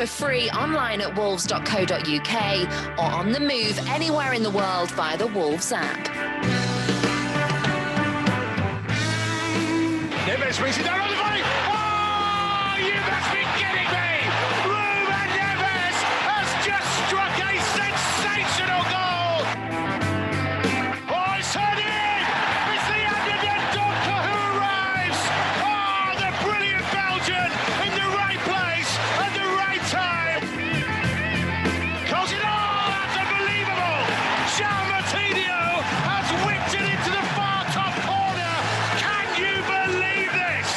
For free online at wolves.co.uk or on the move anywhere in the world via the Wolves app. Neves brings it down on the volley. Oh, you must be kidding me! Ruben Neves has just struck a sensational goal. Oh, it's turned in! It's the underdog doctor who arrives. Oh, the brilliant Belgian in the right place at the right time. Calls it all. That's unbelievable. Jean Martinho has whipped it into the far top corner. Can you believe this?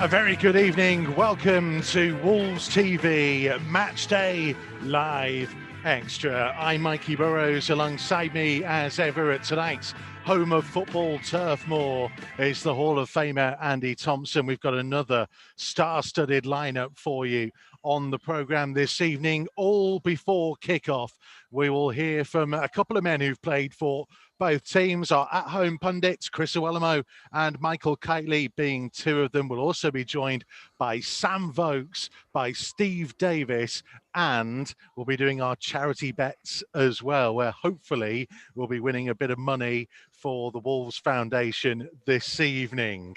A very good evening. Welcome to Wolves TV Matchday Live Extra. I'm Mikey Burrows. Alongside me, as ever, at tonight's home of football, Turf Moor, is the Hall of Famer Andy Thompson. We've got another star-studded lineup for you on the programme this evening. All before kickoff, we will hear from a couple of men who've played for both teams. Our at-home pundits, Chris Iwelumo and Michael Kightly, being two of them. We'll also be joined by Sam Vokes, by Steve Davis, and we'll be doing our charity bets as well, where hopefully we'll be winning a bit of money for the Wolves Foundation this evening.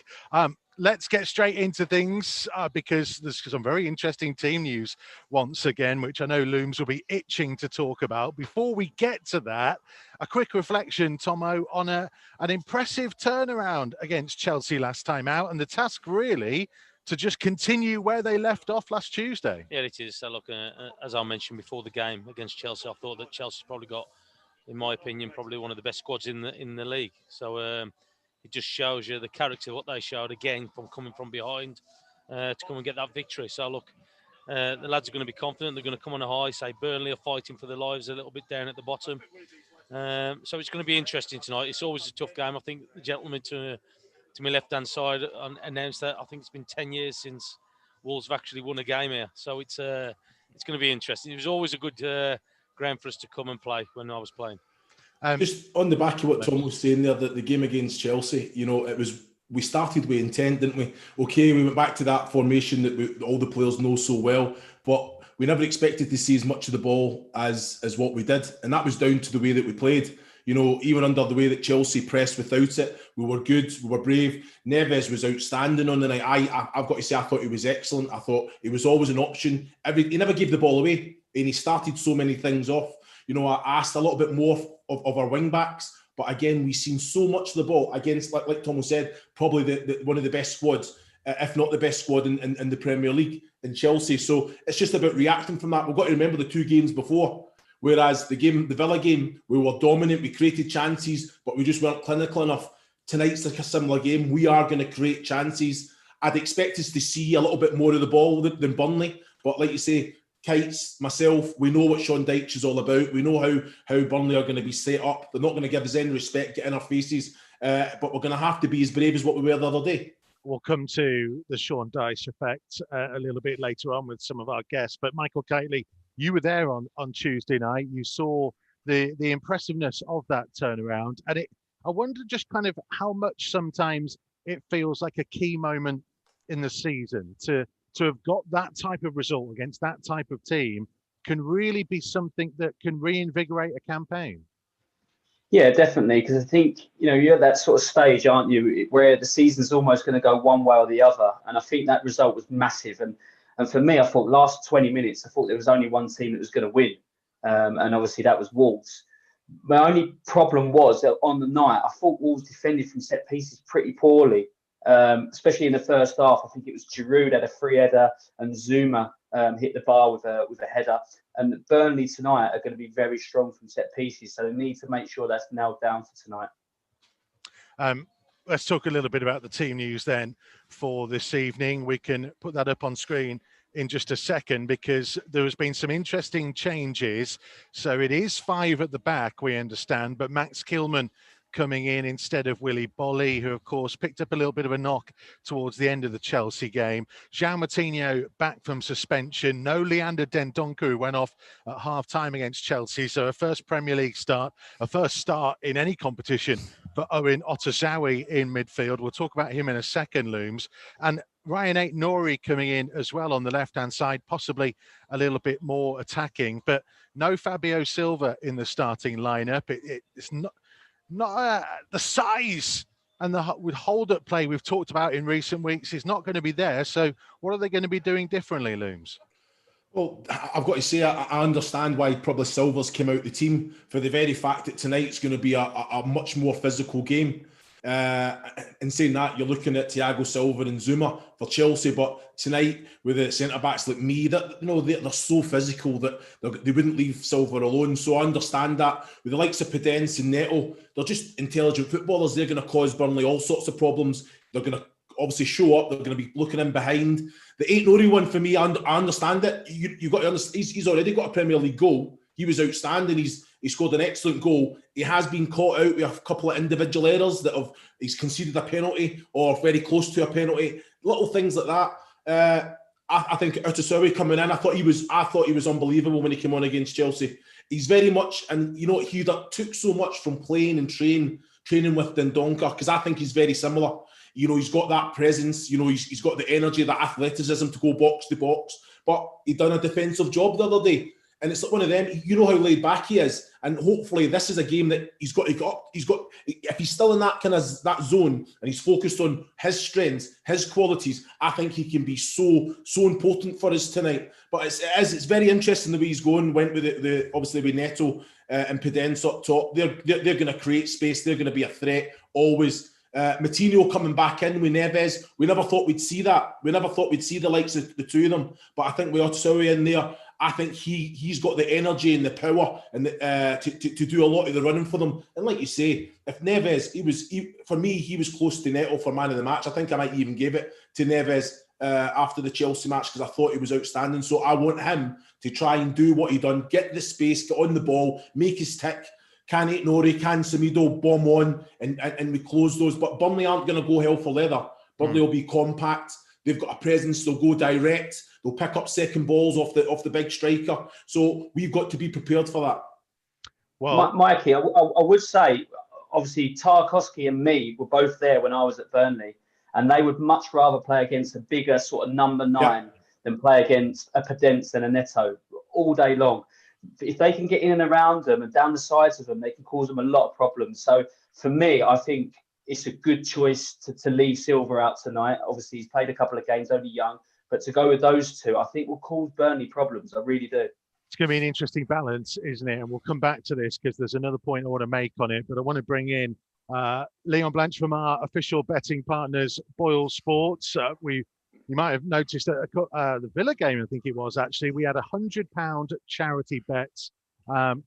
Let's get straight into things because there's some very interesting team news once again, which I know Looms will be itching to talk about. Before we get to that, a quick reflection, Tomo, on an impressive turnaround against Chelsea last time out, and the task really to just continue where they left off last Tuesday. Yeah, it is. So look, as I mentioned before the game against Chelsea, I thought that Chelsea's probably got, in my opinion, probably one of the best squads in the league. So it just shows you the character, what they showed again from coming from behind to come and get that victory. So look, the lads are going to be confident. They're going to come on a high. Say Burnley are fighting for their lives a little bit down at the bottom. So it's going to be interesting tonight. It's always a tough game. I think the gentleman to my left-hand side announced that I think it's been 10 years since Wolves have actually won a game here. So it's going to be interesting. It was always a good ground for us to come and play when I was playing. Just on the back of what Tom was saying there, that the game against Chelsea, we started with intent, didn't we? Okay, we went back to that formation that all the players know so well, but we never expected to see as much of the ball as what we did, and that was down to the way that we played. Even under the way that Chelsea pressed without it, we were good, we were brave. Neves was outstanding on the night. I've got to say, I thought he was excellent. I thought he was always an option. He never gave the ball away, and he started so many things off. I asked a little bit more of our wing backs, but again, we've seen so much of the ball against, like Tom said, probably the one of the best squads, if not the best squad in the Premier League in Chelsea. So it's just about reacting from that. We've got to remember the two games before. Whereas the Villa game, we were dominant, we created chances, but we just weren't clinical enough. Tonight's like a similar game. We are going to create chances. I'd expect us to see a little bit more of the ball than Burnley. But like you say, Kites, myself, we know what Sean Dyche is all about. We know how Burnley are going to be set up. They're not going to give us any respect, get in our faces. But we're going to have to be as brave as what we were the other day. We'll come to the Sean Dyche effect a little bit later on with some of our guests. But Michael Kightly, you were there on Tuesday night. You saw the impressiveness of that turnaround. And I wonder just kind of how much sometimes it feels like a key moment in the season to have got that type of result against that type of team can really be something that can reinvigorate a campaign. Yeah, definitely. Because I think, you're at that sort of stage, aren't you, where the season's almost going to go one way or the other. And I think that result was massive. And for me, I thought last 20 minutes, I thought there was only one team that was going to win. And obviously that was Wolves. My only problem was that on the night, I thought Wolves defended from set pieces pretty poorly, especially in the first half. I think it was Giroud had a free header and Zuma hit the bar with a header. And Burnley tonight are going to be very strong from set pieces. So they need to make sure that's nailed down for tonight. Let's talk a little bit about the team news then for this evening. We can put that up on screen in just a second because there has been some interesting changes. So it is 5 at the back, we understand, but Max Kilman coming in instead of Willy Bolly, who of course picked up a little bit of a knock towards the end of the Chelsea game. Jean Martinho back from suspension. No Leander Dendoncker, who went off at half-time against Chelsea. So a first Premier League start, a first start in any competition for Owen Otazawi in midfield. We'll talk about him in a second, Looms. And Ryan Aït-Nouri coming in as well on the left-hand side, possibly a little bit more attacking, but no Fabio Silva in the starting lineup. It's not the size and the with hold-up play we've talked about in recent weeks is not going to be there. So what are they going to be doing differently, Looms? Well, I've got to say, I understand why probably Silva's came out the team for the very fact that tonight's going to be a much more physical game. In saying that, you're looking at Thiago Silva and Zuma for Chelsea, but tonight with the centre-backs like me, they're so physical that they wouldn't leave Silva alone. So I understand that. With the likes of Podence and Neto, they're just intelligent footballers. They're going to cause Burnley all sorts of problems. They're going to obviously show up. They're going to be looking in behind. The Aït-Nouri one for me, I understand it. You got to understand. He's already got a Premier League goal. He was outstanding. He scored an excellent goal. He has been caught out with a couple of individual errors he's conceded a penalty or very close to a penalty. Little things like that. I think Otazawi coming in, I thought he was unbelievable when he came on against Chelsea. He's very much, and he took so much from playing and training with Dendoncker, because I think he's very similar. He's got that presence. He's got the energy, that athleticism to go box to box. But he done a defensive job the other day. And it's like one of them, how laid back he is. And hopefully this is a game that he's got, if he's still in that kind of that zone and he's focused on his strengths, his qualities, I think he can be so important for us tonight. But it's very interesting the way he's going. Went with the obviously with Neto and Podence up top. They're going to create space. They're going to be a threat always. Moutinho coming back in with Neves. We never thought we'd see that. We never thought we'd see the likes of the two of them. But I think with Otazawi in there, I think he's got the energy and the power and to do a lot of the running for them. And like you say, if Neves, for me, he was close to Neto for man of the match. I think I might even give it to Neves after the Chelsea match because I thought he was outstanding. So I want him to try and do what he done, get the space, get on the ball, make his tick. Can Aït-Nouri, can Semedo bomb on and we close those. But Burnley aren't going to go hell for leather. Burnley will be compact. They've got a presence. They'll go direct. They'll pick up second balls off the big striker. So we've got to be prepared for that. Well, Mikey, I would say, obviously, Tarkowski and me were both there when I was at Burnley, and they would much rather play against a bigger sort of number 9 than play against a Podence and a Neto all day long. If they can get in and around them and down the sides of them, they can cause them a lot of problems. So for me, I think it's a good choice to leave Silva out tonight. Obviously, he's played a couple of games, only young. But to go with those two, I think will cause Burnley problems. I really do. It's going to be an interesting balance, isn't it? And we'll come back to this because there's another point I want to make on it. But I want to bring in Leon Blanche from our official betting partners, Boyle Sports. You might have noticed at the Villa game, I think it was actually, we had £100 charity bets,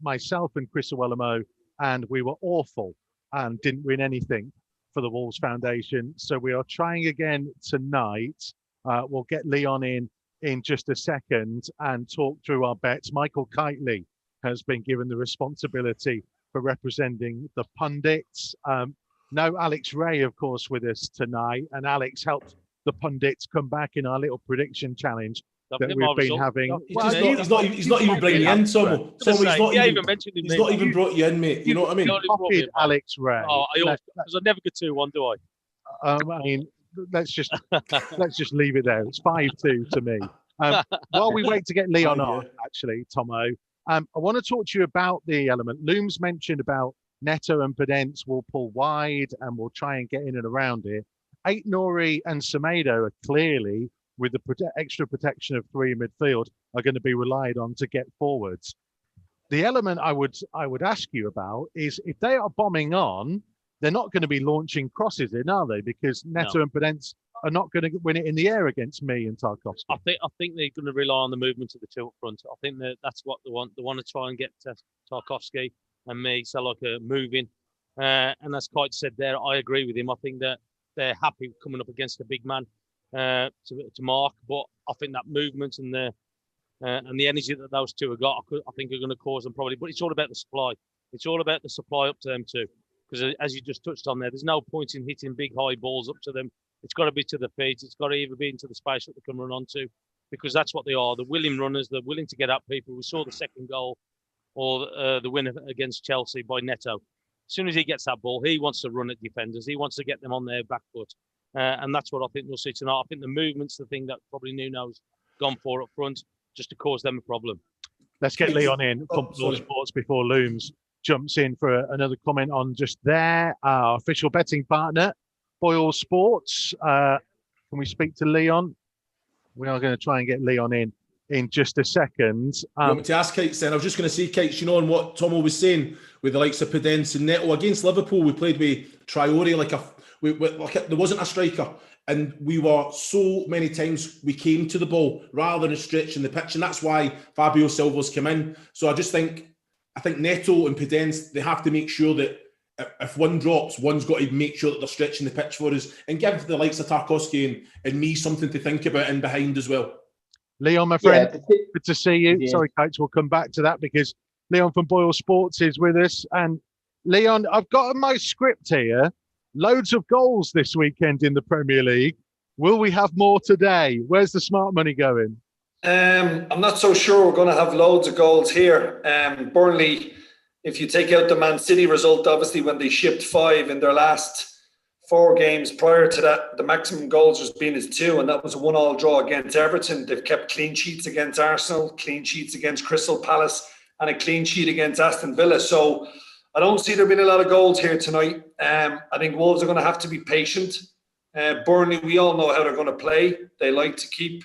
myself and Chris Iwelumo, and we were awful and didn't win anything for the Wolves Foundation. So we are trying again tonight. We'll get Leon in just a second and talk through our bets. Michael Kightly has been given the responsibility for representing the pundits. No Alex Ray, of course, with us tonight, and Alex helped the pundits come back in our little prediction challenge that we've been having. He's not even bringing you in, Tomo. He's not even brought you in, mate. You know what I mean? Copied Alex Ray. Oh, because I never get 2-1, do I? I mean, let's just leave it there. It's 5-2 to me. While we wait to get Leon on, actually, Tomo, I want to talk to you about the element. Looms mentioned about Neto and Podence will pull wide and will try and get in and around it. Aït-Nouri and Semedo are clearly, with the extra protection of 3 in midfield, are going to be relied on to get forwards. The element I would ask you about is if they are bombing on, they're not going to be launching crosses in, are they? Because Neto and Podence are not going to win it in the air against me and Tarkowski. I think they're going to rely on the movement of the tilt front. I think that's what they want. They want to try and get Tarkowski and me, so like moving. And as Kite said there, I agree with him. I think that they're happy coming up against a big man to mark, but I think that movement and the energy that those two have got, I think are going to cause them probably. But it's all about the supply. It's all about the supply up to them too. Because as you just touched on there's no point in hitting big high balls up to them. It's got to be to the feet. It's got to either be into the space that they can run onto, because that's what they are. They're willing runners. They're willing to get at people. We saw the second goal or the win against Chelsea by Neto. as soon as he gets that ball, he wants to run at defenders. He wants to get them on their back foot. And that's what I think we'll see tonight. I think the movement's the thing that probably Nuno's gone for up front, just to cause them a problem. Let's get Leon in from Boyle Sports before Looms jumps in for another comment on just there. Our official betting partner, Boyle Sports. Can we speak to Leon? We are going to try and get Leon in just a second. You want me to ask Kites then? I was just going to say, Kites, on what Tomo was saying with the likes of Podence and Neto against Liverpool, we played with Traore there wasn't a striker, and we were so many times we came to the ball rather than stretching the pitch, and that's why Fabio Silva's come in. So I think Neto and Podence, they have to make sure that if one drops, one's got to make sure that they're stretching the pitch for us, and give the likes of Tarkowski and me something to think about in behind as well. Leon, my friend, good to see you. Yeah. Sorry, Coach, we'll come back to that because Leon from Boyle Sports is with us. And Leon, I've got my script here. Loads of goals this weekend in the Premier League. Will we have more today? Where's the smart money going? I'm not so sure we're going to have loads of goals here. Burnley, if you take out the Man City result, obviously when they shipped 5 in their last 4 games prior to that, the maximum goals has been 2, and that was a 1-1 draw against Everton. They've kept clean sheets against Arsenal, clean sheets against Crystal Palace, and a clean sheet against Aston Villa. So I don't see there being a lot of goals here tonight. I think Wolves are going to have to be patient. Burnley, we all know how they're going to play. They like to keep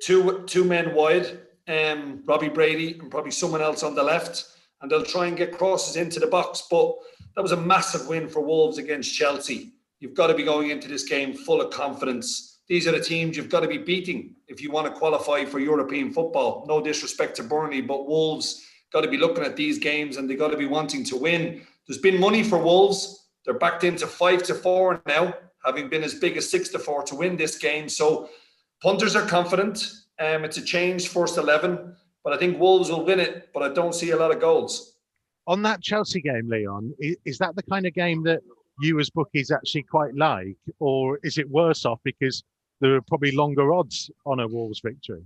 two men wide, Robbie Brady and probably someone else on the left, and they'll try and get crosses into the box. But that was a massive win for Wolves against Chelsea. You've got to be going into this game full of confidence. These are the teams you've got to be beating if you want to qualify for European football. No disrespect to Burnley, but Wolves got to be looking at these games and they got to be wanting to win. There's been money for Wolves. They're backed into 5-4 now, having been as big as 6-4 to win this game. So punters are confident. It's a changed first 11, but I think Wolves will win it, but I don't see a lot of goals. On that Chelsea game, Leon, is that the kind of game that you as bookies actually quite like, or is it worse off because there are probably longer odds on a Wolves victory?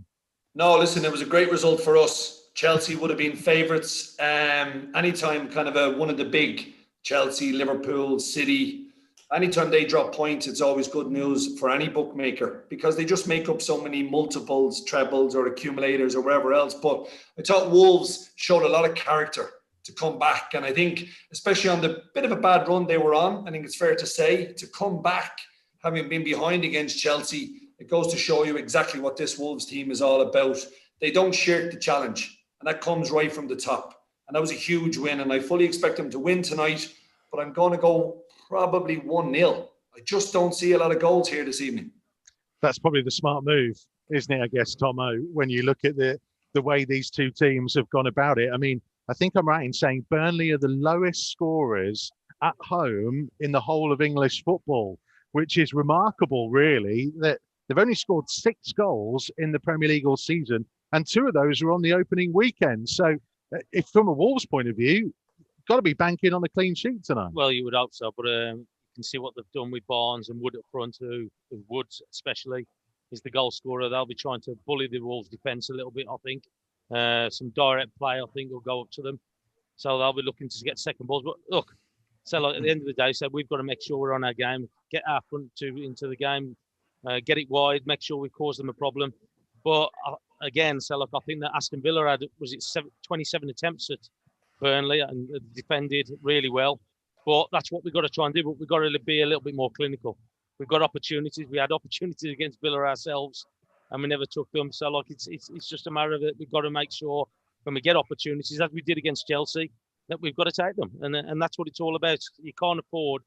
No, listen, it was a great result for us. Chelsea would have been favourites. Anytime kind of one of the big, Chelsea, Liverpool, City, anytime they drop points, it's always good news for any bookmaker because they just make up so many multiples, trebles or accumulators or wherever else. But I thought Wolves showed a lot of character to come back. And I think, especially on the bit of a bad run they were on, I think it's fair to say, to come back, having been behind against Chelsea, it goes to show you exactly what this Wolves team is all about. They don't shirk the challenge, and that comes right from the top. And that was a huge win, and I fully expect them to win tonight, but I'm going to go probably 1-0. I just don't see a lot of goals here this evening. That's probably the smart move, isn't it, I guess, Tomo, when you look at the way these two teams have gone about it. I mean, I think I'm right in saying Burnley are the lowest scorers at home in the whole of English football, which is remarkable, really, that they've only scored 6 goals in the Premier League all season, and 2 of those were on the opening weekend. So if from a Wolves point of view, you've got to be banking on a clean sheet tonight. Well, you would hope so, but you can see what they've done with Barnes and Wood up front, who Woods especially is the goal scorer. They'll be trying to bully the Wolves defence a little bit, I think. Some direct play, I think, will go up to them. So they'll be looking to get second balls. But look, so like at the end of the day, so we've got to make sure we're on our game, get our front 2 into the game, get it wide, make sure we cause them a problem. But again, so look, I think that Aston Villa had, 27 attempts at Burnley and defended really well. But that's what we've got to try and do. But we've got to be a little bit more clinical. We've got opportunities. We had opportunities against Villa ourselves, and we never took them. So like it's just a matter of it. We've got to make sure when we get opportunities, as we did against Chelsea, that we've got to take them. And that's what it's all about. You can't afford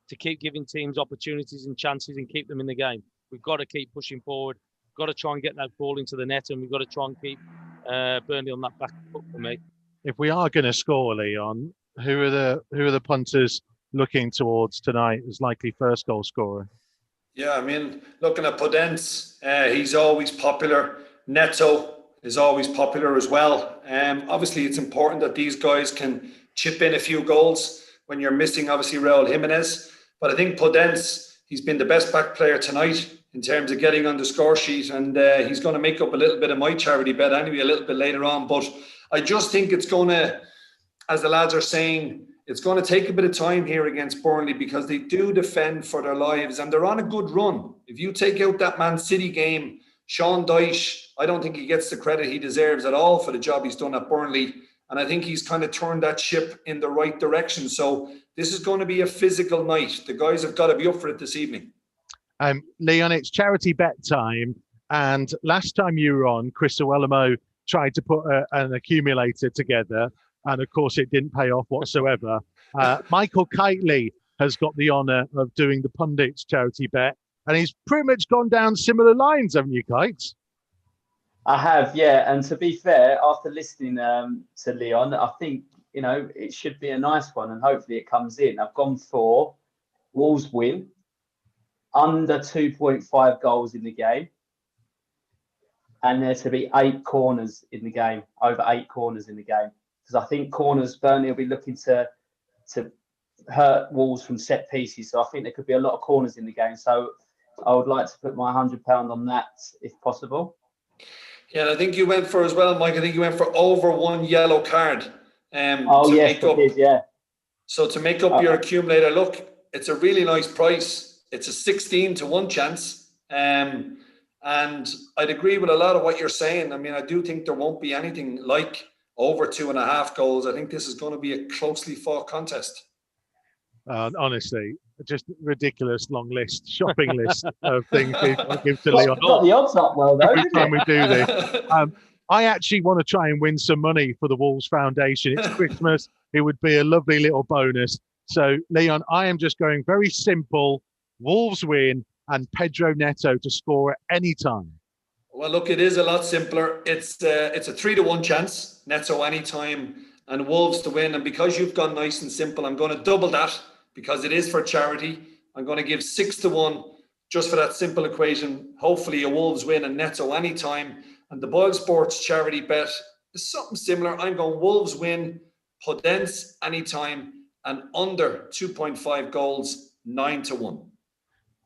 to keep giving teams opportunities and chances and keep them in the game. We've got to keep pushing forward. We've got to try and get that ball into the net, and we've got to try and keep Burnley on that back foot for me. If we are going to score, Leon, who are the punters looking towards tonight as likely first goal scorer? Yeah, I mean, looking at Podence, he's always popular. Neto is always popular as well. Obviously, it's important that these guys can chip in a few goals when you're missing, obviously, Raul Jimenez. But I think Podence, he's been the best back player tonight in terms of getting on the score sheet. And he's going to make up a little bit of my charity bet anyway, a little bit later on. But I just think it's going to, as the lads are saying, It's going to take a bit of time here against Burnley because they do defend for their lives and they're on a good run. If you take out that Man City game, Sean Dyche, I don't think he gets the credit he deserves at all for the job he's done at Burnley. And I think he's kind of turned that ship in the right direction. So this is going to be a physical night. The guys have got to be up for it this evening. Leon, it's charity bet time. And last time you were on, Chris Iwelumo tried to put an accumulator together. And of course, it didn't pay off whatsoever. Michael Kightly has got the honour of doing the pundits charity bet. And he's pretty much gone down similar lines, haven't you, Kites? I have, yeah. And to be fair, after listening to Leon, I think, it should be a nice one and hopefully it comes in. I've gone for Wolves win, under 2.5 goals in the game, and there to be 8 corners in the game, over 8 corners in the game. Because I think corners, Burnley will be looking to hurt Wolves from set pieces. So I think there could be a lot of corners in the game. So I would like to put my £100 on that if possible. Yeah, and I think you went for as well, Mike. I think you went for over 1 yellow card. Yes, I did, yeah. So to make up your accumulator, look, it's a really nice price. It's a 16-1 chance. And I'd agree with a lot of what you're saying. I mean, I do think there won't be anything like over 2.5 goals. I think this is going to be a closely fought contest. Honestly, just ridiculous long list, shopping list of things people give to Leon. Got the odds up well, though, every time we do this. I actually want to try and win some money for the Wolves Foundation. It's Christmas. It would be a lovely little bonus. So, Leon, I am just going very simple. Wolves win and Pedro Neto to score at any time. Well, look, it is a lot simpler. It's a 3-1 chance, Neto anytime, and Wolves to win. And because you've gone nice and simple, I'm going to double that because it is for charity. I'm going to give 6-1 just for that simple equation. Hopefully a Wolves win and Neto anytime. And the Boyle Sports charity bet is something similar. I'm going Wolves win, Podence anytime, and under 2.5 goals, 9-1.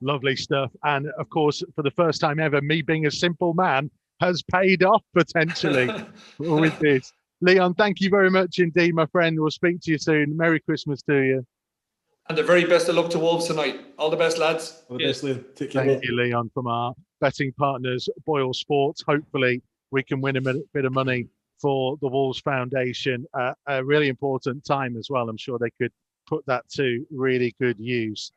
Lovely stuff. And of course, for the first time ever, me being a simple man has paid off potentially with this. Leon, thank you very much indeed, my friend. We'll speak to you soon. Merry Christmas to you. And the very best of luck to Wolves tonight. All the best, lads. All the best, Leon. Take care. Thank you, Leon, from our betting partners, Boyle Sports. Hopefully, we can win a bit of money for the Wolves Foundation. A really important time as well. I'm sure they could put that to really good use.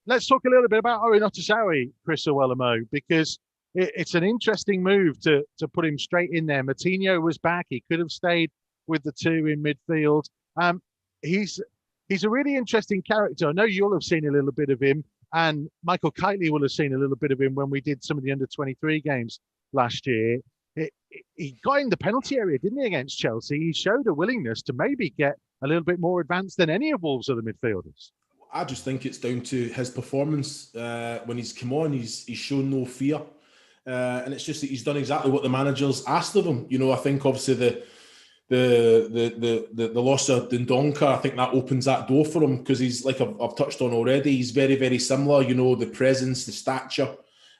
Let's talk a little bit about Owen Otasowie, Chris Iwelumo, because it's an interesting move to put him straight in there. Moutinho was back. He could have stayed with the two in midfield. He's a really interesting character. I know you'll have seen a little bit of him, and Michael Kightly will have seen a little bit of him when we did some of the under-23 games last year. He got in the penalty area, didn't he, against Chelsea? He showed a willingness to maybe get a little bit more advanced than any of Wolves' other midfielders. I just think it's down to his performance. When he's come on, he's shown no fear. And it's just that he's done exactly what the manager's asked of him. I think obviously the loss of Dendoncker, I think that opens that door for him because he's, like I've touched on already, he's very, very similar, the presence, the stature.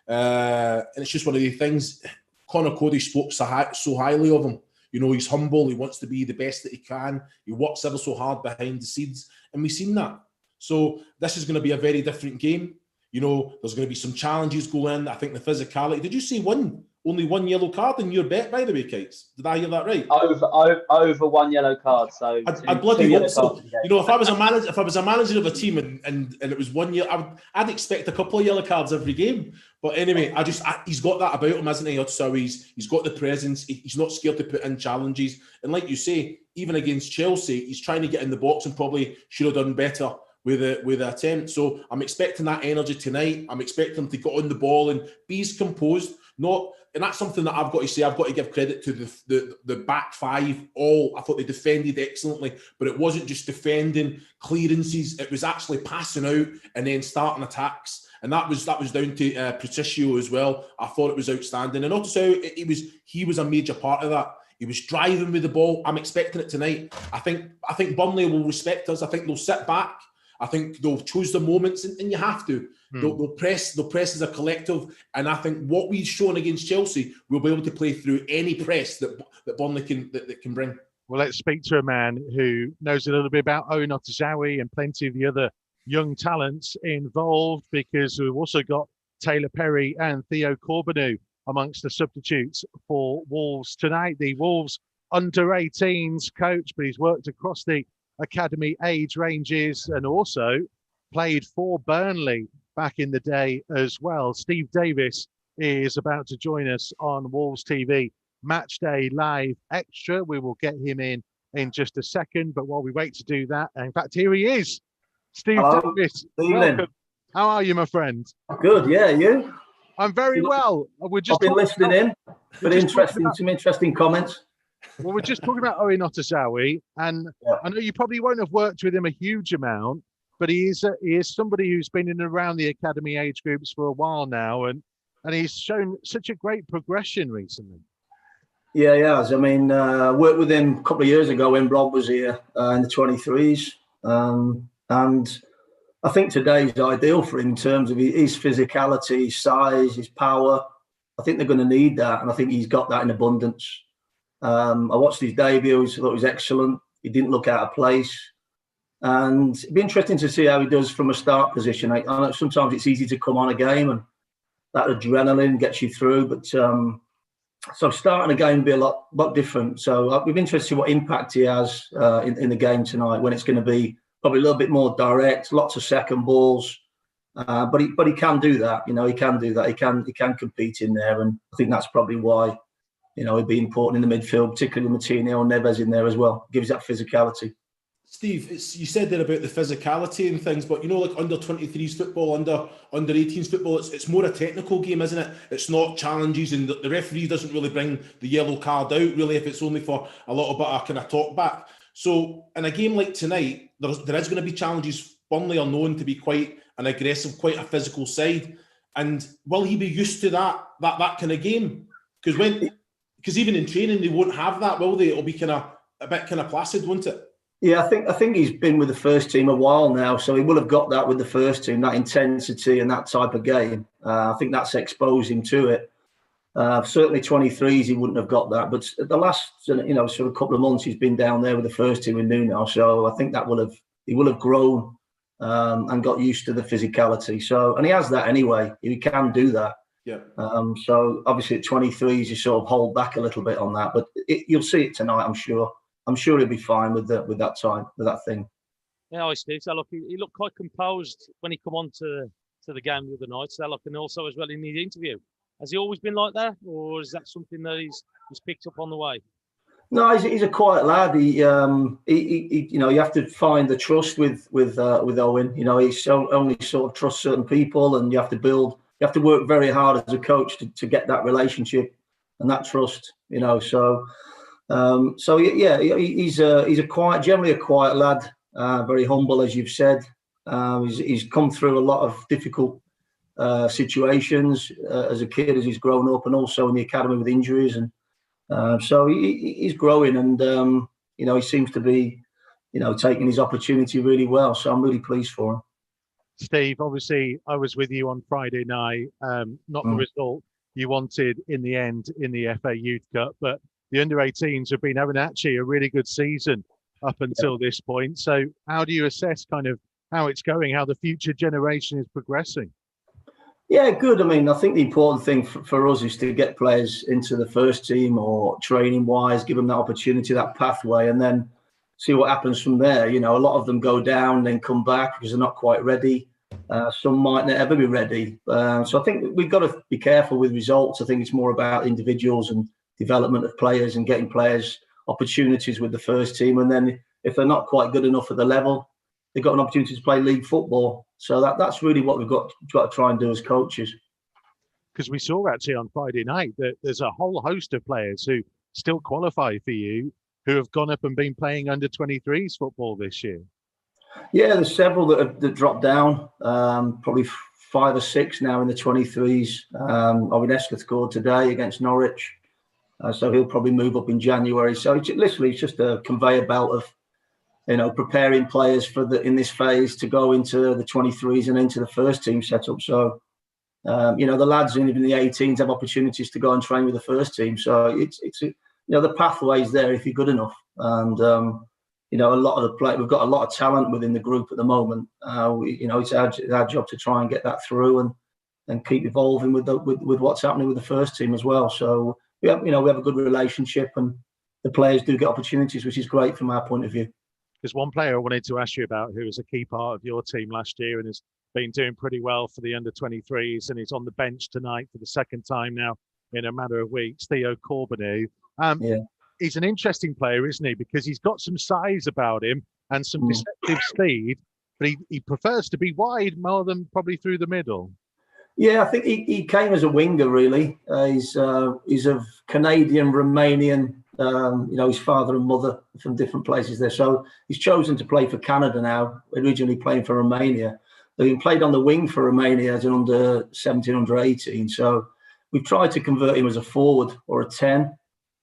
And it's just one of the things. Conor Cody spoke so highly of him. He's humble, he wants to be the best that he can, he works ever so hard behind the scenes, and we've seen that. So this is going to be a very different game. There's going to be some challenges going in. I think the physicality. Did you say only one yellow card in your bet, by the way, Kites? Did I hear that right? Over 1 yellow card. So I'd bloody hope so. If I was a manager of a team and it was 1 year, I'd expect a couple of yellow cards every game. But anyway, he's got that about him, hasn't he? So he's got the presence. He's not scared to put in challenges. And like you say, even against Chelsea, he's trying to get in the box and probably should have done better with the attempt. So I'm expecting that energy tonight. I'm expecting him to get on the ball and be as composed. And that's something that I've got to say. I've got to give credit to the back five. I thought they defended excellently, but it wasn't just defending clearances. It was actually passing out and then starting attacks. And that was down to Patricio as well. I thought it was outstanding. And also, he was a major part of that. He was driving with the ball. I'm expecting it tonight. I think Burnley will respect us. I think they'll sit back. I think they'll choose the moments, and you have to. They'll press as a collective. And I think what we've shown against Chelsea, we'll be able to play through any press that Burnley can bring. Well, let's speak to a man who knows a little bit about Owen Otazawi and plenty of the other young talents involved, because we've also got Taylor Perry and Theo Corbeanu amongst the substitutes for Wolves tonight. The Wolves under-18s coach, but he's worked across the academy age ranges and also played for Burnley back in the day as well. Steve Davis is about to join us on Wolves TV Matchday Live Extra. We will get him in just a second, but while we wait to do that, in fact, here he is, Steve Hello. Davis. Welcome. How are you, my friend? Good, yeah, you? I'm very well. I've been listening in. Some interesting comments. Well, we're just talking about Owen Otazawi, and I know you probably won't have worked with him a huge amount, but he is somebody who's been in and around the academy age groups for a while now, and he's shown such a great progression recently. Yeah, he has. I mean, worked with him a couple of years ago when Rob was here in the 23s. And I think today's ideal for him in terms of his physicality, his size, his power. I think they're going to need that. And I think he's got that in abundance. I watched his debut. I thought it was excellent. He didn't look out of place. And it'd be interesting to see how he does from a start position. I know sometimes it's easy to come on a game and that adrenaline gets you through. But so starting a game would be a lot different. So we've been interested to see what impact he has in the game tonight, when it's going to be probably a little bit more direct, lots of second balls. But he can do that. You know, he can do that. He can compete in there. And I think that's probably why, you know, he'd be important in the midfield, particularly Martinez and Neves in there as well. Gives that physicality. Steve, you said there about the physicality and things, but you know, like under 23s football, under 18s football, it's more a technical game, isn't it? It's not challenges, and the referee doesn't really bring the yellow card out, really, if it's only for a little bit of kind of talk back. So in a game like tonight, there is going to be challenges. Burnley are known to be quite an aggressive, quite a physical side. And will he be used to that kind of game? Because even in training, they won't have that, will they? It'll be kind of a bit kind of placid, won't it? Yeah, I think he's been with the first team a while now, so he will have got that with the first team, that intensity and that type of game. I think that's exposed him to it. Certainly 23s, he wouldn't have got that. But the last, sort of couple of months, he's been down there with the first team in Nuno. So I think he will have grown and got used to the physicality. So, and he has that anyway. He can do that. Yeah. So obviously at 23s, you sort of hold back a little bit on that, but you'll see it tonight, I'm sure. I'm sure he'll be fine with that thing. Yeah, I see. So look, he looked quite composed when he come on to the game the other night. So look, and also as well in the interview. Has he always been like that, or is that something that he's picked up on the way? No, he's a quiet lad. He you know, you have to find the trust with Owen. You know, he only sort of trusts certain people, and you have to work very hard as a coach to get that relationship and that trust. You know, so yeah, he's generally a quiet lad, very humble, as you've said. He's come through a lot of difficult situations as a kid, as he's grown up, and also in the academy with injuries, and so he's growing, and you know, he seems to be, you know, taking his opportunity really well. So I'm really pleased for him. Steve, obviously, I was with you on Friday night. Not the result you wanted in the end in the FA Youth Cup, but the under-18s have been having actually a really good season up until this point. So how do you assess kind of how it's going, how the future generation is progressing? Yeah, good. I mean, I think the important thing for us is to get players into the first team or training-wise, give them that opportunity, that pathway, and then see what happens from there. You know, a lot of them go down, then come back because they're not quite ready. Some might never be ready. So I think we've got to be careful with results. I think it's more about individuals and development of players and getting players opportunities with the first team. And then if they're not quite good enough at the level, they've got an opportunity to play league football. So that's really what we've got to try and do as coaches. Because we saw actually on Friday night that there's a whole host of players who still qualify for you who have gone up and been playing under 23s football this year. Yeah, there's several that dropped down, probably 5 or 6 now in the 23s. Owen scored today against Norwich. So he'll probably move up in January. So it's just a conveyor belt of, you know, preparing players in this phase to go into the 23s and into the first team setup. So, you know, the lads in even the 18s have opportunities to go and train with the first team. So it's the pathway's there if you're good enough. And a lot of we've got a lot of talent within the group at the moment. It's our job to try and get that through and keep evolving with what's happening with the first team as well. So we have a good relationship, and the players do get opportunities, which is great from our point of view. There's one player I wanted to ask you about who was a key part of your team last year and has been doing pretty well for the under-23s, and he's on the bench tonight for the second time now in a matter of weeks, Theo Corbeanu. He's an interesting player, isn't he? Because he's got some size about him and some deceptive speed, but he prefers to be wide more than probably through the middle. Yeah, I think he came as a winger, really. He's of Canadian, Romanian, his father and mother from different places there. So he's chosen to play for Canada now, originally playing for Romania. He played on the wing for Romania as an under-17, under-18. So we've tried to convert him as a forward or a 10.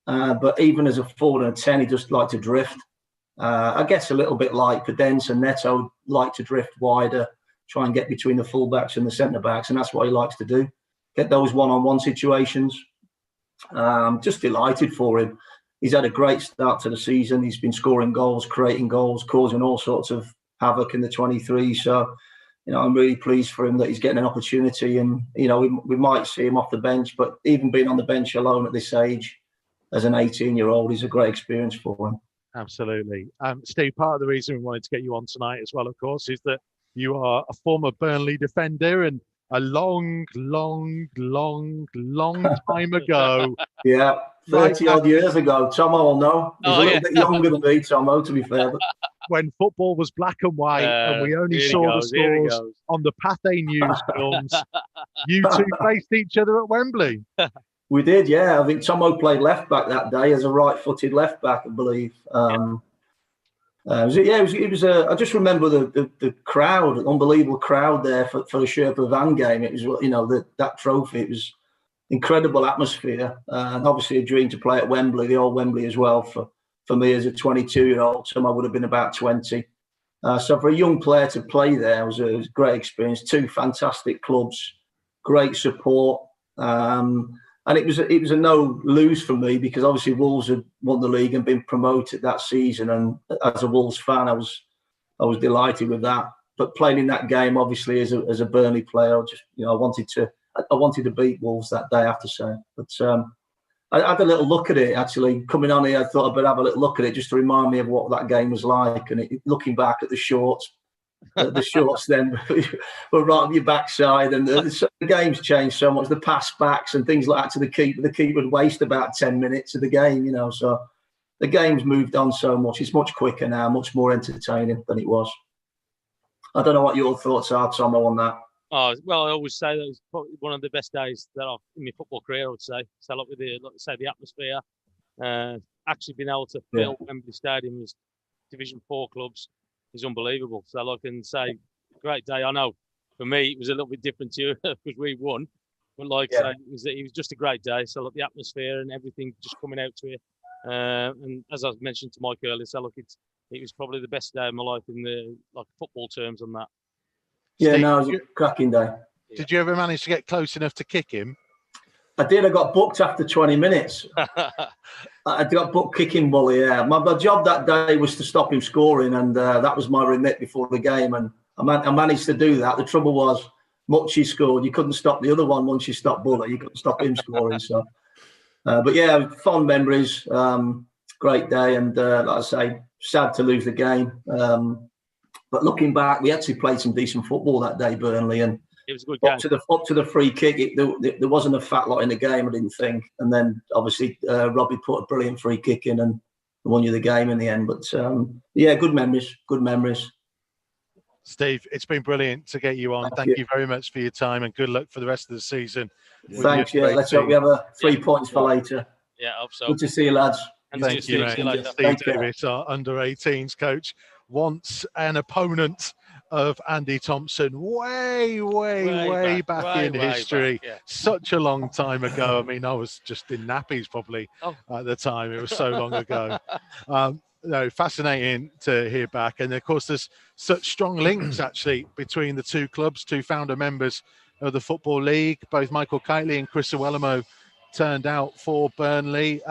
But even as a forward and a 10, he just liked to drift. I guess a little bit like Cadence and Neto like to drift wider, try and get between the fullbacks and the centre-backs, and that's what he likes to do. Get those one-on-one situations. Just delighted for him. He's had a great start to the season. He's been scoring goals, creating goals, causing all sorts of havoc in the 23. So, I'm really pleased for him that he's getting an opportunity. And, we might see him off the bench, but even being on the bench alone at this age, as an 18-year-old, is a great experience for him. Absolutely. Steve, part of the reason we wanted to get you on tonight as well, of course, is that you are a former Burnley defender, and a long time ago. Yeah, 30-odd years ago. Tomo will know. He's a little bit younger than me, Tomo, to be fair. But when football was black and white and we only saw the scores on the Pathé News films, you two faced each other at Wembley. We did, yeah. I think Tomo played left back that day as a right-footed left back, I believe. I just remember the crowd, an unbelievable crowd there for the Sherpa Van game. It was, that trophy. It was incredible atmosphere, and obviously a dream to play at Wembley, the old Wembley as well. For me as a 22-year-old, so I would have been about 20. So for a young player to play there was a great experience. Two fantastic clubs, great support. And it was a no lose for me because obviously Wolves had won the league and been promoted that season. And as a Wolves fan, I was delighted with that. But playing in that game, obviously as a Burnley player, I wanted to beat Wolves that day, I have to say. But I had a little look at it actually coming on here. I thought I'd better have a little look at it just to remind me of what that game was like. And looking back at the shorts. The shorts then were right on your backside, and the game's changed so much. The pass backs and things like that to the keeper. The keeper would waste about 10 minutes of the game, So the game's moved on so much. It's much quicker now, much more entertaining than it was. I don't know what your thoughts are, Tomo, on that. Oh well, I always say that was probably one of the best days that I've in my football career. I would say. So with the atmosphere, actually being able to fill Wembley Stadium as Division 4 clubs is unbelievable. So I can say, great day. I know for me it was a little bit different to you because we won, but it was just a great day. So the atmosphere and everything just coming out to it. And as I mentioned to Mike earlier, so it was probably the best day of my life in the football terms on that. Yeah, Steve, no, it was a cracking day. Did you ever manage to get close enough to kick him? I did. I got booked after 20 minutes. I got booked kicking Bully, yeah. My job that day was to stop him scoring, and that was my remit before the game. And I managed to do that. The trouble was, much he scored, you couldn't stop the other one once you stopped Bully. You couldn't stop him scoring. So, but yeah, fond memories. Great day, and like I say, sad to lose the game. But looking back, we actually played some decent football that day, Burnley, and it was a good game. Up to the free kick, there wasn't a fat lot in the game, I didn't think. And then obviously Robbie put a brilliant free kick in and won you the game in the end. But good memories. Steve, it's been brilliant to get you on. Thank you very much for your time, and good luck for the rest of the season. Thanks. Yeah, let's hope we have 3 points for later. Yeah, I hope so. Good to see you, lads. Thank you, mate. Steve Davis, our under-18s coach, once an opponent of Andy Thompson way back in history. Yeah. Such a long time ago. I mean, I was just in nappies probably at the time. It was so long ago. Fascinating to hear back. And of course, there's such strong links actually between the two clubs, two founder members of the Football League. Both Michael Kightly and Chris Iwelumo turned out for Burnley.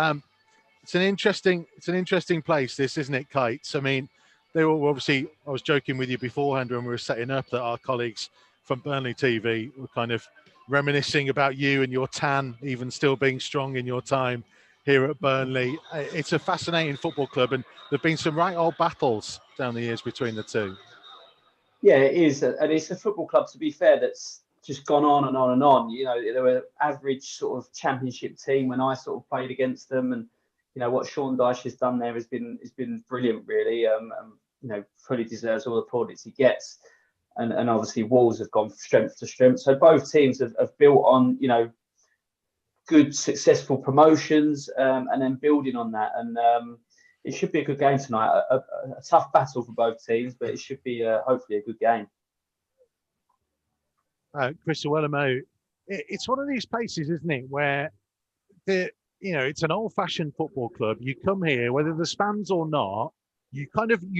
It's an interesting place, this, isn't it, Kites? I mean, they were obviously, I was joking with you beforehand when we were setting up that our colleagues from Burnley TV were kind of reminiscing about you and your tan even still being strong in your time here at Burnley. It's a fascinating football club, and there've been some right old battles down the years between the two. Yeah, it is, and it's a football club, to be fair, that's just gone on and on and on. You know, they were an average sort of championship team when I sort of played against them, and you know what Sean Dyche has done there has been brilliant, really. You know, fully deserves all the plaudits he gets, and obviously Wolves have gone strength to strength. So both teams have built on, you know, good successful promotions, and then building on that, and it should be a good game tonight. A tough battle for both teams, but it should be hopefully a good game. Chris Iwelumo, it's one of these places, isn't it, where it's an old-fashioned football club. You come here, whether there's fans or not, you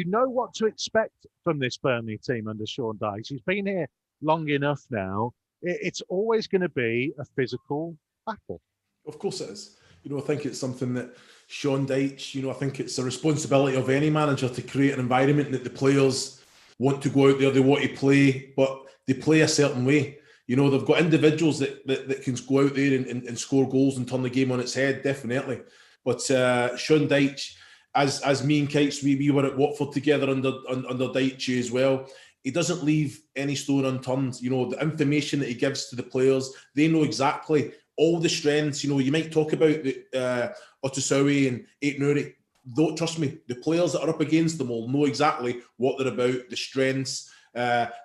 know what to expect from this Burnley team under Sean Dyche. He's been here long enough now. It's always going to be a physical battle. Of course it is. You know, I think it's something that Sean Dyche, you know, I think it's a responsibility of any manager to create an environment that the players want to go out there, they want to play, but they play a certain way. You know, they've got individuals that can go out there and score goals and turn the game on its head, definitely. But Sean Dyche, as me and Kites, we were at Watford together under Dyche as well. He doesn't leave any stone unturned. You know, the information that he gives to the players, they know exactly all the strengths. You know, you might talk about the Otusowie and Aït-Nouri. Don't trust me. The players that are up against them will know exactly what they're about, the strengths.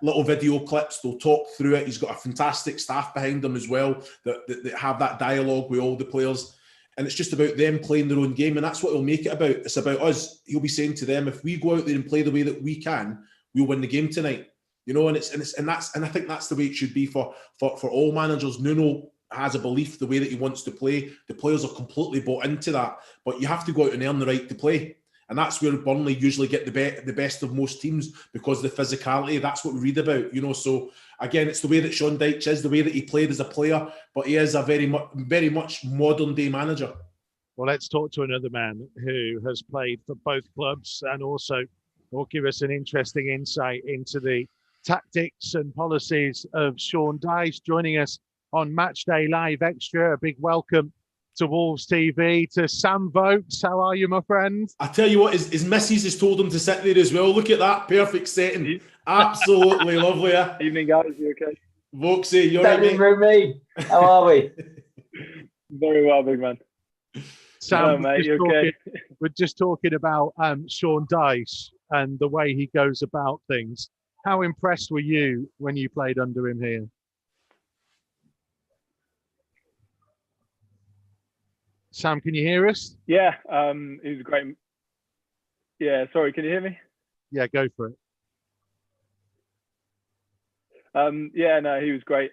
Little video clips, they'll talk through it. He's got a fantastic staff behind him as well that have that dialogue with all the players. And it's just about them playing their own game, and that's what he'll make it about. It's about us. He'll be saying to them, if we go out there and play the way that we can, we'll win the game tonight. You know, and I think that's the way it should be for all managers. Nuno has a belief the way that he wants to play. The players are completely bought into that, but you have to go out and earn the right to play. And that's where Burnley usually get the best of most teams, because of the physicality. That's what we read about, you know. So again, it's the way that Sean Dyche is, the way that he played as a player, but he is a very much modern day manager. Well, let's talk to another man who has played for both clubs and also will give us an interesting insight into the tactics and policies of Sean Dyche. Joining us on Matchday Live Extra, a big welcome to Wolves TV, to Sam Vokes. How are you, my friend? I tell you what, his missus has told him to sit there as well. Look at that, perfect setting. Absolutely lovely. Evening, guys. You okay? Vokesy, you're right, mate. How are we? Very well, big man. Sam, hello, mate. You okay? We're just talking about Sean Dyche and the way he goes about things. How impressed were you when you played under him here? Sam, can you hear us? Yeah, he was great. Yeah, sorry, can you hear me? Yeah, go for it. Yeah, no, he was great.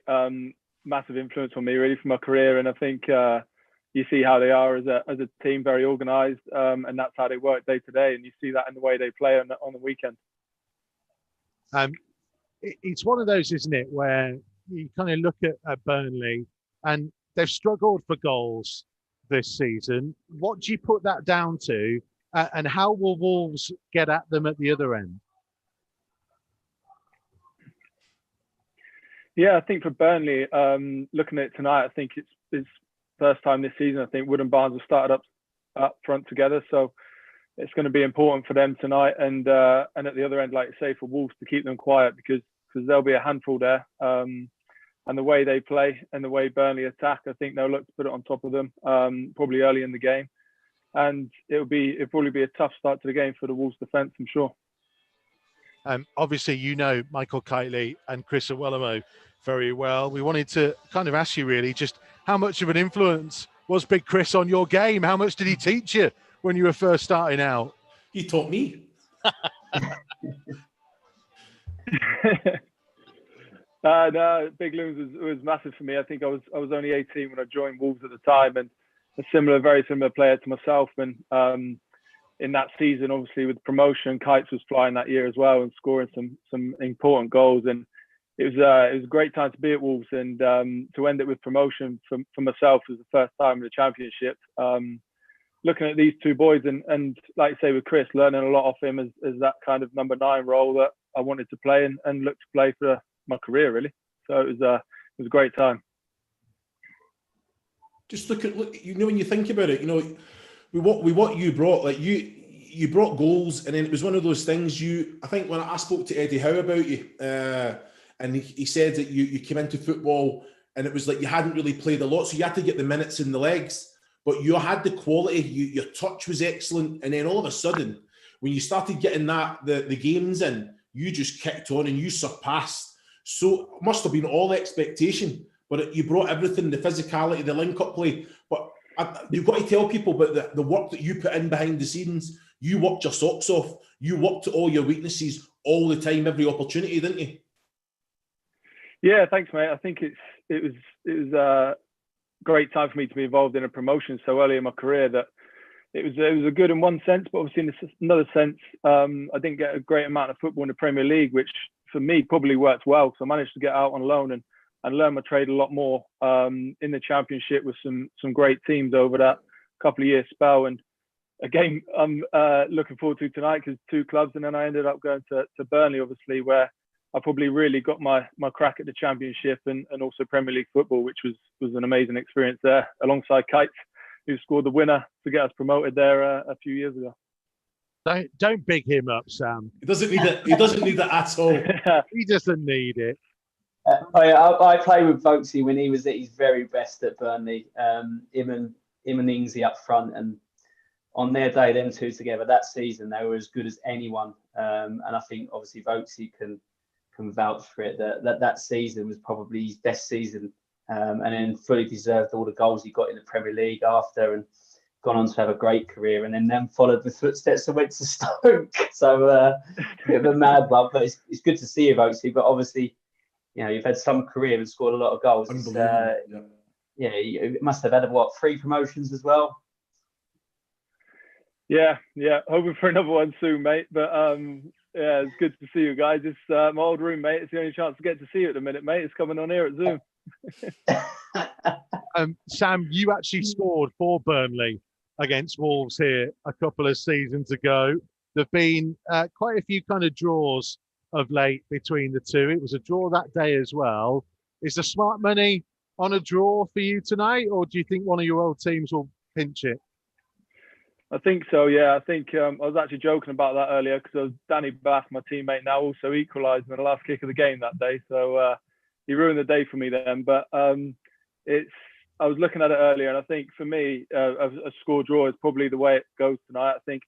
Massive influence on me, really, for my career. And I think you see how they are as a team, very organised, and that's how they work day to day. And you see that in the way they play on the weekend. It's one of those, isn't it, where you kind of look at Burnley and they've struggled for goals this season. What do you put that down to, and how will Wolves get at them at the other end? Yeah, I think for Burnley, looking at it tonight, I think it's first time this season. I think Wood and Barnes have started up front together, so it's going to be important for them tonight. And at the other end, like you say, for Wolves to keep them quiet, because there'll be a handful there. And the way they play and the way Burnley attack, I think they'll look to put it on top of them, probably early in the game. And it'll probably be a tough start to the game for the Wolves defence, I'm sure. Obviously, you know Michael Kightly and Chris Iwelumo very well. We wanted to kind of ask you, really, just how much of an influence was Big Chris on your game? How much did he teach you when you were first starting out? He taught me. No, Big Looms was massive for me. I think I was only 18 when I joined Wolves at the time, and very similar player to myself. And in that season, obviously with promotion, Kites was flying that year as well and scoring some important goals. And it was a great time to be at Wolves, and to end it with promotion for myself was the first time in the Championship. looking at these two boys and like you say with Chris, learning a lot off him as that kind of number 9 role that I wanted to play and look to play for my career really. So it was a great time. Just look, you know, when you think about it, you know, with what you brought, like you brought goals, and then it was one of those things. I think when I spoke to Eddie Howe about you, and he said that you came into football and it was like you hadn't really played a lot, so you had to get the minutes in the legs. But you had the quality, your touch was excellent, and then all of a sudden, when you started getting the games in, you just kicked on and you surpassed. So it must have been all expectation, but you brought everything, the physicality, the link-up play. But you've got to tell people about the work that you put in behind the scenes. You worked your socks off. You worked at all your weaknesses all the time, every opportunity, didn't you? Yeah, thanks, mate. I think it was a great time for me to be involved in a promotion so early in my career that it was a good in one sense, but obviously in another sense, I didn't get a great amount of football in the Premier League, which for me probably worked well. So I managed to get out on loan and learn my trade a lot more in the Championship with some great teams over that couple of years spell. And a game I'm looking forward to tonight because 2 clubs, and then I ended up going to Burnley, obviously, where I probably really got my crack at the Championship and also Premier League football, which was an amazing experience there, alongside Kites, who scored the winner to get us promoted there a few years ago. Don't big him up, Sam. He doesn't need it. He doesn't need it at all. He doesn't need it. I played with Vokesy when he was at his very best at Burnley. Him and Ingsy up front, and on their day, them two together that season, they were as good as anyone. And I think obviously Vokesy can vouch for it. That season was probably his best season, and then fully deserved all the goals he got in the Premier League after, and gone on to have a great career, and then followed the footsteps and went to Stoke. So bit of a mad love, but it's good to see you, Vokesy. But obviously, you know, you've had some career and scored a lot of goals. Yeah, you must have had 3 promotions as well. Yeah, hoping for another one soon, mate. But yeah, it's good to see you guys. It's my old roommate. It's the only chance to get to see you at the minute, mate. It's coming on here at Zoom. Sam, you actually scored for Burnley against Wolves here a couple of seasons ago. There've been quite a few kind of draws of late between the two. It was a draw that day as well. Is the smart money on a draw for you tonight, or do you think one of your old teams will pinch it? I think so, yeah. I think I was actually joking about that earlier because Danny Bath, my teammate now, also equalised in the last kick of the game that day. So he ruined the day for me then. But I was looking at it earlier, and I think for me, a score draw is probably the way it goes tonight. I think,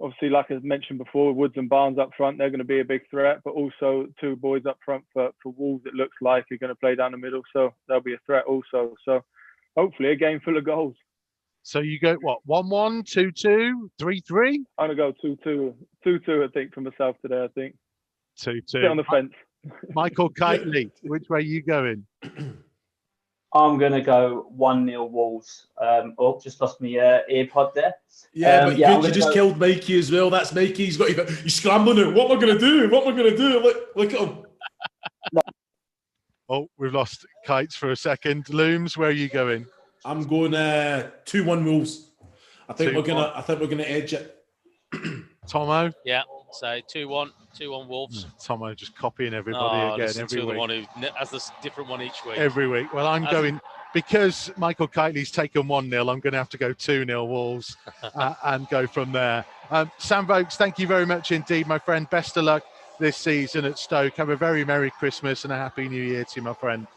obviously, like I mentioned before, Woods and Barnes up front, they're going to be a big threat. But also 2 boys up front for Wolves, it looks like, are going to play down the middle. So they'll be a threat also. So hopefully a game full of goals. So you go, what, 1-1, 2-2, 3-3? I'm going to go 2-2, I think, for myself today, I think. 2-2. Sit on the fence. Michael Kightly, which way are you going? I'm going to go 1-0 Wolves. Just lost my ear pod there. Yeah, but you just killed Mikey as well. That's Mikey. He's scrambling now. What am I going to do? What am I going to do? Look at him. Oh, we've lost Kites for a second. Looms, where are you going? I'm going 2-1 Wolves. I think we're gonna edge it. Tomo? Yeah, so 2-1 Wolves. Tomo just copying everybody again every week. The one who has a different one each week. Every week. Well, I'm going, because Michael Kightly's taken 1-0, I'm going to have to go 2-0 Wolves and go from there. Sam Vokes, thank you very much indeed, my friend. Best of luck this season at Stoke. Have a very Merry Christmas and a Happy New Year to you, my friend.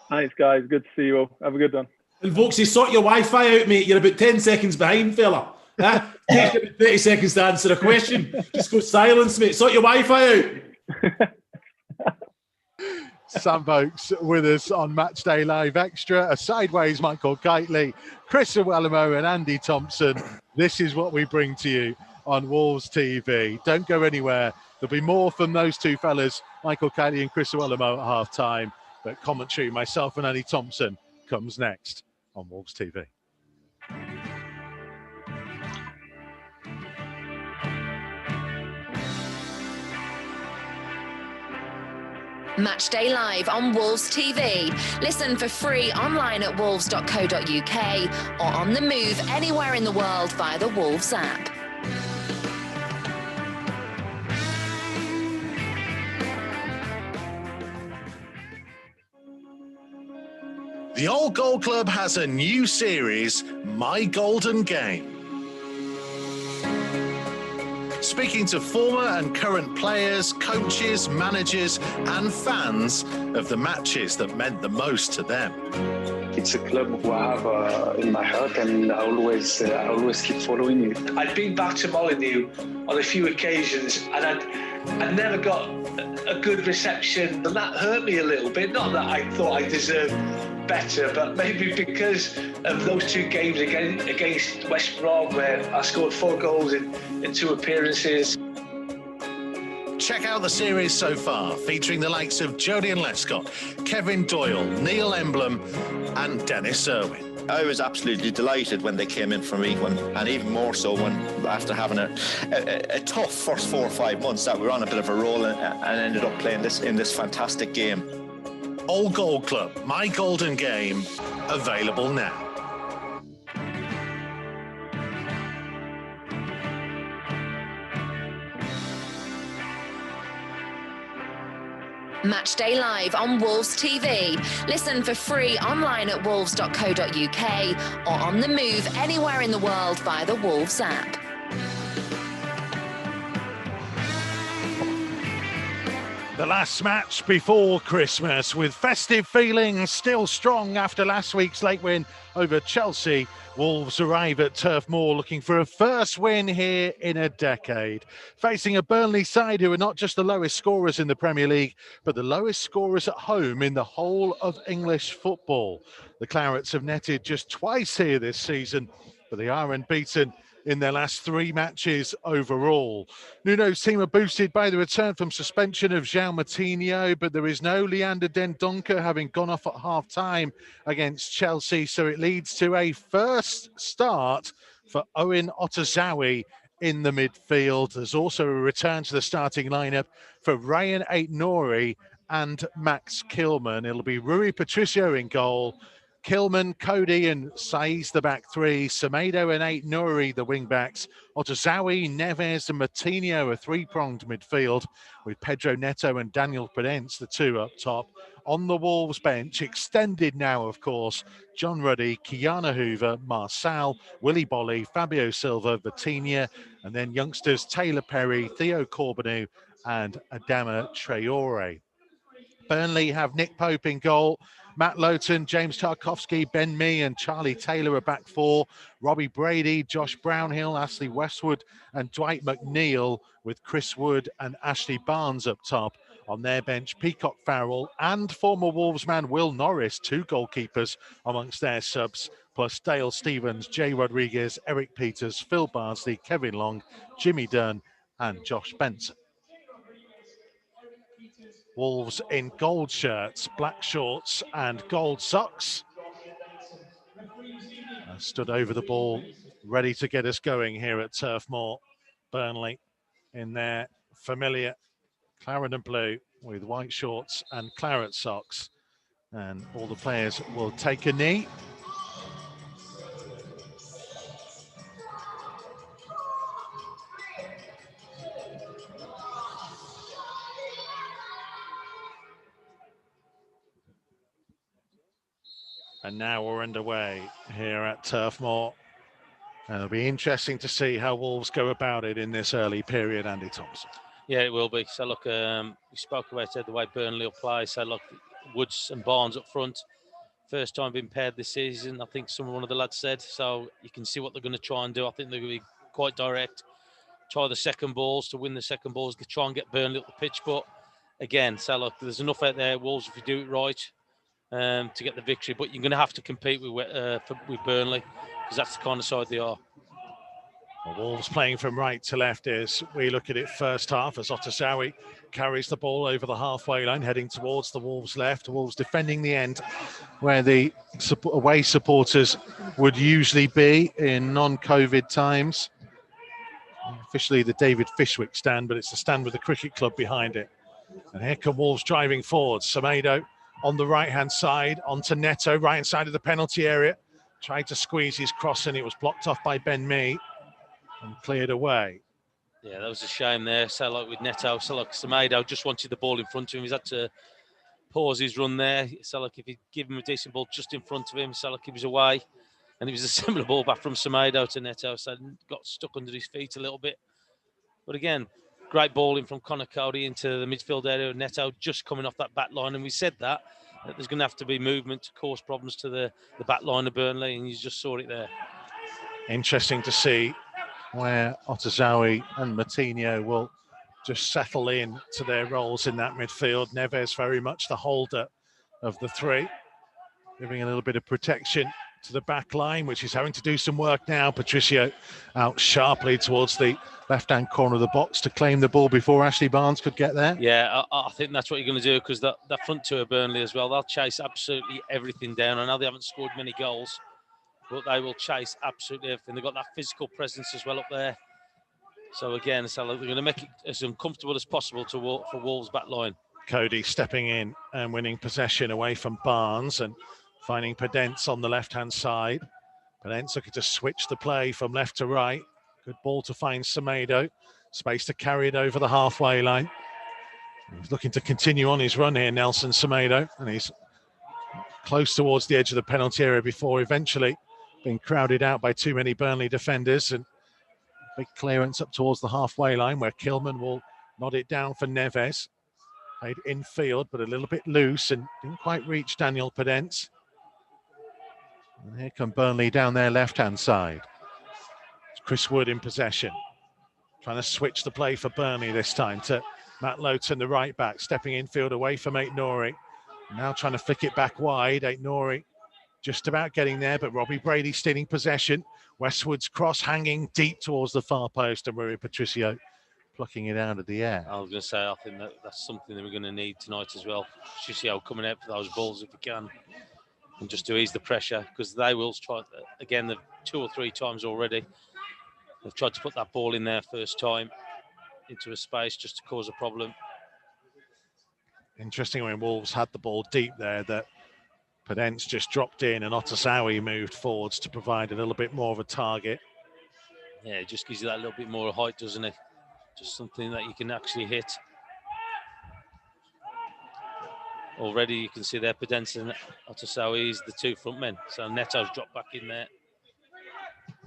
Thanks, guys. Good to see you all. Have a good one. And Vokesy, sort your Wi-Fi out, mate. You're about 10 seconds behind, fella. Takes you about 30 seconds to answer a question. Just go silence, mate. Sort your Wi-Fi out. Sam Vokes with us on Matchday Live Extra. A sideways Michael Kightly, Chris Iwelumo and Andy Thompson. This is what we bring to you on Wolves TV. Don't go anywhere. There'll be more from those two fellas, Michael Kightly and Chris Iwelumo, at half-time. But commentary, myself and Andy Thompson, comes next on Wolves TV. Matchday Live on Wolves TV. Listen for free online at wolves.co.uk or on the move anywhere in the world via the Wolves app. The Old Gold Club has a new series, My Golden Game. Speaking to former and current players, coaches, managers and fans of the matches that meant the most to them. It's a club who I have in my heart, and I always keep following it. I'd been back to Molyneux on a few occasions, and I'd never got a good reception, and that hurt me a little bit. Not that I thought I deserved better, but maybe because of those two games against West Brom, where I scored 4 goals in 2 appearances. Check out the series so far, featuring the likes of Jodian Lescott, Kevin Doyle, Neil Emblem and Dennis Irwin. I was absolutely delighted when they came in from England, and even more so when, after having a tough first 4 or 5 months, that we were on a bit of a roll and ended up playing in this fantastic game. Old Gold Club, My Golden Game, available now. Matchday Live on Wolves TV. Listen for free online at wolves.co.uk or on the move anywhere in the world via the Wolves app. The last match before Christmas, with festive feelings still strong after last week's late win over Chelsea. Wolves arrive at Turf Moor looking for a first win here in a decade, facing a Burnley side who are not just the lowest scorers in the Premier League, but the lowest scorers at home in the whole of English football. The Clarets have netted just twice here this season, but they are unbeaten in their last 3 matches overall. Nuno's team are boosted by the return from suspension of João Moutinho, but there is no Leander Dendoncker, having gone off at half-time against Chelsea, so it leads to a first start for Owen Otazawi in the midfield. There's also a return to the starting lineup for Ryan Aït-Nouri and Max Kilman. It'll be Rui Patricio in goal, Kilman, Cody and Saiz the back 3, Semedo and Aït-Nouri the wing backs, Otazawi, Neves and Moutinho a 3-pronged midfield, with Pedro Neto and Daniel Prudence the 2 up top. On the Wolves bench, extended now of course, John Ruddy, Kiana Hoover, Marçal, Willy Bolly, Fabio Silva, Vitinha, and then youngsters Taylor Perry, Theo Corbeanu and Adama Traore. Burnley have Nick Pope in goal, Matt Lowton, James Tarkowski, Ben Mee and Charlie Taylor are back 4. Robbie Brady, Josh Brownhill, Ashley Westwood and Dwight McNeil, with Chris Wood and Ashley Barnes up top. On their bench, Peacock Farrell and former Wolves man Will Norris, 2 goalkeepers amongst their subs, plus Dale Stevens, Jay Rodriguez, Eric Peters, Phil Bardsley, Kevin Long, Jimmy Dunn and Josh Benson. Wolves in gold shirts, black shorts and gold socks. Stood over the ball, ready to get us going here at Turf Moor. Burnley in their familiar claret and blue with white shorts and claret socks. And all the players will take a knee. And now we're underway here at Turf Moor. And it'll be interesting to see how Wolves go about it in this early period, Andy Thompson. Yeah, it will be. So look, we spoke about the way Burnley will play. So look, Woods and Barnes up front. First time being paired this season, I think one of the lads said. So you can see what they're going to try and do. I think they're going to be quite direct. Try the second balls to win the second balls. Try and get Burnley up the pitch. But again, so look, there's enough out there, Wolves, if you do it right, to get the victory. But you're going to have to compete with Burnley, because that's the kind of side they are. The Wolves playing from right to left as we look at it first half, as Otazawi carries the ball over the halfway line, heading towards the Wolves left. Wolves defending the end where the away supporters would usually be in non-COVID times. Officially the David Fishwick stand, but it's the stand with the cricket club behind it. And here come Wolves driving forward. Semedo on the right-hand side, onto Neto, right-hand side of the penalty area. Tried to squeeze his cross and it was blocked off by Ben Mee and cleared away. Yeah, that was a shame there. So like with Neto, so like Semedo just wanted the ball in front of him. He's had to pause his run there. So like if he'd give him a decent ball just in front of him, so like he was away. And it was a similar ball back from Semedo to Neto, so got stuck under his feet a little bit. But again, great ball in from Connor Cody into the midfield area. Neto just coming off that back line. And we said that there's going to have to be movement to cause problems to the back line of Burnley. And you just saw it there. Interesting to see where Otazawi and Moutinho will just settle in to their roles in that midfield. Neves very much the holder of the three, giving a little bit of protection to the back line, which is having to do some work now. Patricio out sharply towards the left-hand corner of the box to claim the ball before Ashley Barnes could get there. Yeah, I think that's what you're going to do, because that front two of Burnley as well, they'll chase absolutely everything down. I know they haven't scored many goals, but they will chase absolutely everything. They've got that physical presence as well up there. So again, so they're going to make it as uncomfortable as possible for Wolves' back line. Cody stepping in and winning possession away from Barnes and finding Podence on the left-hand side. Podence looking to switch the play from left to right. Good ball to find Semedo. Space to carry it over the halfway line. He's looking to continue on his run here, Nelson Semedo, and he's close towards the edge of the penalty area before eventually being crowded out by too many Burnley defenders. And big clearance up towards the halfway line where Kilman will nod it down for Neves. Played infield, but a little bit loose and didn't quite reach Daniel Podence. And here come Burnley down their left-hand side. It's Chris Wood in possession. Trying to switch the play for Burnley this time to Matt Lowton, the right back, stepping infield away from Aït-Nouri. Now trying to flick it back wide. Aït-Nouri just about getting there, but Robbie Brady stealing possession. Westwood's cross hanging deep towards the far post, and Rui Patricio plucking it out of the air. I was going to say, I think that's something that we're going to need tonight as well. Patricio coming out for those balls if he can, and just to ease the pressure, because they will try, again, 2 or 3 times already. They've tried to put that ball in there first time into a space just to cause a problem. Interesting when Wolves had the ball deep there that Podence just dropped in and Otasawi moved forwards to provide a little bit more of a target. Yeah, it just gives you that little bit more height, doesn't it? Just something that you can actually hit. Already you can see there Podence and Otasawi is the 2 front men. So Neto's dropped back in there.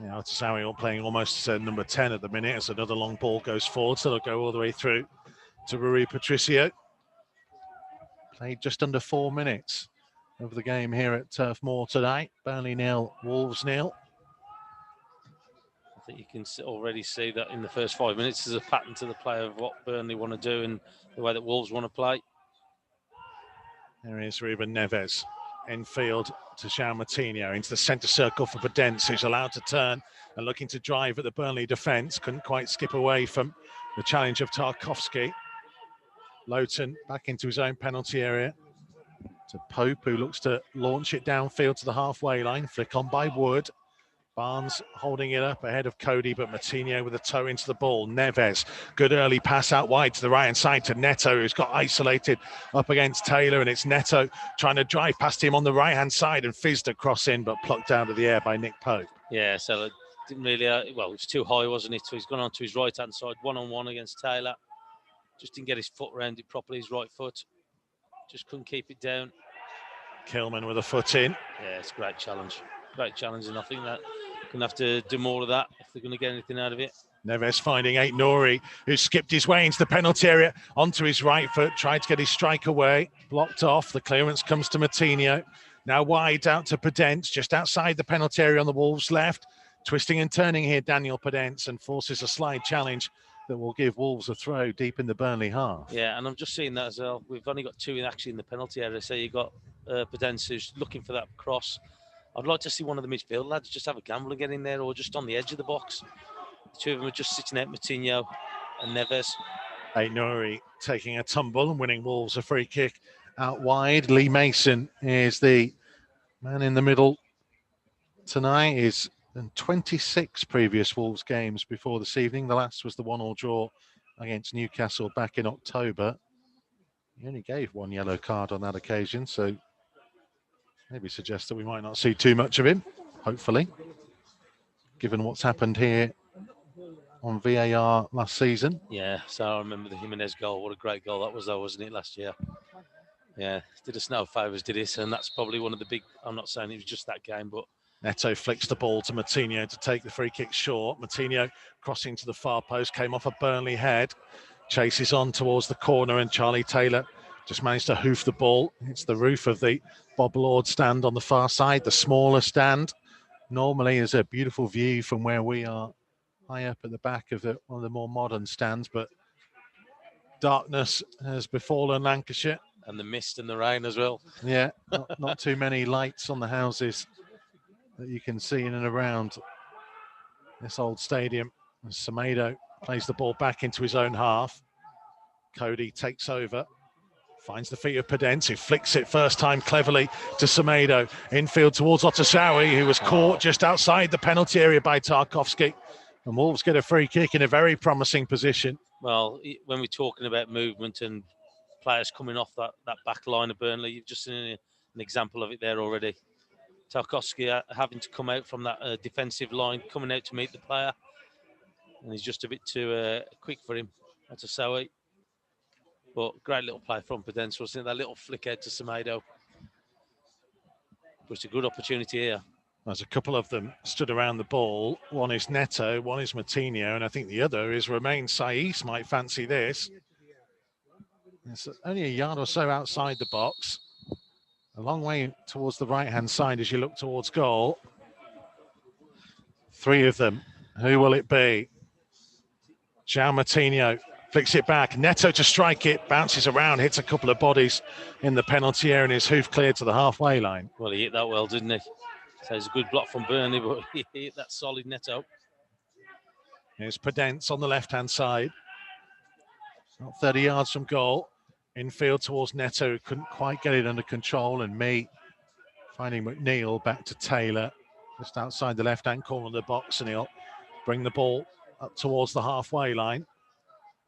Yeah, Otasawi all playing almost number 10 at the minute as another long ball goes forward. So they'll go all the way through to Rui Patricio. Played just under 4 minutes of the game here at Turf Moor today. Burnley 0, Wolves 0. I think you can already see that in the first 5 minutes there's a pattern to the play of what Burnley want to do and the way that Wolves want to play. There is Ruben Neves. Infield to João Moutinho into the centre circle for Podence, who's allowed to turn and looking to drive at the Burnley defence. Couldn't quite skip away from the challenge of Tarkowski. Lowton back into his own penalty area to Pope, who looks to launch it downfield to the halfway line. Flick on by Wood. Barnes holding it up ahead of Cody, but Moutinho with a toe into the ball. Neves, good early pass out wide to the right-hand side to Neto, who's got isolated up against Taylor, and it's Neto trying to drive past him on the right-hand side and fizzed a cross in, but plucked out of the air by Nick Pope. Yeah, so it didn't really, well, it was too high, wasn't it? So he's gone on to his right-hand side, one-on-one against Taylor. Just didn't get his foot around it properly, his right foot. Just couldn't keep it down. Kilman with a foot in. Yeah, it's a great challenge. Great challenge, and I think that going to have to do more of that if they're going to get anything out of it. Neves finding Aït-Nouri, who skipped his way into the penalty area, onto his right foot, tried to get his strike away, blocked off. The clearance comes to Moutinho. Now wide out to Podence, just outside the penalty area on the Wolves' left. Twisting and turning here, Daniel Podence, and forces a slide challenge that will give Wolves a throw deep in the Burnley half. Yeah, and I'm just seeing that as well. We've only got 2 actually in the penalty area. So you've got Podence who's looking for that cross. I'd like to see one of the midfield lads just have a gamble and get in there, or just on the edge of the box. The 2 of them are just sitting out, Moutinho and Neves. Aït-Nouri taking a tumble and winning Wolves a free kick out wide. Lee Mason is the man in the middle tonight. He's in 26 previous Wolves games before this evening. The last was the 1-1 draw against Newcastle back in October. He only gave one yellow card on that occasion, so maybe suggests that we might not see too much of him, hopefully, given what's happened here on VAR last season. Yeah, so I remember the Jimenez goal. What a great goal that was, though, wasn't it, last year? Yeah, did us no favours, did it? And that's probably one of the big, I'm not saying it was just that game, but... Neto flicks the ball to Moutinho to take the free kick short. Moutinho crossing to the far post, came off a Burnley head, chases on towards the corner, and Charlie Taylor just managed to hoof the ball. It's the roof of the Bob Lord stand on the far side, the smaller stand. Normally is a beautiful view from where we are, high up at the back of one of the more modern stands, but darkness has befallen Lancashire. And the mist and the rain as well. Yeah, not too many lights on the houses that you can see in and around this old stadium. As Semedo plays the ball back into his own half. Cody takes over, finds the feet of Pedence, who flicks it first time cleverly to Semedo. Infield towards Otasawi, who was caught just outside the penalty area by Tarkowski. And Wolves get a free kick in a very promising position. Well, when we're talking about movement and players coming off that back line of Burnley, you've just seen an example of it there already. Tarkowski having to come out from that defensive line, coming out to meet the player. And he's just a bit too quick for him. That's a Sowie. But great little play from Pedence, wasn't it? That little flick out to Semedo. It was a good opportunity here. There's a couple of them stood around the ball. One is Neto, one is Moutinho, and I think the other is Romain Saiss. Might fancy this. It's only a yard or so outside the box. A long way towards the right-hand side as you look towards goal. Three of them. Who will it be? João Moutinho flicks it back. Neto to strike it. Bounces around, hits a couple of bodies in the penalty area, and his hoof cleared to the halfway line. Well, he hit that well, didn't he? So it's a good block from Burnley, but he hit that solid Neto. Here's Pedence on the left-hand side. Not 30 yards from goal. Infield towards Neto, who couldn't quite get it under control, and me finding McNeil back to Taylor, just outside the left-hand corner of the box, and he'll bring the ball up towards the halfway line.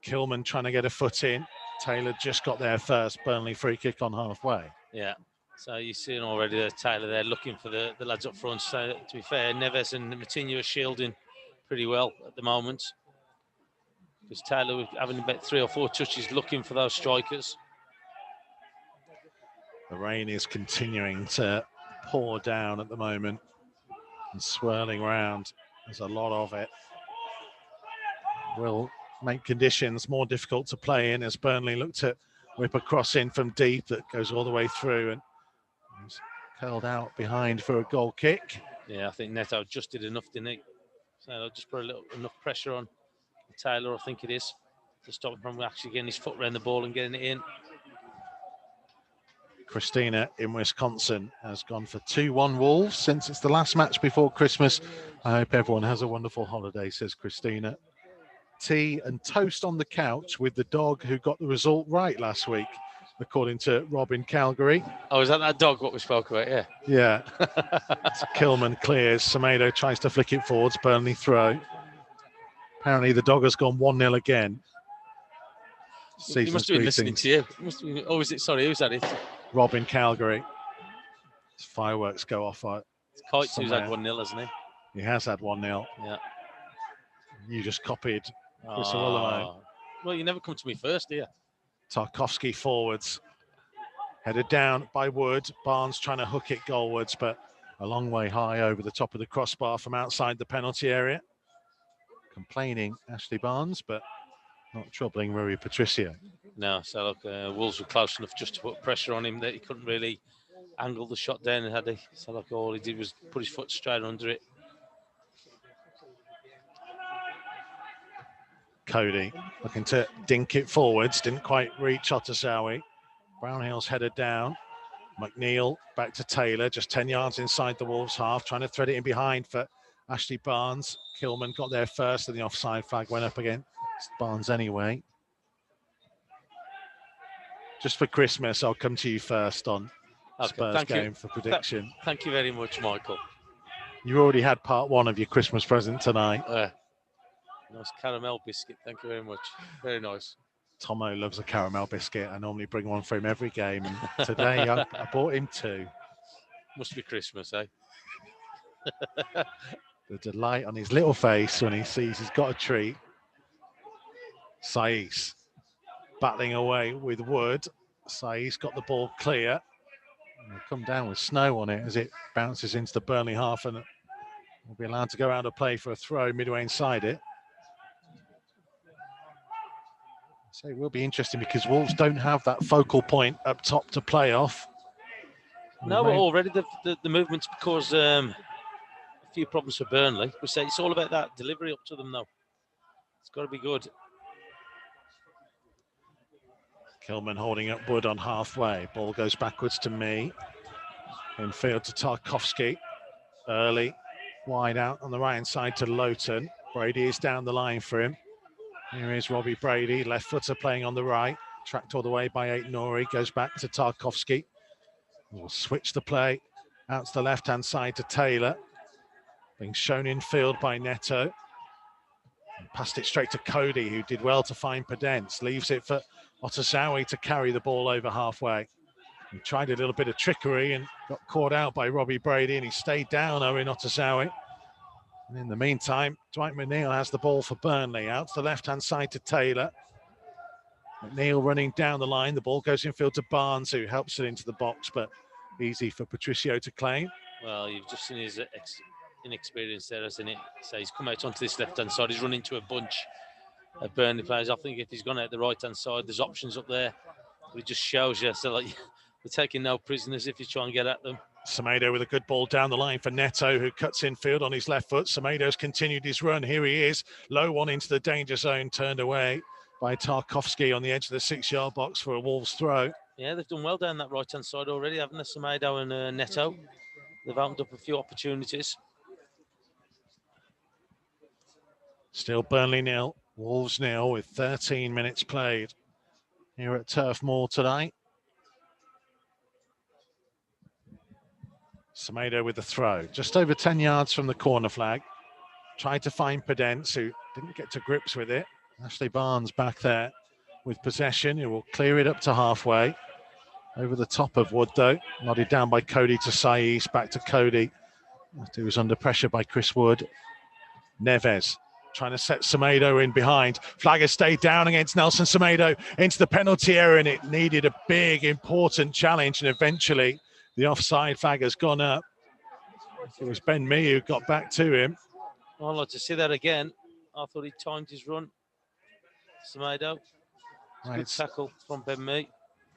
Kilman trying to get a foot in. Taylor just got there first. Burnley free kick on halfway. Yeah, so you're seeing already Taylor there looking for the lads up front. So to be fair, Neves and Moutinho are shielding pretty well at the moment. Because Taylor was having about 3 or 4 touches looking for those strikers. The rain is continuing to pour down at the moment and swirling around. There's a lot of it. Will make conditions more difficult to play in as Burnley look to whip a cross in from deep that goes all the way through and is curled out behind for a goal kick. Yeah, I think Neto just did enough, didn't he? So they'll just put enough pressure on Taylor, I think it is, to stop him from actually getting his foot around the ball and getting it in. Christina in Wisconsin has gone for 2-1 Wolves since it's the last match before Christmas. I hope everyone has a wonderful holiday, says Christina. Tea and toast on the couch with the dog who got the result right last week, according to Rob in Calgary. Oh, is that dog what we spoke about? Yeah. Yeah. Kilman clears. Semedo tries to flick it forwards. Burnley throw. Apparently the dog has gone 1-0 again. He must have been listening to you. Oh, is it? Sorry, who's that? It? Rob in Calgary. Fireworks go off. Kightly who's had 1-0, hasn't he? He has had 1-0. Yeah. You just copied Chris Iwelumo. Well, you never come to me first, do you? Tarkowski forwards. Headed down by Wood. Barnes trying to hook it goalwards, but a long way high over the top of the crossbar from outside the penalty area. Complaining Ashley Barnes, but not troubling Rui Patricio. No, so look, Wolves were close enough just to put pressure on him that he couldn't really angle the shot down, had he? So look, all he did was put his foot straight under it. Cody looking to dink it forwards, didn't quite reach Otasawi. Brownhill's headed down. McNeil back to Taylor, just 10 yards inside the Wolves half, trying to thread it in behind for Ashley Barnes. Kilman got there first and the offside flag went up against Barnes anyway. Just for Christmas, I'll come to you first on Spurs game for prediction. Thank you very much, Michael. You already had part one of your Christmas present tonight. Nice caramel biscuit. Thank you very much. Very nice. Tomo loves a caramel biscuit. I normally bring one for him every game. And today I bought him 2. Must be Christmas, eh? The delight on his little face when he sees he's got a treat. Saiss battling away with Wood. Saiss got the ball clear. He'll come down with snow on it as it bounces into the Burnley half and will be allowed to go out of play for a throw midway inside it. So it will be interesting because Wolves don't have that focal point up top to play off. No, but already the movement's caused a few problems for Burnley. We say it's all about that delivery up to them, though. It's got to be good. Kilman holding up Wood on halfway. Ball goes backwards to me. Infield to Tarkowski. Early. Wide out on the right-hand side to Lowton. Brady is down the line for him. Here is Robbie Brady. Left footer playing on the right. Tracked all the way by Aït-Nouri. Goes back to Tarkowski. We'll switch the play out to the left-hand side to Taylor. Being shown in field by Neto. And passed it straight to Cody, who did well to find Pedence. Leaves it for Otazawi to carry the ball over halfway. He tried a little bit of trickery and got caught out by Robbie Brady, and he stayed down, Owen Otazawi. And in the meantime, Dwight McNeil has the ball for Burnley. Out to the left-hand side to Taylor. McNeil running down the line. The ball goes infield to Barnes, who helps it into the box, but easy for Patricio to claim. Well, you've just seen his inexperience there, hasn't it? So he's come out onto this left-hand side. He's run into a bunch of Burnley players. I think if he's gone out the right-hand side, there's options up there. But it just shows you. So, like, we're taking no prisoners if you try and get at them. Semedo with a good ball down the line for Neto, who cuts in field on his left foot. Semedo's continued his run. Here he is. Low one into the danger zone, turned away by Tarkowski on the edge of the 6-yard box for a Wolves throw. Yeah, they've done well down that right-hand side already, haven't they? Semedo and Neto. They've opened up a few opportunities. Still Burnley 0, Wolves 0 with 13 minutes played here at Turf Moor tonight. Semedo with the throw, just over 10 yards from the corner flag. Tried to find Pedence, who didn't get to grips with it. Ashley Barnes back there with possession, who will clear it up to halfway. Over the top of Wood, though. Nodded down by Cody to Saiss, back to Cody. He was under pressure by Chris Wood. Neves trying to set Semedo in behind. Flagger stayed down against Nelson Semedo into the penalty area, and it needed a big, important challenge, and eventually the offside flag has gone up. It was Ben Mee who got back to him. I'd like to see that again. I thought he timed his run. Semedo. Good tackle from Ben Mee.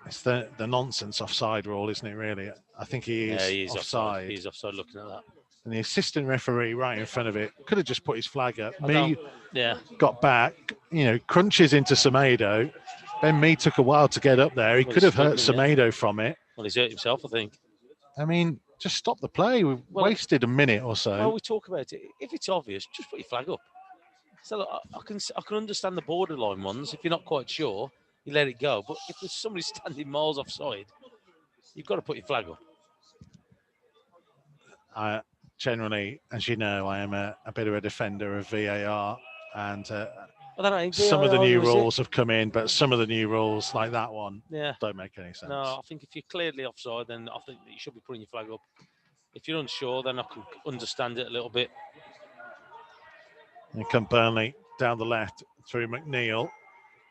It's the nonsense offside rule, isn't it, really? I think he is offside. He's offside looking at that. And the assistant referee right in front of it could have just put his flag up. Yeah. Got back, crunches into Semedo. Ben Mee took a while to get up there. He could have hurt Semedo from it. Well, he's hurt himself, I think. I mean, just stop the play. We've wasted a minute or so. Well, we talk about it. If it's obvious, just put your flag up. So look, I can understand the borderline ones. If you're not quite sure, you let it go. But if there's somebody standing miles offside, you've got to put your flag up. Generally, as you know, I am a bit of a defender of VAR, and some of the new rules have come in, but some of the new rules, like that one, don't make any sense. No, I think if you're clearly offside, then I think that you should be putting your flag up. If you're unsure, then I can understand it a little bit. Here come Burnley down the left through McNeil.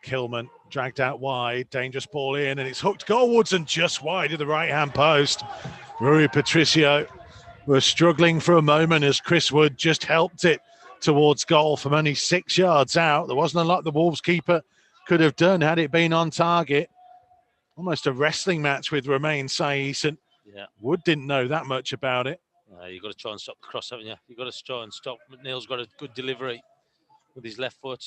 Kilman dragged out wide, dangerous ball in, and it's hooked goalwards and just wide of the right-hand post. Rui Patricio was struggling for a moment as Chris Wood just helped it towards goal from only 6 yards out. There wasn't a lot the Wolves keeper could have done had it been on target. Almost a wrestling match with Romain Saiss, and Wood didn't know that much about it. You've got to try and stop the cross, haven't you? You've got to try and stop. McNeil's got a good delivery with his left foot.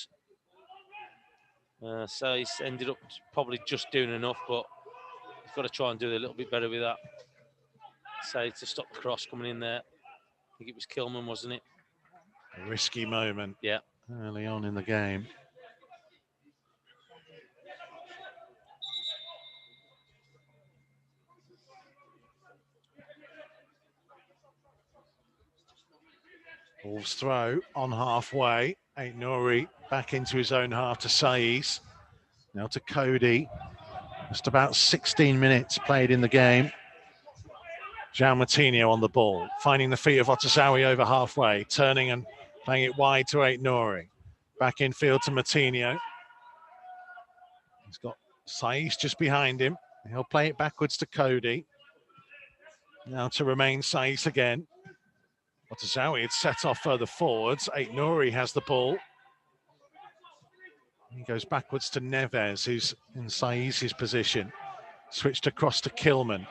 Saiss ended up probably just doing enough, but he's got to try and do a little bit better with that. Saiss to stop the cross coming in there. I think it was Kilman, wasn't it? A risky moment early on in the game. Wolves throw on halfway. Aït-Nouri back into his own half to Saiss. Now to Cody. Just about 16 minutes played in the game. João Moutinho on the ball, finding the feet of Otasowie over halfway, turning and playing it wide to Aït-Nouri. Back in field to Moutinho. He's got Saiss just behind him. He'll play it backwards to Cody. Now to remain Saiss again. Otasowie had set off further forwards. Aït-Nouri has the ball. He goes backwards to Neves, who's in Saiss's position. Switched across to Kilman.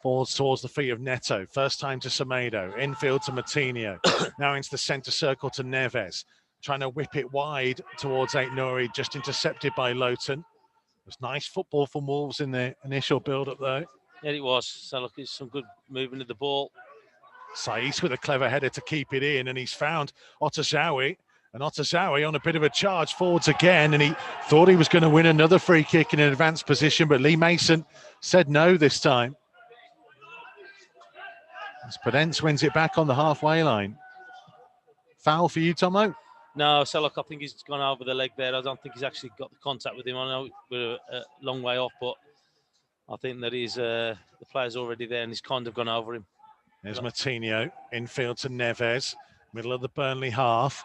Forwards towards the feet of Neto. First time to Semedo. Infield to Moutinho. Now into the centre circle to Neves. Trying to whip it wide towards Aït-Nouri, just intercepted by Lowton. It was nice football from Wolves in the initial build-up, though. Yeah, it was. So look, it's some good movement of the ball. Saiss with a clever header to keep it in, and he's found Otasowie. And Otasowie on a bit of a charge forwards again, and he thought he was going to win another free kick in an advanced position, but Lee Mason said no this time. As Podence wins it back on the halfway line. Foul for you, Tomo? No, so look, I think he's gone over the leg there. I don't think he's actually got the contact with him. I know we're a long way off, but I think that he's the player's already there and he's kind of gone over him. There's Moutinho, infield to Neves, middle of the Burnley half,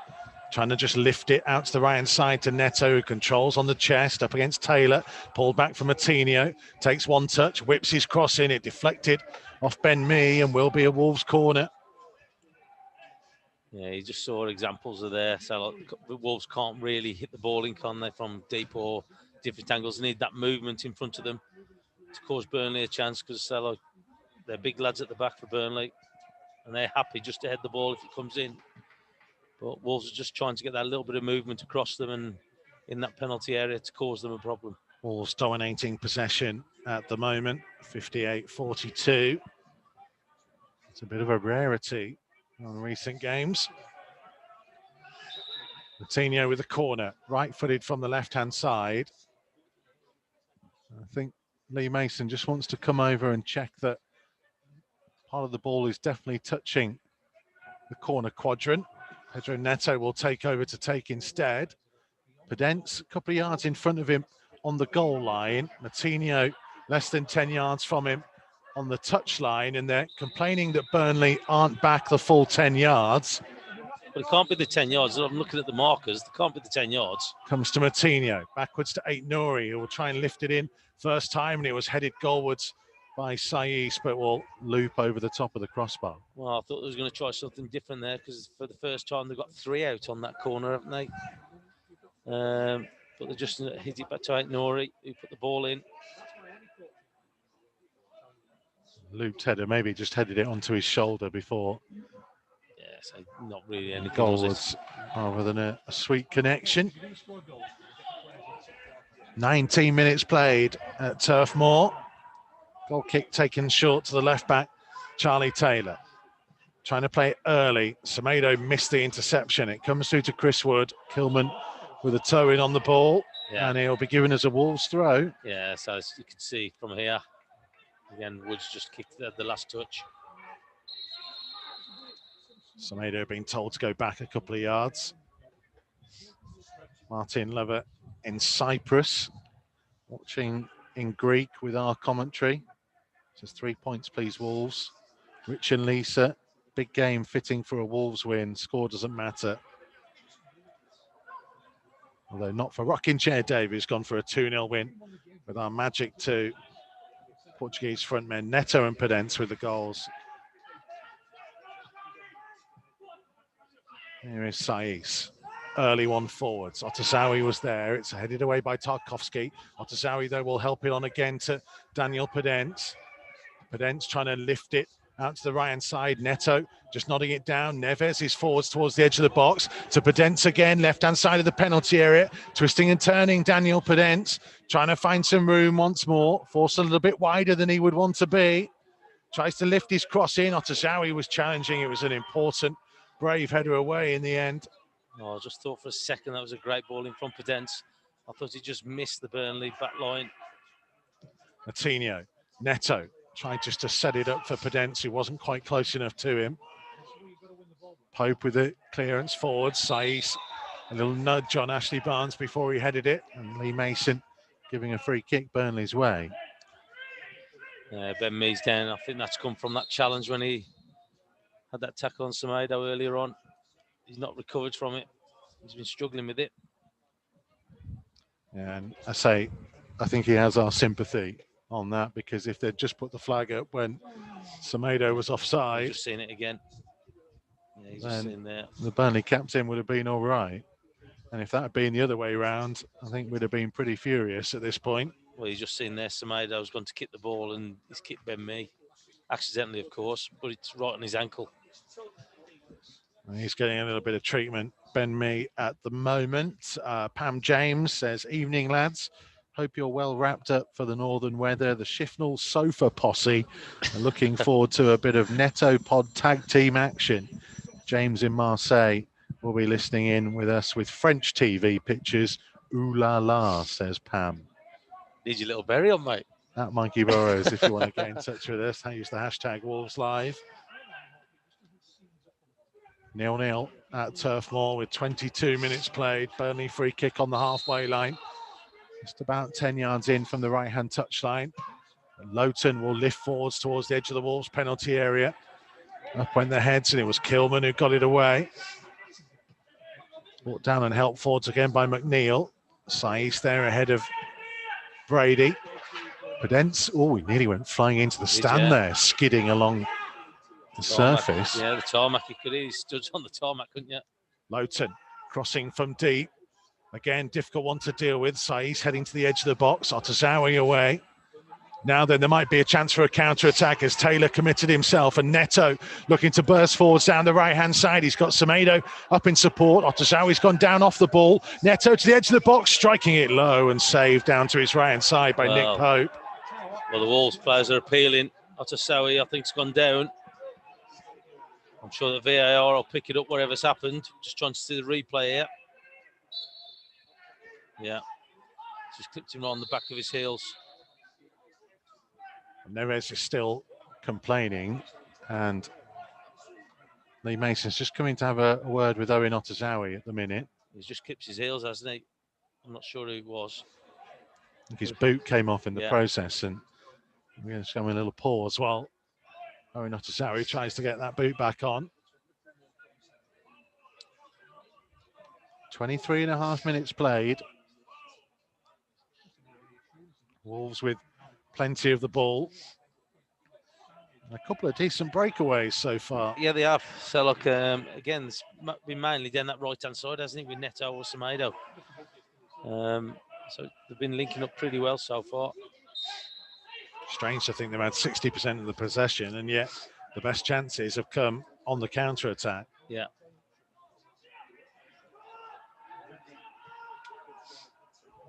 trying to just lift it out to the right-hand side to Neto, who controls on the chest, up against Taylor, pulled back from Moutinho, takes one touch, whips his cross in, it deflected off Ben Mee and will be a Wolves corner. Yeah, you just saw examples of there. So the Wolves can't really hit the ball in, can they, from deep or different angles. They need that movement in front of them to cause Burnley a chance, because they're big lads at the back for Burnley and they're happy just to head the ball if it comes in. But Wolves are just trying to get that little bit of movement across them and in that penalty area to cause them a problem. Wolves dominating possession at the moment, 58-42. It's a bit of a rarity on recent games. Moutinho with a corner, right-footed from the left-hand side. I think Lee Mason just wants to come over and check that part of the ball is definitely touching the corner quadrant. Pedro Neto will take over to take instead. Podence, a couple of yards in front of him on the goal line. Moutinho less than 10 yards from him on the touchline, and they're complaining that Burnley aren't back the full 10 yards. But it can't be the 10 yards. I'm looking at the markers. It can't be the 10 yards. Comes to Moutinho, backwards to Aït-Nouri, who will try and lift it in first time, and it was headed goalwards by Saiss, but will loop over the top of the crossbar. Well, I thought they was going to try something different there, because for the first time they've got 3 out on that corner, haven't they? But they just hit it back to Aït-Nouri, who put the ball in. Looped header, maybe just headed it onto his shoulder before. Yeah, so not really any goalwards, rather than a sweet connection. 19 minutes played at Turf Moor. Goal kick taken short to the left back, Charlie Taylor. Trying to play it early. Semedo missed the interception. It comes through to Chris Wood. Kilman with a toe in on the ball. Yeah. And he'll be given as a Wolves throw. Yeah, so as you can see from here, again, Woods just kicked the last touch. Semedo being told to go back a couple of yards. Martin Levitt in Cyprus, watching in Greek with our commentary. Says 3 points, please, Wolves. Rich and Lisa, big game fitting for a Wolves win. Score doesn't matter. Although not for Rocking Chair Dave, who's gone for a 2-0 win with our Magic 2. Portuguese front men, Neto and Podence with the goals. Here is Saiss. Early one forwards. Otasowie was there. It's headed away by Tarkowski. Otasowie, though, will help it on again to Daniel Podence. Podence trying to lift it out to the right-hand side. Neto just nodding it down. Neves is forwards towards the edge of the box. To Podence again, left-hand side of the penalty area. Twisting and turning, Daniel Podence. Trying to find some room once more. Forced a little bit wider than he would want to be. Tries to lift his cross in. Otasowie was challenging. It was an important, brave header away in the end. Oh, I just thought for a second that was a great ball in from Podence. I thought he just missed the Burnley back line. Moutinho, Neto tried just to set it up for Podence, who wasn't quite close enough to him. Pope with the clearance forward. Saiss, a little nudge on Ashley Barnes before he headed it. And Lee Mason giving a free kick Burnley's way. Ben Mee's down. I think that's come from that challenge when he had that tackle on Semedo earlier on. He's not recovered from it. He's been struggling with it. And I think he has our sympathy on that, because if they'd just put the flag up when Semedo was offside, He's just seen it again. Yeah, he's just seen there. The Burnley captain would have been all right. And if that had been the other way around, I think we'd have been pretty furious at this point. Well, he's just seen there Semedo's gone to kick the ball and he's kicked Ben Mee. Accidentally, of course, but it's right on his ankle. And he's getting a little bit of treatment, Ben Mee, at the moment. Pam James says, evening, lads. Hope you're well wrapped up for the northern weather. The Shifnal Sofa Posse are looking forward to a bit of Neto Pod tag team action. James in Marseille will be listening in with us with French TV pictures. Ooh la la, says Pam. Need your little berry on, mate. At Mikey Burrows, if you want to get in touch with us. Use the hashtag Wolves Live. 0-0 at Turf Moor with 22 minutes played. Burnley free kick on the halfway line. Just about 10 yards in from the right-hand touchline. Lowton will lift forwards towards the edge of the Wolves penalty area. Up went the heads, and it was Kilman who got it away. Brought down and helped forwards again by McNeil. Saiz there ahead of Brady. Podence, he nearly went flying into the stand there, skidding along the surface. Yeah, the tarmac. He stood on the tarmac, couldn't you? Lowton crossing from deep. Again, difficult one to deal with. Saiz heading to the edge of the box. Otazawi away. Now then, there might be a chance for a counter-attack as Taylor committed himself, and Neto looking to burst forwards down the right-hand side. He's got Semedo up in support. Otazawi's gone down off the ball. Neto to the edge of the box, striking it low and saved down to his right-hand side by Nick Pope. Well, the Wolves players are appealing. Otazawi, I think, has gone down. I'm sure that VAR will pick it up wherever's happened. Just trying to see the replay here. Yeah. Just clipped him on the back of his heels. Neves is still complaining, and Lee Mason's just coming to have a word with Owen Otazawi at the minute. He's just clipped his heels, hasn't he? I'm not sure who it was. I think his boot came off in the process, and we're going to show him a little pause while Owen Otazawi tries to get that boot back on. 23.5 minutes played. Wolves with plenty of the ball. A couple of decent breakaways so far. Yeah, they have. So, look, again, it's been mainly down that right-hand side, hasn't it, with Neto or Semedo. So they've been linking up pretty well so far. Strange to think they've had 60% of the possession, and yet the best chances have come on the counter-attack. Yeah.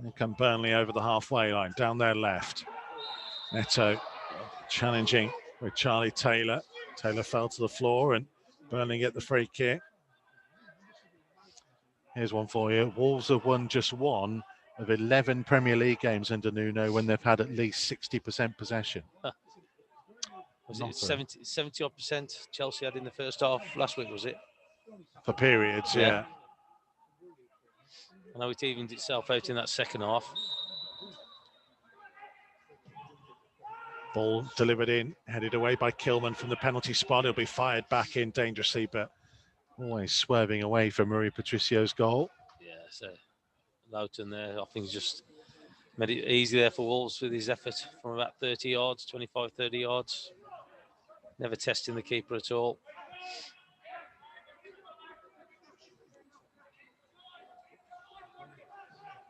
Here come Burnley over the halfway line, down their left. Neto challenging with Charlie Taylor. Taylor fell to the floor, and Burnley get the free kick. Here's one for you. Wolves have won just one of 11 Premier League games under Nuno when they've had at least 60% possession. Was it 70 odd percent Chelsea had in the first half last week, was it? For periods, yeah. I know it evened itself out in that second half. Ball delivered in, headed away by Kilman from the penalty spot. He'll be fired back in dangerously, but always swerving away from Rui Patricio's goal. Yeah, so Lowton there, I think, just made it easy there for Wolves with his effort from about 30 yards, 25, 30 yards. Never testing the keeper at all.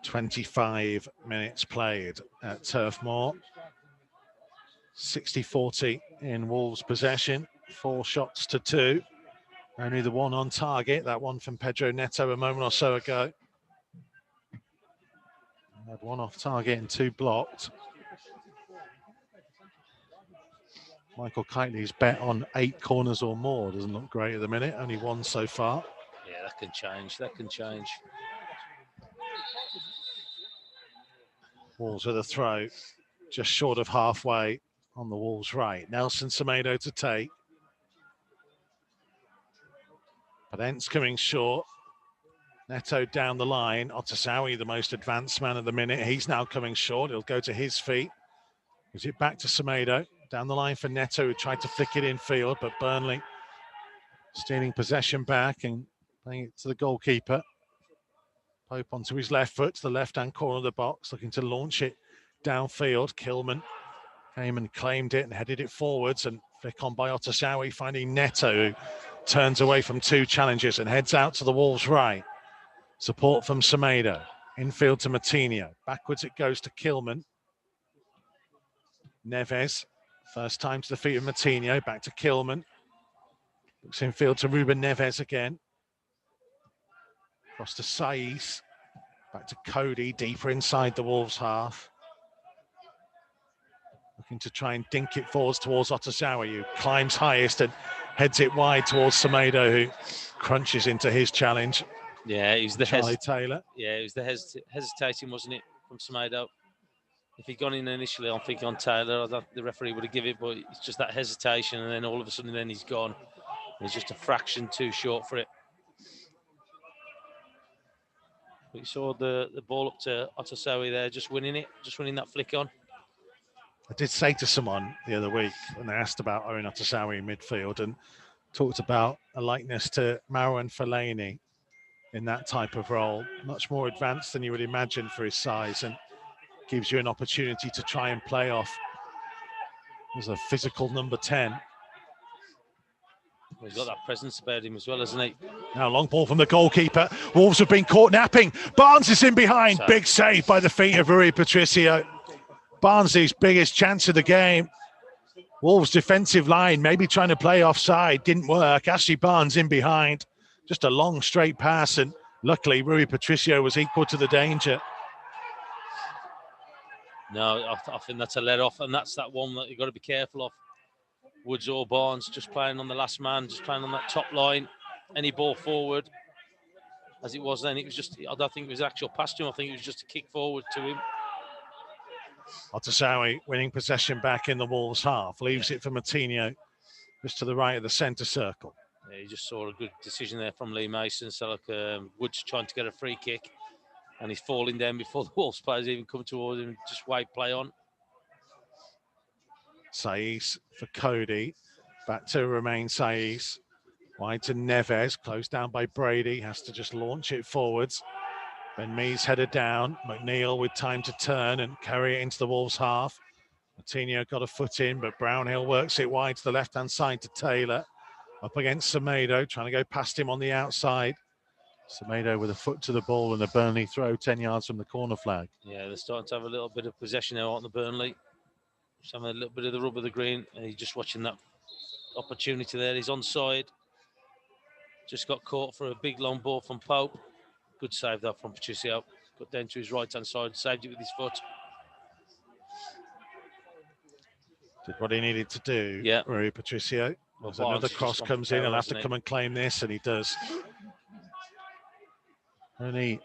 "25 minutes played at Turf Moor. 60-40 in Wolves' possession. 4 shots to 2. Only the one on target, that one from Pedro Neto a moment or so ago. Had 1 off target and 2 blocked. Michael Kightly's bet on 8 corners or more doesn't look great at the minute. Only 1 so far. Yeah, that can change. That can change. Wolves with a throw, just short of halfway on the Wolves' right. Nelson Semedo to take. Podence coming short. Neto down the line. Otasawi, the most advanced man at the minute. He's now coming short. He'll go to his feet. Gives it back to Semedo. Down the line for Neto, who tried to flick it in field, but Burnley stealing possession back and playing it to the goalkeeper. Pope onto his left foot to the left-hand corner of the box, looking to launch it downfield. Kilman came and claimed it and headed it forwards, and flick on by Otasawi, finding Neto, who turns away from two challenges and heads out to the Wolves' right. Support from Semedo. Infield to Matinho. Backwards it goes to Kilman. Neves, first time to the feet of Matinho, back to Kilman. Looks infield to Ruben Neves again. Across to Saiz. Back to Cody, deeper inside the Wolves half. Looking to try and dink it forwards towards Otasawi, who climbs highest and heads it wide towards Semedo, who crunches into his challenge. Yeah, it was the Charlie Taylor. Yeah, it was the hesitating, wasn't it, from Semedo? If he'd gone in initially, I'm thinking on Taylor, the referee would have given it, but it's just that hesitation, and then all of a sudden, then he's gone. He's just a fraction too short for it. But you saw the ball up to Otasawi there, just winning that flick on. I did say to someone the other week when they asked about Owen Otasawi in midfield, and talked about a likeness to Marouane Fellaini in that type of role, much more advanced than you would imagine for his size, and gives you an opportunity to try and play off as a physical number 10. He's got that presence about him as well, hasn't he? Now long ball from the goalkeeper. Wolves have been caught napping. Barnes is in behind. Big save by the feet of Rui Patricio. Barnes' biggest chance of the game. Wolves' defensive line maybe trying to play offside. Didn't work. Ashley Barnes in behind. Just a long straight pass, and luckily Rui Patricio was equal to the danger. No, I think that's a let off, and that's that one that you've got to be careful of. Woods or Barnes just playing on the last man, just playing on that top line. Any ball forward, as it was then, it was just, I don't think it was actual pass to him. I think it was just a kick forward to him. Otasawi winning possession back in the Wolves half, leaves it for Matinho, just to the right of the centre circle. Yeah, you just saw a good decision there from Lee Mason. So like Woods trying to get a free kick, and he's falling down before the Wolves players even come towards him. Just wait play on. Saiz for Cody, back to Romain Saiz, wide to Neves, closed down by Brady, has to just launch it forwards. Ben Mees headed down, McNeil with time to turn and carry it into the Wolves half. Matinho got a foot in, but Brownhill works it wide to the left-hand side to Taylor. Up against Semedo, trying to go past him on the outside. Semedo with a foot to the ball and a Burnley throw 10 yards from the corner flag. Yeah, they're starting to have a little bit of possession now on the Burnley. Just having a little bit of the rub of the green, and he's just watching that opportunity there. He's onside. Just got caught for a big long ball from Pope. Good save though from Patricio. Got down to his right-hand side, saved it with his foot. Did what he needed to do, yeah. Rui Patricio. Well, another cross comes in, he'll have to come and claim this, and he does. Only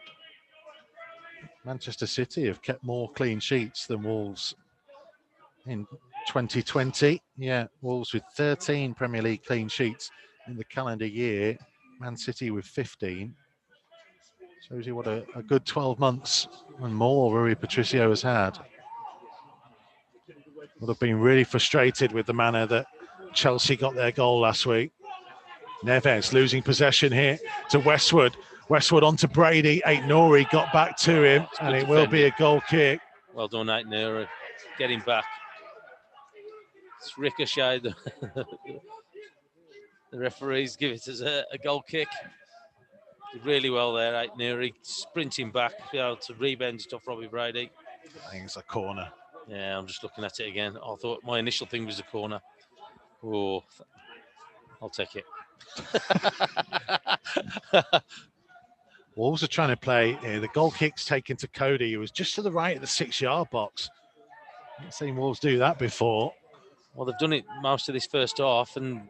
Manchester City have kept more clean sheets than Wolves in 2020. Yeah, Wolves with 13 Premier League clean sheets in the calendar year. Man City with 15. Shows you what a good 12 months and more Rui Patricio has had. Would have been really frustrated with the manner that Chelsea got their goal last week. Neves losing possession here to Westwood. Westwood onto Brady. Aït-Nouri got back to him, and it will be a goal kick. Well done, Aït-Nouri. Getting back. It's ricocheted. The referees give it as a goal kick. Did really well there, Aït-Nouri. Sprinting back, be able to rebound it off Robbie Brady. I think it's a corner. Yeah, I'm just looking at it again. I thought my initial thing was a corner. Oh, I'll take it. Wolves are trying to play. The goal kick's taken to Cody, who was just to the right of the 6-yard box. I haven't seen Wolves do that before. Well, they've done it most of this first half, and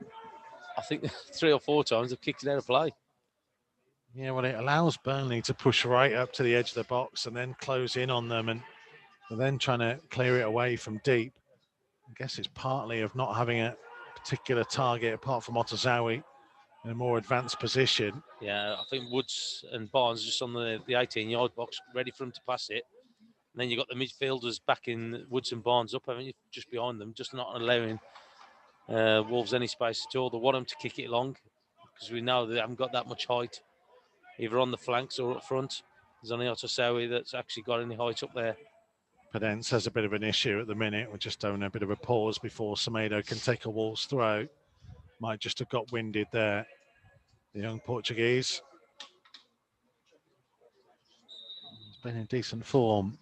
I think 3 or 4 times they've kicked it out of play. Yeah, well, it allows Burnley to push right up to the edge of the box and then close in on them, and then trying to clear it away from deep. I guess it's partly of not having a particular target apart from Otasawi in a more advanced position. Yeah, I think Woods and Barnes just on the 18-yard box, ready for him to pass it. And then you've got the midfielders back in Woods and Barnes up, haven't you, just behind them, just not allowing Wolves any space at all. They want them to kick it long because we know they haven't got that much height, either on the flanks or up front. There's only Otosawi that's actually got any height up there. Pedence has a bit of an issue at the minute. We're just having a bit of a pause before Semedo can take a Wolves throw. Might just have got winded there, the young Portuguese. He's been in decent form.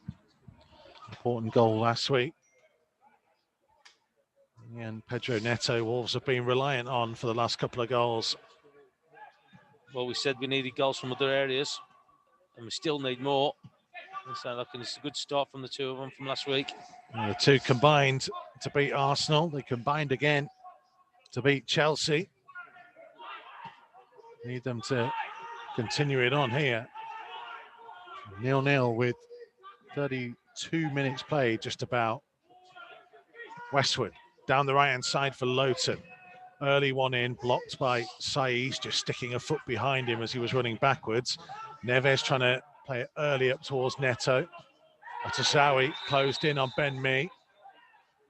Important goal last week. And Pedro Neto, Wolves have been reliant on for the last couple of goals. Well, we said we needed goals from other areas, and we still need more. So it's a good start from the two of them from last week. And the two combined to beat Arsenal. They combined again to beat Chelsea. Need them to continue it on here. 0-0 with 32 minutes played, just about. Westwood down the right-hand side for Loughton. Early one in, blocked by Saiz, just sticking a foot behind him as he was running backwards. Neves trying to play it early up towards Neto. Atasawi closed in on Ben Mee.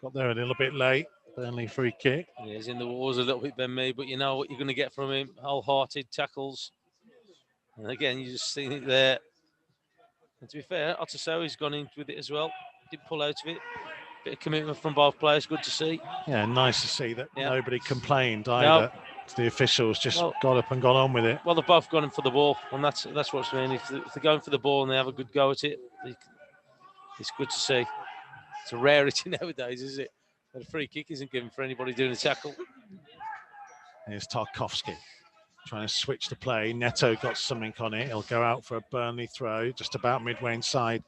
Got there a little bit late. Burnley free kick. Yeah, he's in the walls a little bit, Ben Mee, but you know what you're going to get from him. Wholehearted tackles. And again, you just seen it there. And to be fair, Atasawi's gone in with it as well. Didn't pull out of it. Bit of commitment from both players. Good to see. Yeah, nice to see that nobody complained either. No. The officials just got up and got on with it. Well, they've both gone in for the ball, and that's what's mean. If they're going for the ball and they have a good go at it, it's good to see. It's a rarity nowadays, is it? That a free kick isn't given for anybody doing a tackle. Here's Tarkovsky trying to switch the play. Neto got something on it. He'll go out for a Burnley throw, just about midway inside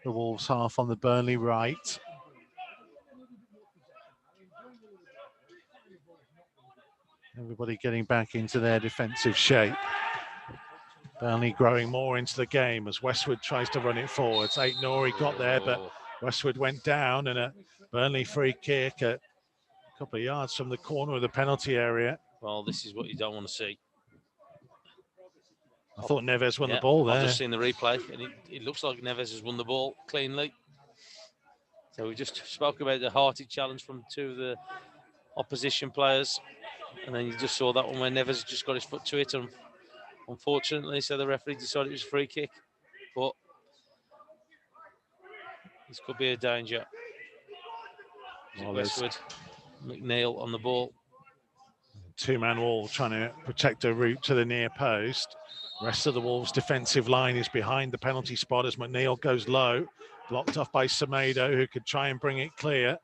the Wolves half on the Burnley right. Everybody getting back into their defensive shape. Burnley growing more into the game as Westwood tries to run it forwards. Aït-Nouri got there, but Westwood went down, and a Burnley free kick at a couple of yards from the corner of the penalty area. Well, this is what you don't want to see. I thought Neves won the ball there. I've just seen the replay, and it looks like Neves has won the ball cleanly. So we just spoke about the hearted challenge from two of the opposition players. And then you just saw that one where Neves just got his foot to it, and unfortunately, so the referee decided it was a free kick. But this could be a danger. Westwood, McNeil on the ball. Two-man wall trying to protect a route to the near post. Rest of the Wolves' defensive line is behind the penalty spot as McNeil goes low. Blocked off by Semedo, who could try and bring it clear.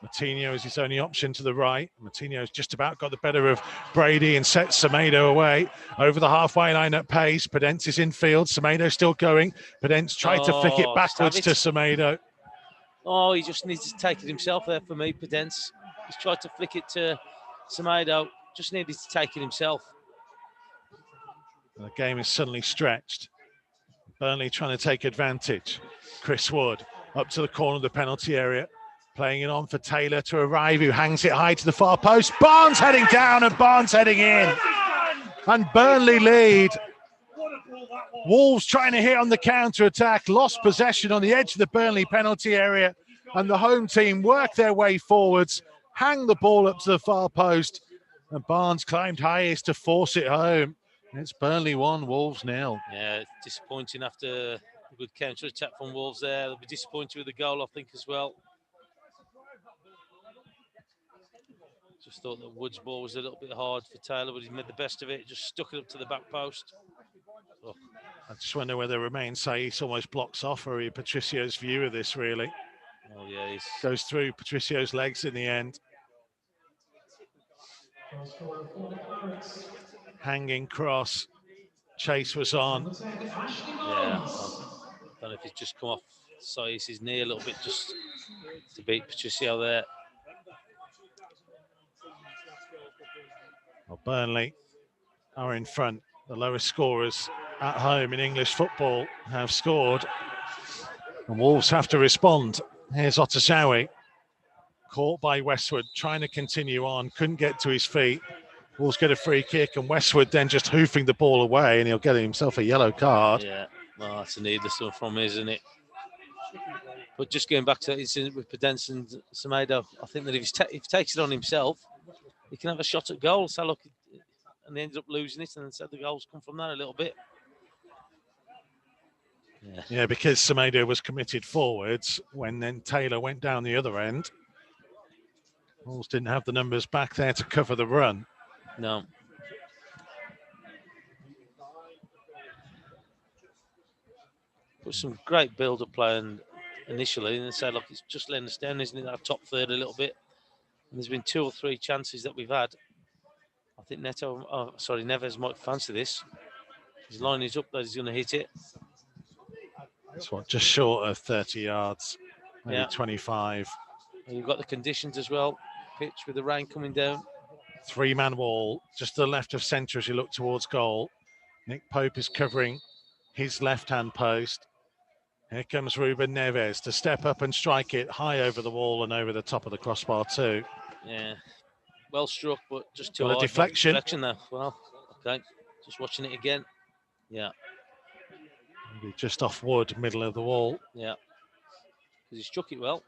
Martinho is his only option to the right. Martinho's just about got the better of Brady and set Semedo away. Over the halfway line at pace. Pedence is in field. Semedo still going. Pedence tried to flick it backwards to Semedo. Oh, he just needs to take it himself there for me, Pedence. He's tried to flick it to Semedo. Just needed to take it himself. The game is suddenly stretched. Burnley trying to take advantage. Chris Wood up to the corner of the penalty area. Playing it on for Taylor to arrive, who hangs it high to the far post. Barnes heading down and Barnes heading in. And Burnley lead. Wolves trying to hit on the counter-attack. Lost possession on the edge of the Burnley penalty area. And the home team work their way forwards. Hang the ball up to the far post. And Barnes climbed highest to force it home. It's Burnley 1, Wolves 0. Yeah, disappointing after a good counter-attack from Wolves there. They'll be disappointed with the goal, I think, as well. Just thought that Wood's ball was a little bit hard for Taylor, but he made the best of it. Just stuck it up to the back post. Oh. I just wonder whether Romain Saiz almost blocks off or Patricio's view of this, really. Oh, yeah. Goes through Patricio's legs in the end. Hanging cross. Chase was on. Yeah, I don't know if he's just come off Saiz's knee a little bit just to beat Patricio there. Well, Burnley are in front. The lowest scorers at home in English football have scored. And Wolves have to respond. Here's Otosawi. Caught by Westwood, trying to continue on. Couldn't get to his feet. Wolves get a free kick, and Westwood then just hoofing the ball away, and he'll get himself a yellow card. Yeah, well, that's a needless one from him, isn't it? But just going back to that incident with Podence and Semedo, I think that if he takes it on himself, he can have a shot at goal. So look, and they ended up losing it, and then said the goals come from that a little bit. Yeah, because Semedo was committed forwards when then Taylor went down the other end. Wolves didn't have the numbers back there to cover the run. No. Put some great build-up play initially, and then say, look, it's just letting us down, isn't it? That top third a little bit. And there's been 2 or 3 chances that we've had. I think Neves might fancy this. His line is up that he's going to hit it. That's what, just short of 30 yards, maybe 25. And you've got the conditions as well. Pitch with the rain coming down. 3-man wall, just to the left of centre as you look towards goal. Nick Pope is covering his left-hand post. Here comes Ruben Neves to step up and strike it high over the wall and over the top of the crossbar too. Yeah, well struck, but just too hard. A deflection. Deflection there. Well, okay, just watching it again. Yeah. Maybe just off wood, middle of the wall. Yeah, because he struck it well.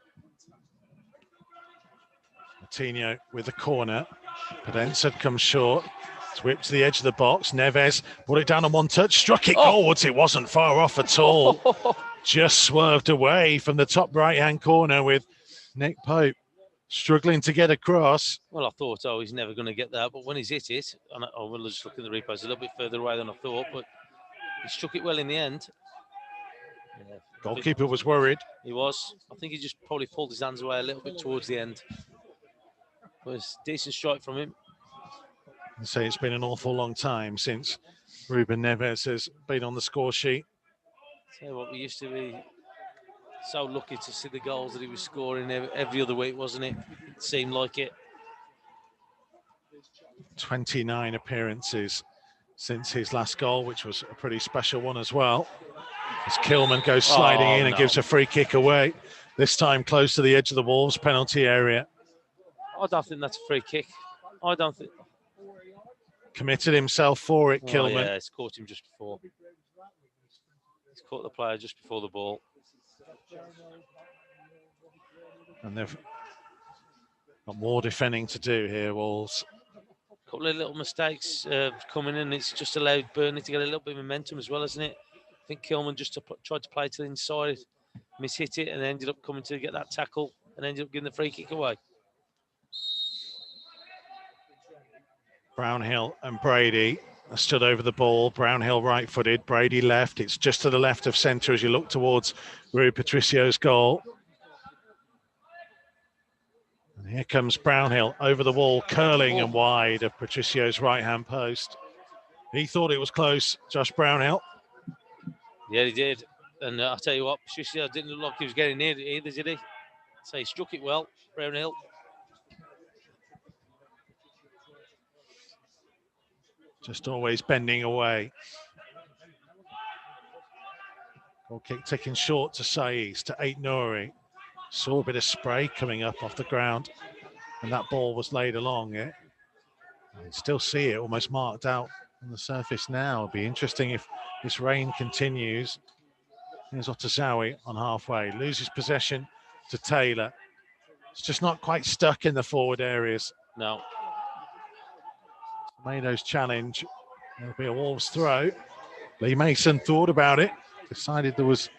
Martinho with the corner. Podence had come short. It's whipped to the edge of the box. Neves put it down on one touch, struck it goalwards. It wasn't far off at all. Just swerved away from the top right-hand corner with Nick Pope struggling to get across. Well, I thought, he's never going to get that. But when he's hit it, and I will just look at the replays a little bit further away than I thought, but he struck it well in the end. Yeah, Goalkeeper was worried. He was. I think he just probably pulled his hands away a little bit towards the end. But it's a decent strike from him. I'd say it's been an awful long time since Ruben Neves has been on the score sheet. Tell you what, we used to be so lucky to see the goals that he was scoring every other week, wasn't it? It seemed like it. 29 appearances since his last goal, which was a pretty special one as well. As Kilman goes sliding in and gives a free kick away, this time close to the edge of the Wolves penalty area. I don't think that's a free kick. I don't think. Committed himself for it, Kilman. Yeah, it's caught him just before. It's caught the player just before the ball. And they've got more defending to do here, Wolves. A couple of little mistakes coming in. It's just allowed Burnley to get a little bit of momentum as well, isn't it? I think Kilman just tried to play to the inside, mishit it, and ended up coming to get that tackle and ended up giving the free kick away. Brownhill and Brady stood over the ball. Brownhill right-footed, Brady left. It's just to the left of centre as you look towards Rui Patricio's goal. And here comes Brownhill over the wall, curling and wide of Patricio's right-hand post. He thought it was close, Josh Brownhill. Yeah, he did. And I'll tell you what, Patricio didn't look like he was getting near it either, did he? So he struck it well, Brownhill. Just always bending away. Goal kick taken short to Saiz, to Ait Nouri. Saw a bit of spray coming up off the ground, and that ball was laid along it. You can still see it almost marked out on the surface now. It'll be interesting if this rain continues. Here's Otazawi on halfway, loses possession to Taylor. It's just not quite stuck in the forward areas. No. Mado's challenge. It'll be a Wolves throw. Lee Mason thought about it, decided there was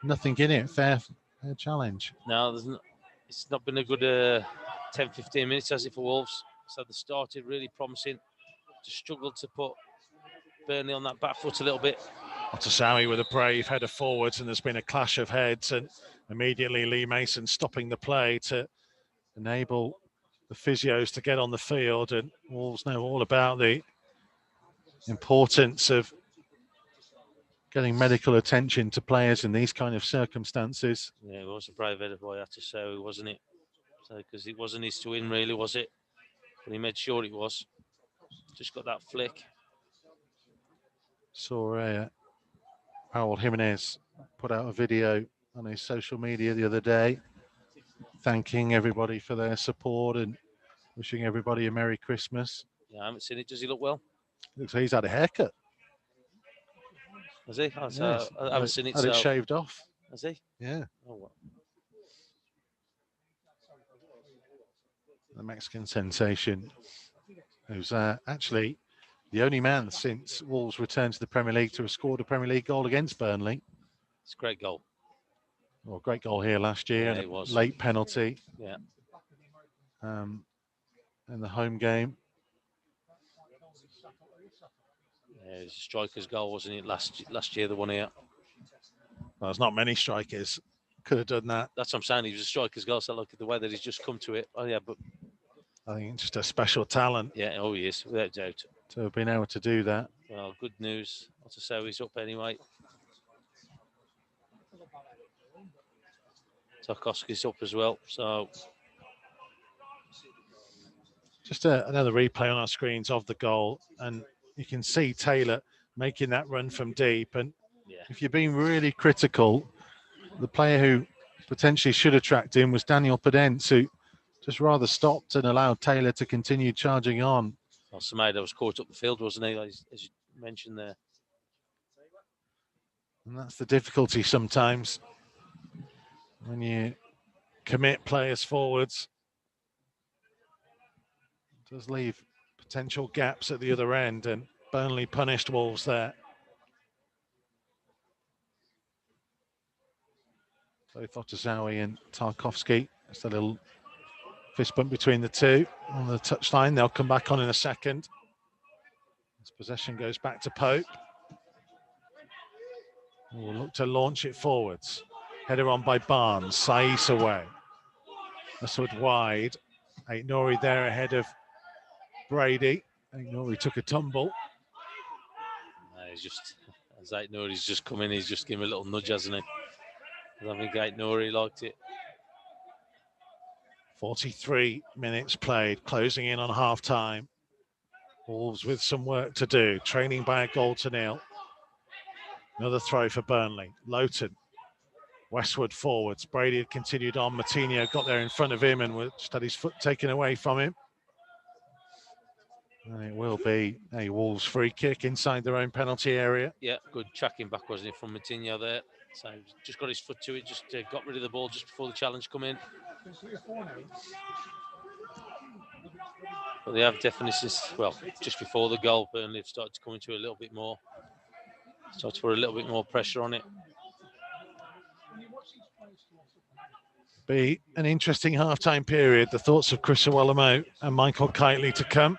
nothing in it. Fair challenge. No, it's not been a good 10-15 minutes, has it, for Wolves? So they started really promising. Just struggled to put Burnley on that back foot a little bit. Otazawi with a brave header forwards, and there's been a clash of heads, and immediately Lee Mason stopping the play to enable the physios to get on the field. And Wolves know all about the importance of getting medical attention to players in these kind of circumstances. Yeah, it was a brave header by Otazawi, wasn't it? So, because it wasn't his to win, really, was it? But he made sure it was. Just got that flick. Saw Raul Jimenez put out a video on his social media the other day, thanking everybody for their support and wishing everybody a Merry Christmas. Yeah, I haven't seen it. Does he look well? Looks like he's had a haircut. Has he? Oh, so I haven't seen it. Had it shaved off. Has he? Yeah. Oh, well. The Mexican sensation, who's actually the only man since Wolves returned to the Premier League to have scored a Premier League goal against Burnley. It's a great goal. Well, great goal here last year. Yeah, and it was. Late penalty. Yeah. In the home game. Yeah, it was a striker's goal, wasn't it? Last year, the one here. Well, there's not many strikers could have done that. That's what I'm saying. He was a striker's goal. So look at the way that he's just come to it. Oh yeah, but I think it's just a special talent. Yeah. Oh, he is, without doubt. To have been able to do that. Well, good news. Otasowi's up anyway. Tarkowski's up as well. So just another replay on our screens of the goal, and you can see Taylor making that run from deep. And if you're being really critical, the player who potentially should have tracked in was Daniel Podence, who just rather stopped and allowed Taylor to continue charging on. Well, Semedo was caught up the field, wasn't he, as you mentioned there? And that's the difficulty sometimes when you commit players forwards. It does leave potential gaps at the other end, and Burnley punished Wolves there. Both Otasowi and Tarkowski. Just a little fist bump between the two on the touchline. They'll come back on in a second. This possession goes back to Pope. We'll look to launch it forwards. Header on by Barnes. Saiss away. Westwood wide. Aït-Nouri there ahead of Brady. Aït-Nouri took a tumble. He's just, as Aït-Nouri's just come in, he's just given a little nudge, hasn't he? I don't think Aït-Nouri liked it. 43 minutes played, closing in on half-time. Wolves with some work to do, trailing by a goal to nil. Another throw for Burnley. Lowton, Westwood forwards. Brady had continued on. Moutinho got there in front of him and just had his foot taken away from him. And it will be a Wolves free kick inside their own penalty area. Yeah, good tracking back, wasn't it, from Moutinho there. So just got his foot to it, just got rid of the ball just before the challenge come in. But they have definitely, well, just before the goal, Burnley have started to come into a little bit more. Started to put a little bit more pressure on it. Be an interesting half-time period. The thoughts of Chris Iwelumo and Michael Kightly to come.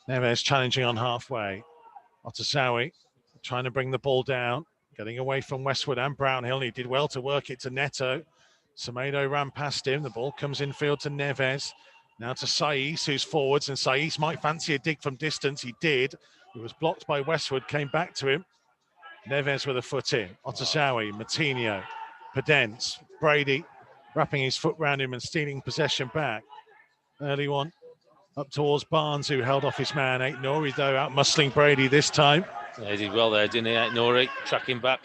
Neves challenging on halfway. Otasowi trying to bring the ball down, getting away from Westwood and Brownhill. He did well to work it to Neto. Semedo ran past him. The ball comes infield to Neves. Now to Saiss, who's forwards, and Saiss might fancy a dig from distance. He did. It was blocked by Westwood, came back to him. Neves with a foot in. Otasowi, Moutinho, Podence, Brady wrapping his foot round him and stealing possession back. Early one up towards Barnes, who held off his man. Aït-Nouri, though, out muscling Brady this time. Yeah, he did well there, didn't he, Aït-Nouri, tracking back.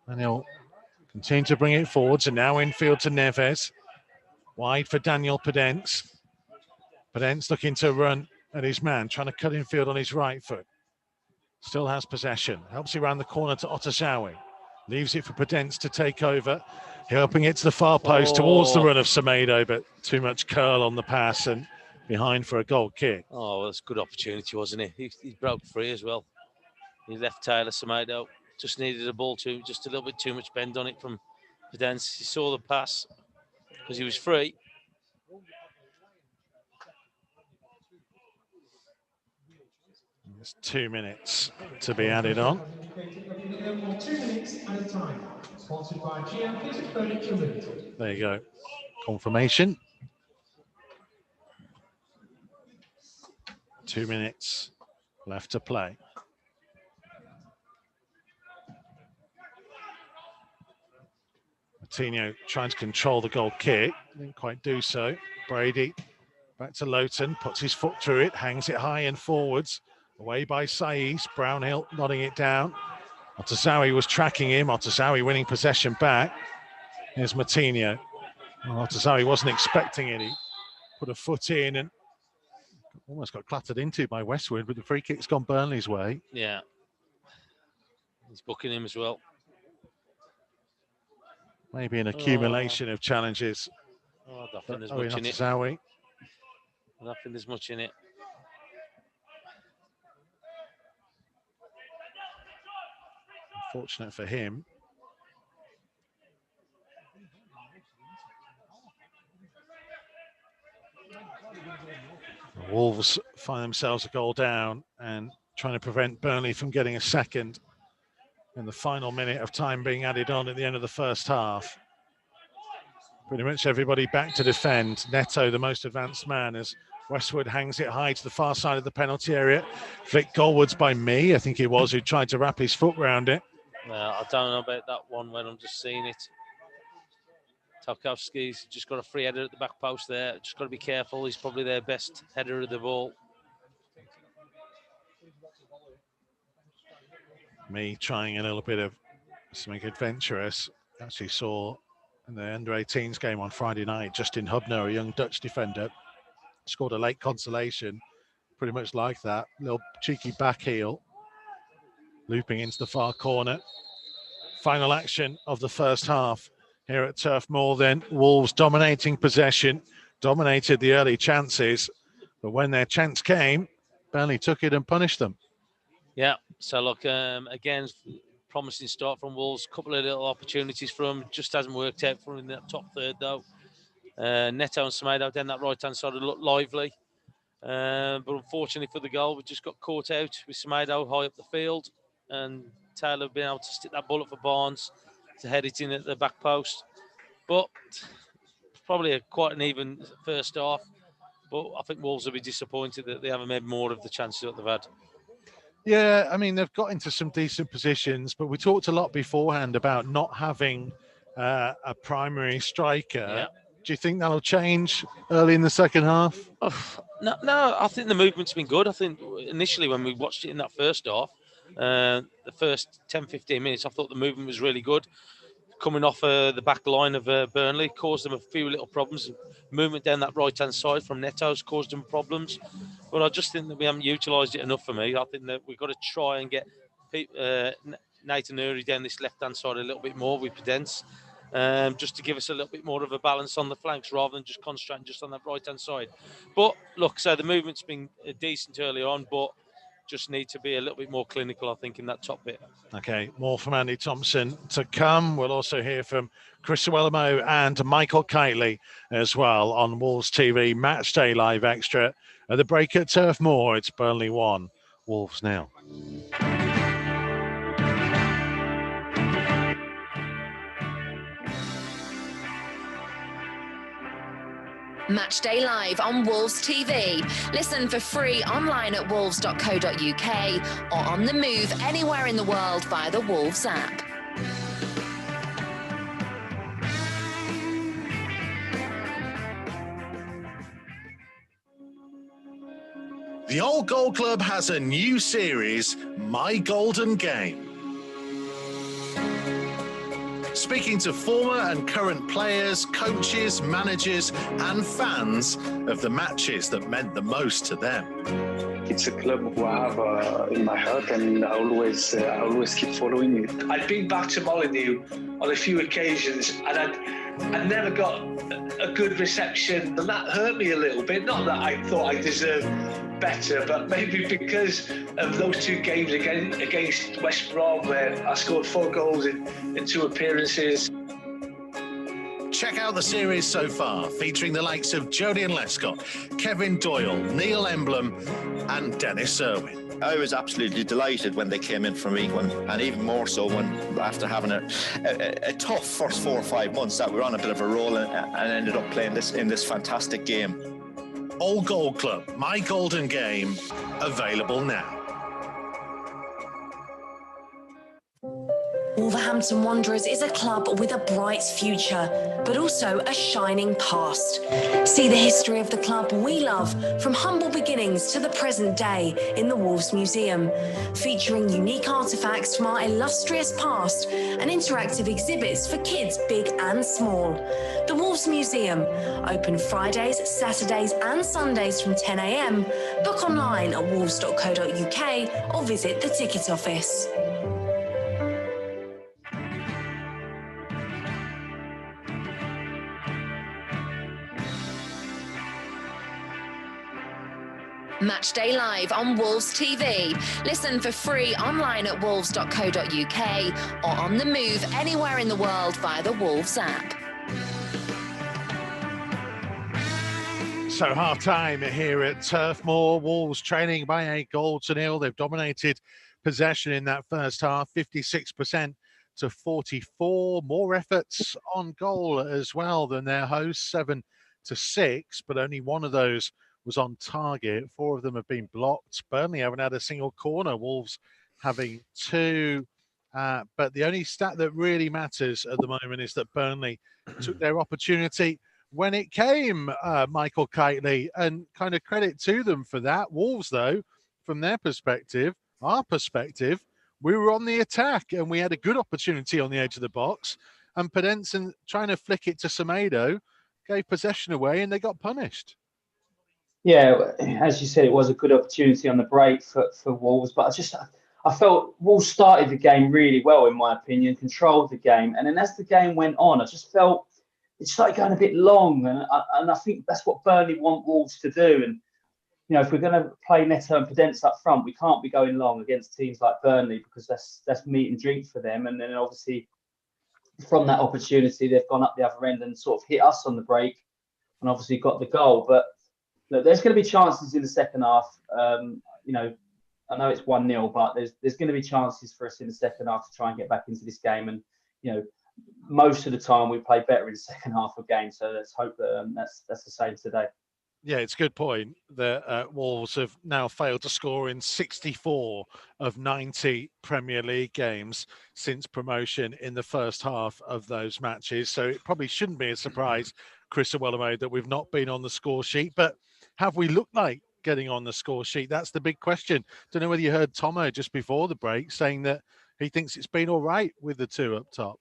And he'll continue to bring it forwards, and now infield to Neves. Wide for Daniel Podence. Podence looking to run at his man, trying to cut infield on his right foot. Still has possession. Helps it around the corner to Otasowi. Leaves it for Podence to take over. Helping it to the far post towards the run of Semedo, but too much curl on the pass and behind for a goal kick. Oh, well, it's a good opportunity, wasn't it? He broke free as well. He left Taylor Semedo. Just needed a ball too, just a little bit too much bend on it from Podence. He saw the pass because he was free. There's 2 minutes to be added on. 2 minutes at a time. Sponsored by GM Physics Furniture Limited. There you go. Confirmation. 2 minutes left to play. Moutinho trying to control the goal kick. Didn't quite do so. Brady back to Lowton. Puts his foot through it. Hangs it high and forwards. Away by Saiss. Brownhill nodding it down. Otasowi was tracking him. Otasowi winning possession back. Here's Moutinho. Well, Otasowi wasn't expecting it. He put a foot in and almost got clattered into by Westwood, but the free kick's gone Burnley's way. Yeah. He's booking him as well. Maybe an accumulation of challenges. I don't think there's much in it. Zowie. I don't think there's much in it. Unfortunate for him. The Wolves find themselves a goal down and trying to prevent Burnley from getting a second in the final minute of time being added on at the end of the first half. Pretty much everybody back to defend. Neto, the most advanced man, as Westwood hangs it high to the far side of the penalty area. Flicked goalwards by me, I think it was, who tried to wrap his foot round it. I don't know about that one when I'm just seeing it. Tarkowski's just got a free header at the back post there. Just got to be careful. He's probably their best header of the ball. Me trying a little bit of something adventurous. Actually saw in the under-18s game on Friday night, Justin Hubner, a young Dutch defender, scored a late consolation, pretty much like that. Little cheeky back heel, looping into the far corner. Final action of the first half here at Turf Moor then. Wolves dominating possession, dominated the early chances, but when their chance came, Burnley took it and punished them. Yeah, so look, again, promising start from Wolves. Couple of little opportunities for them. Just hasn't worked out for them in that top third, though. Neto and Semedo down that right-hand side looked lively. But unfortunately for the goal, we just got caught out with Semedo high up the field. And Taylor being able to stick that bullet for Barnes to head it in at the back post. But probably quite an even first half. But I think Wolves will be disappointed that they haven't made more of the chances that they've had. Yeah, I mean, they've got into some decent positions, but we talked a lot beforehand about not having a primary striker. Yeah. Do you think that'll change early in the second half? No, I think the movement's been good. I think initially when we watched it in that first half, the first 10-15 minutes, I thought the movement was really good. Coming off the back line of Burnley caused them a few little problems. Movement down that right-hand side from Neto's caused them problems. But I just think that we haven't utilised it enough for me. I think that we've got to try and get Nathan Uri down this left-hand side a little bit more with Pedence, just to give us a little bit more of a balance on the flanks rather than just concentrating just on that right-hand side. But look, so the movement's been decent early on, but just need to be a little bit more clinical, I think, in that top bit. Okay, more from Andy Thompson to come. We'll also hear from Chris Iwelumo and Michael Kightly as well on Wolves TV Matchday Live Extra. At the break at Turf Moor, it's Burnley 1, Wolves 0. Matchday Live on Wolves TV. Listen for free online at wolves.co.uk or on the move anywhere in the world via the Wolves app. The Old Goal Club has a new series, My Golden Game. Speaking to former and current players, coaches, managers and fans of the matches that meant the most to them. It's a club who I have in my heart, and I always keep following it. I'd been back to Molyneux on a few occasions, and I never got a good reception, and that hurt me a little bit. Not that I thought I deserved better, but maybe because of those two games against West Brom, where I scored 4 goals in 2 appearances. Check out the series so far, featuring the likes of Jodian Lescott, Kevin Doyle, Neil Emblem and Dennis Irwin. I was absolutely delighted when they came in for me, and even more so when after having a tough first 4 or 5 months that we were on a bit of a roll and ended up playing in this fantastic game. Old Goal Club, My Golden Game, available now. Wolves Wolverhampton Wanderers is a club with a bright future, but also a shining past. See the history of the club we love, from humble beginnings to the present day, in the Wolves Museum, featuring unique artefacts from our illustrious past and interactive exhibits for kids big and small. The Wolves Museum, open Fridays, Saturdays and Sundays from 10 a.m. Book online at wolves.co.uk or visit the ticket office. Matchday Live on Wolves TV. Listen for free online at wolves.co.uk or on the move anywhere in the world via the Wolves app. So half-time here at Turf Moor. Wolves trailing by 8-0. They've dominated possession in that first half, 56% to 44. More efforts on goal as well than their hosts, 7-6, but only one of those was on target. 4 of them have been blocked. Burnley haven't had a single corner. Wolves having 2. But the only stat that really matters at the moment is that Burnley took their opportunity when it came, Michael Kightly, and kind of credit to them for that. Wolves, though, from their perspective, our perspective, we were on the attack and we had a good opportunity on the edge of the box. And Padenson, trying to flick it to Semedo, gave possession away and they got punished. Yeah, as you said, it was a good opportunity on the break for Wolves, but I felt Wolves started the game really well, in my opinion, controlled the game, and then as the game went on, I just felt it started going a bit long, and I think that's what Burnley want Wolves to do. And you know, if we're going to play Neto and Padenson up front, we can't be going long against teams like Burnley, because that's meat and drink for them. And then obviously from that opportunity, they've gone up the other end and sort of hit us on the break, and obviously got the goal, but. Look, there's going to be chances in the second half. You know, I know it's 1-0, but there's going to be chances for us in the second half to try and get back into this game. And you know, most of the time we play better in the second half of games. So let's hope that that's the same today. Yeah, it's a good point that Wolves have now failed to score in 64 of 90 Premier League games since promotion in the first half of those matches. So it probably shouldn't be a surprise, Chris Iwelumo, that we've not been on the score sheet. But have we looked like getting on the score sheet? That's the big question. Don't know whether you heard Tomo just before the break saying that he thinks it's been all right with the 2 up top.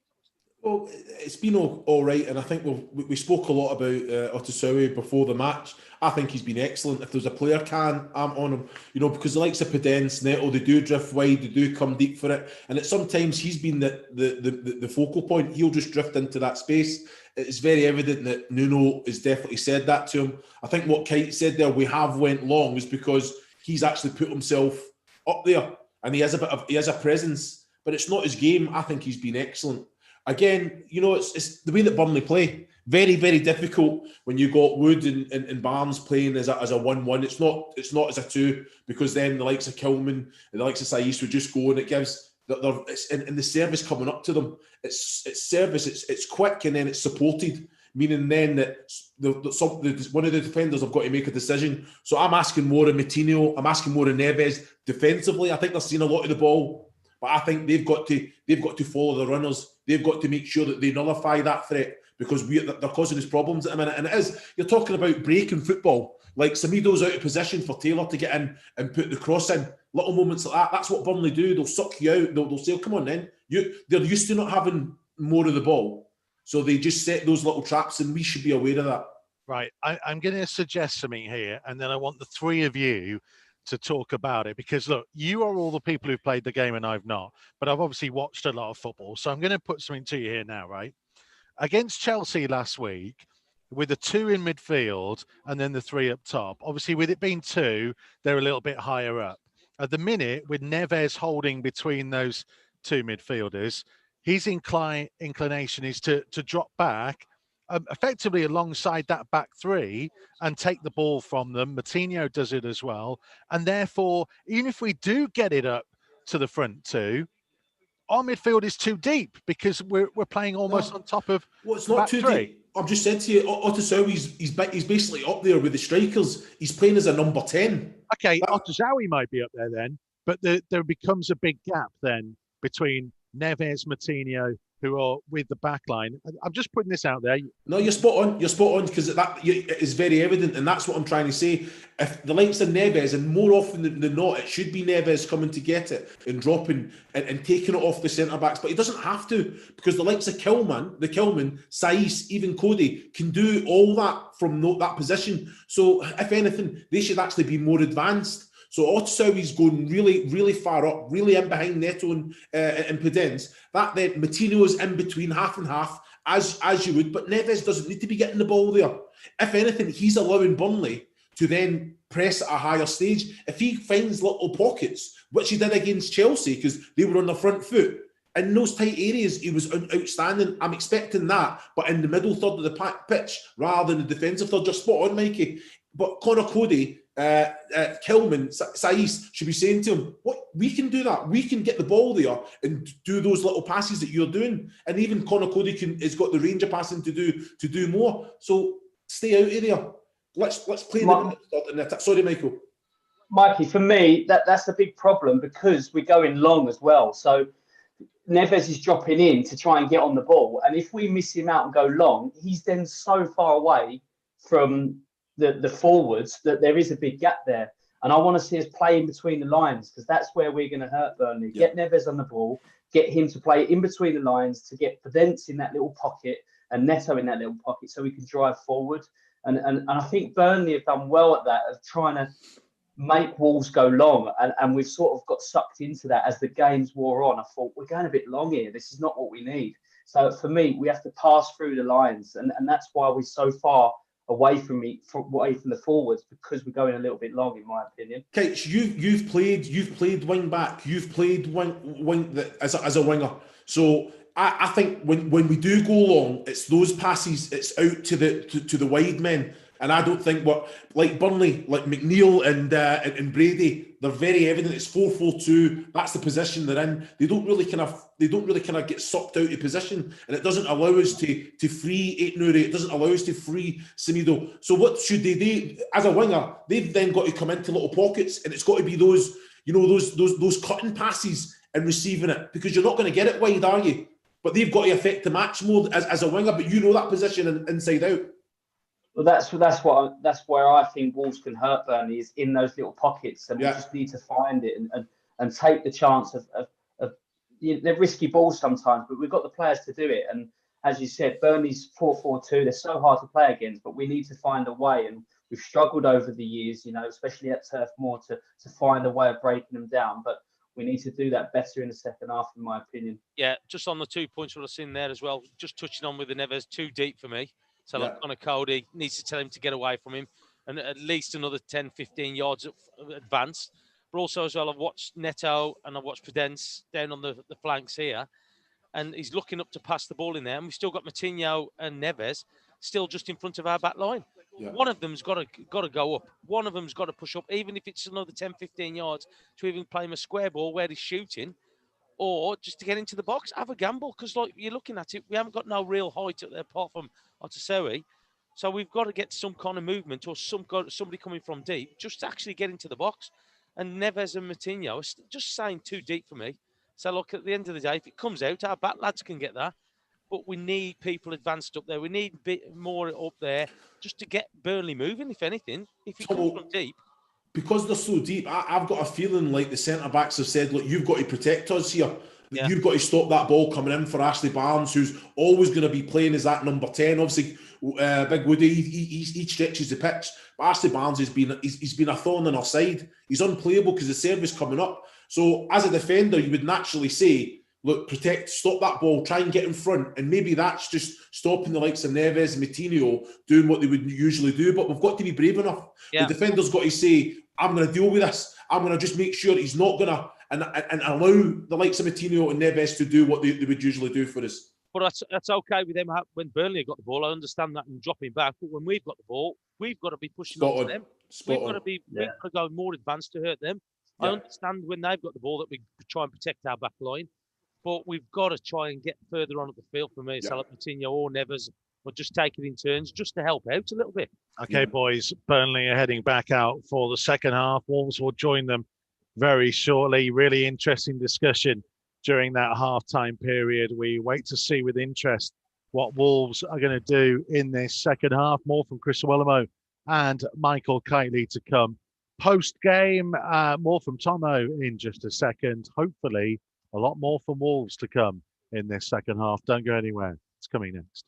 Well, it's been all right, and I think we spoke a lot about Otasowie before the match. I think he's been excellent. If there's a player I'm on him, you know, because the likes of Padenson, Neto, they do drift wide, they do come deep for it, and sometimes he's been the focal point. He'll just drift into that space. It's very evident that Nuno has definitely said that to him. I think what Kite said there, we have went long, is because he's actually put himself up there, and he has a presence, but it's not his game. I think he's been excellent. Again, you know, it's the way that Burnley play. Very, very difficult when you got Wood and Barnes playing as a 1-1. It's not as a 2, because then the likes of Kilman and the likes of Saiss would just go, and it gives and the service coming up to them. It's service. It's quick, and then it's supported, meaning then that one of the defenders have got to make a decision. So I'm asking more of Moutinho. I'm asking more of Neves defensively. I think they're seeing a lot of the ball. But I think they've got to follow the runners. They've got to make sure that they nullify that threat, because they're causing us problems at the minute. And it is, you're talking about breaking football. Like Semedo's out of position for Taylor to get in and put the cross in. Little moments like that. That's what Burnley do. They'll suck you out. They'll say, come on then. They're used to not having more of the ball. So they just set those little traps, and we should be aware of that. Right. I'm going to suggest something here, and then I want the 3 of you to talk about it, because look, you are all the people who've played the game and I've not, but I've obviously watched a lot of football. So I'm going to put something to you here now, right? Against Chelsea last week, with the 2 in midfield and then the 3 up top, obviously with it being 2, they're a little bit higher up. At the minute, with Neves holding between those 2 midfielders, his inclination is to drop back effectively alongside that back 3 and take the ball from them. Moutinho does it as well. And therefore, even if we do get it up to the front 2, our midfield is too deep, because we're playing almost on top of it's not too 3. deep. I've just said to you, Otasowie, he's basically up there with the strikers. He's playing as a number 10. Okay, Otasowie might be up there then, but there becomes a big gap then between Neves, Moutinho, who are with the back line. I'm just putting this out there. No, you're spot on. You're spot on, because it is very evident, and that's what I'm trying to say. If the likes of Neves, and more often than not, it should be Neves coming to get it and dropping and taking it off the centre backs, but he doesn't have to, because the likes of Kilman, Saiss, even Cody can do all that from that position. So if anything, they should actually be more advanced. So Otsawi's going really, really far up, really in behind Neto and Podence. That then Moutinho's in between half and half, as you would, but Neves doesn't need to be getting the ball there. If anything, he's allowing Burnley to then press at a higher stage. If he finds little pockets, which he did against Chelsea, because they were on the front foot, in those tight areas, he was outstanding. I'm expecting that, but in the middle third of the pitch, rather than the defensive third. You're spot on, Mikey. But Connor Cody, Kilman, Saiss should be saying to him, "What, we can do that. We can get the ball there and do those little passes that you're doing." And even Connor Cody has got the range of passing to do more. So stay out of there. Let's play the. Sorry, Michael. Mikey, for me, that's the big problem, because we're going long as well. So Neves is dropping in to try and get on the ball, and if we miss him out and go long, he's then so far away from the forwards that there is a big gap there. And I want to see us play in between the lines, because that's where we're going to hurt Burnley. Get Neves on the ball, get him to play in between the lines, to get Podence in that little pocket and Neto in that little pocket, so we can drive forward. And I think Burnley have done well at that, of trying to make Wolves go long. And we've sort of got sucked into that as the games wore on. I thought, we're going a bit long here. This is not what we need. So for me, we have to pass through the lines. And that's why we're so far away from the forwards, because we're going a little bit long, in my opinion. Kites, you've played wing back, you've played wing as a winger. So I think when we do go long, it's those passes, it's out to the wide men. And I don't think like Burnley, like McNeil and Brady, they're very evident. It's 4-4-2. That's the position they're in. They don't really kind of get sucked out of position, and it doesn't allow us to free Aït-Nouri. It doesn't allow us to free Semedo. So what should they do as a winger? They've then got to come into little pockets, and it's got to be those cutting passes and receiving it, because you're not going to get it wide, are you? But they've got to affect the match more as a winger. But you know that position inside out. Well, that's where I think Wolves can hurt Burnley, is in those little pockets, and we just need to find it and take the chance of they're risky balls sometimes, but we've got the players to do it. And as you said, Burnley's 4-4-2. They're so hard to play against, but we need to find a way. And we've struggled over the years, especially at Turf Moor, to find a way of breaking them down. But we need to do that better in the second half, in my opinion. Yeah, just on the 2 points what I've seen there as well, just touching on with the Neves, too deep for me. So like Connor Cody needs to tell him to get away from him, and at least another 10, 15 yards of advance. But also as well, I've watched Neto and I've watched Podence down on the flanks here, and he's looking up to pass the ball in there, and we've still got Moutinho and Neves still just in front of our back line. Yeah. One of them's got to go up. One of them's got to push up, even if it's another 10, 15 yards, to even play him a square ball where he's shooting, or just to get into the box. Have a gamble, because like you're looking at it, we haven't got no real height up there apart from Otasowie. So we've got to get some kind of movement, or somebody coming from deep, just to actually get into the box. And Neves and Moutinho are just saying too deep for me. So look, at the end of the day, if it comes out, our back lads can get that. But we need people advanced up there. We need a bit more up there just to get Burnley moving, if anything. If it comes from deep. Because they're so deep, I've got a feeling like the centre-backs have said, look, you've got to protect us here. Yeah. You've got to stop that ball coming in for Ashley Barnes, who's always going to be playing as that number 10. Obviously, Big Woody, he stretches the pitch. But Ashley Barnes he's been a thorn in our side. He's unplayable because the service coming up. So as a defender, you would naturally say, look, protect, stop that ball, try and get in front. And maybe that's just stopping the likes of Neves and Moutinho doing what they would usually do. But we've got to be brave enough. Yeah. The defender's got to say, I'm going to deal with this. I'm going to just make sure he's not going to and allow the likes of Moutinho and Neves to do what they would usually do for us. But that's okay with them. When Burnley got the ball, I understand that and dropping back. But when we've got the ball, we've got to be pushing on to them. We've got to go more advanced to hurt them. Yeah. I understand when they've got the ball that we try and protect our back line. But we've got to try and get further on at the field for me. Yeah. So like Moutinho or Neves, or just take it in turns just to help out a little bit. Okay, boys, Burnley are heading back out for the second half. Wolves will join them very shortly. Really interesting discussion during that half-time period. We wait to see with interest what Wolves are going to do in this second half. More from Iwelumo and Michael Kightly to come. Post-game, more from Tomo in just a second. Hopefully, a lot more from Wolves to come in this second half. Don't go anywhere. It's coming next.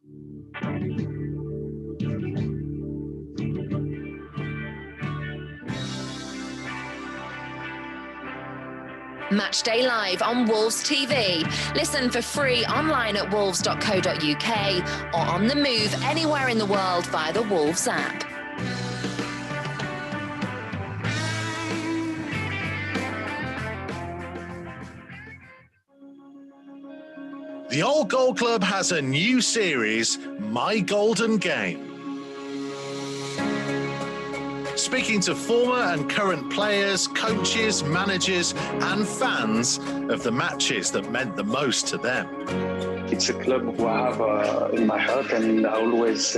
Matchday Live on Wolves TV. Listen for free online at wolves.co.uk or on the move anywhere in the world via the Wolves app. The Old Goal Club has a new series, My Golden Game. Speaking to former and current players, coaches, managers and fans of the matches that meant the most to them. It's a club who I have in my heart, and I always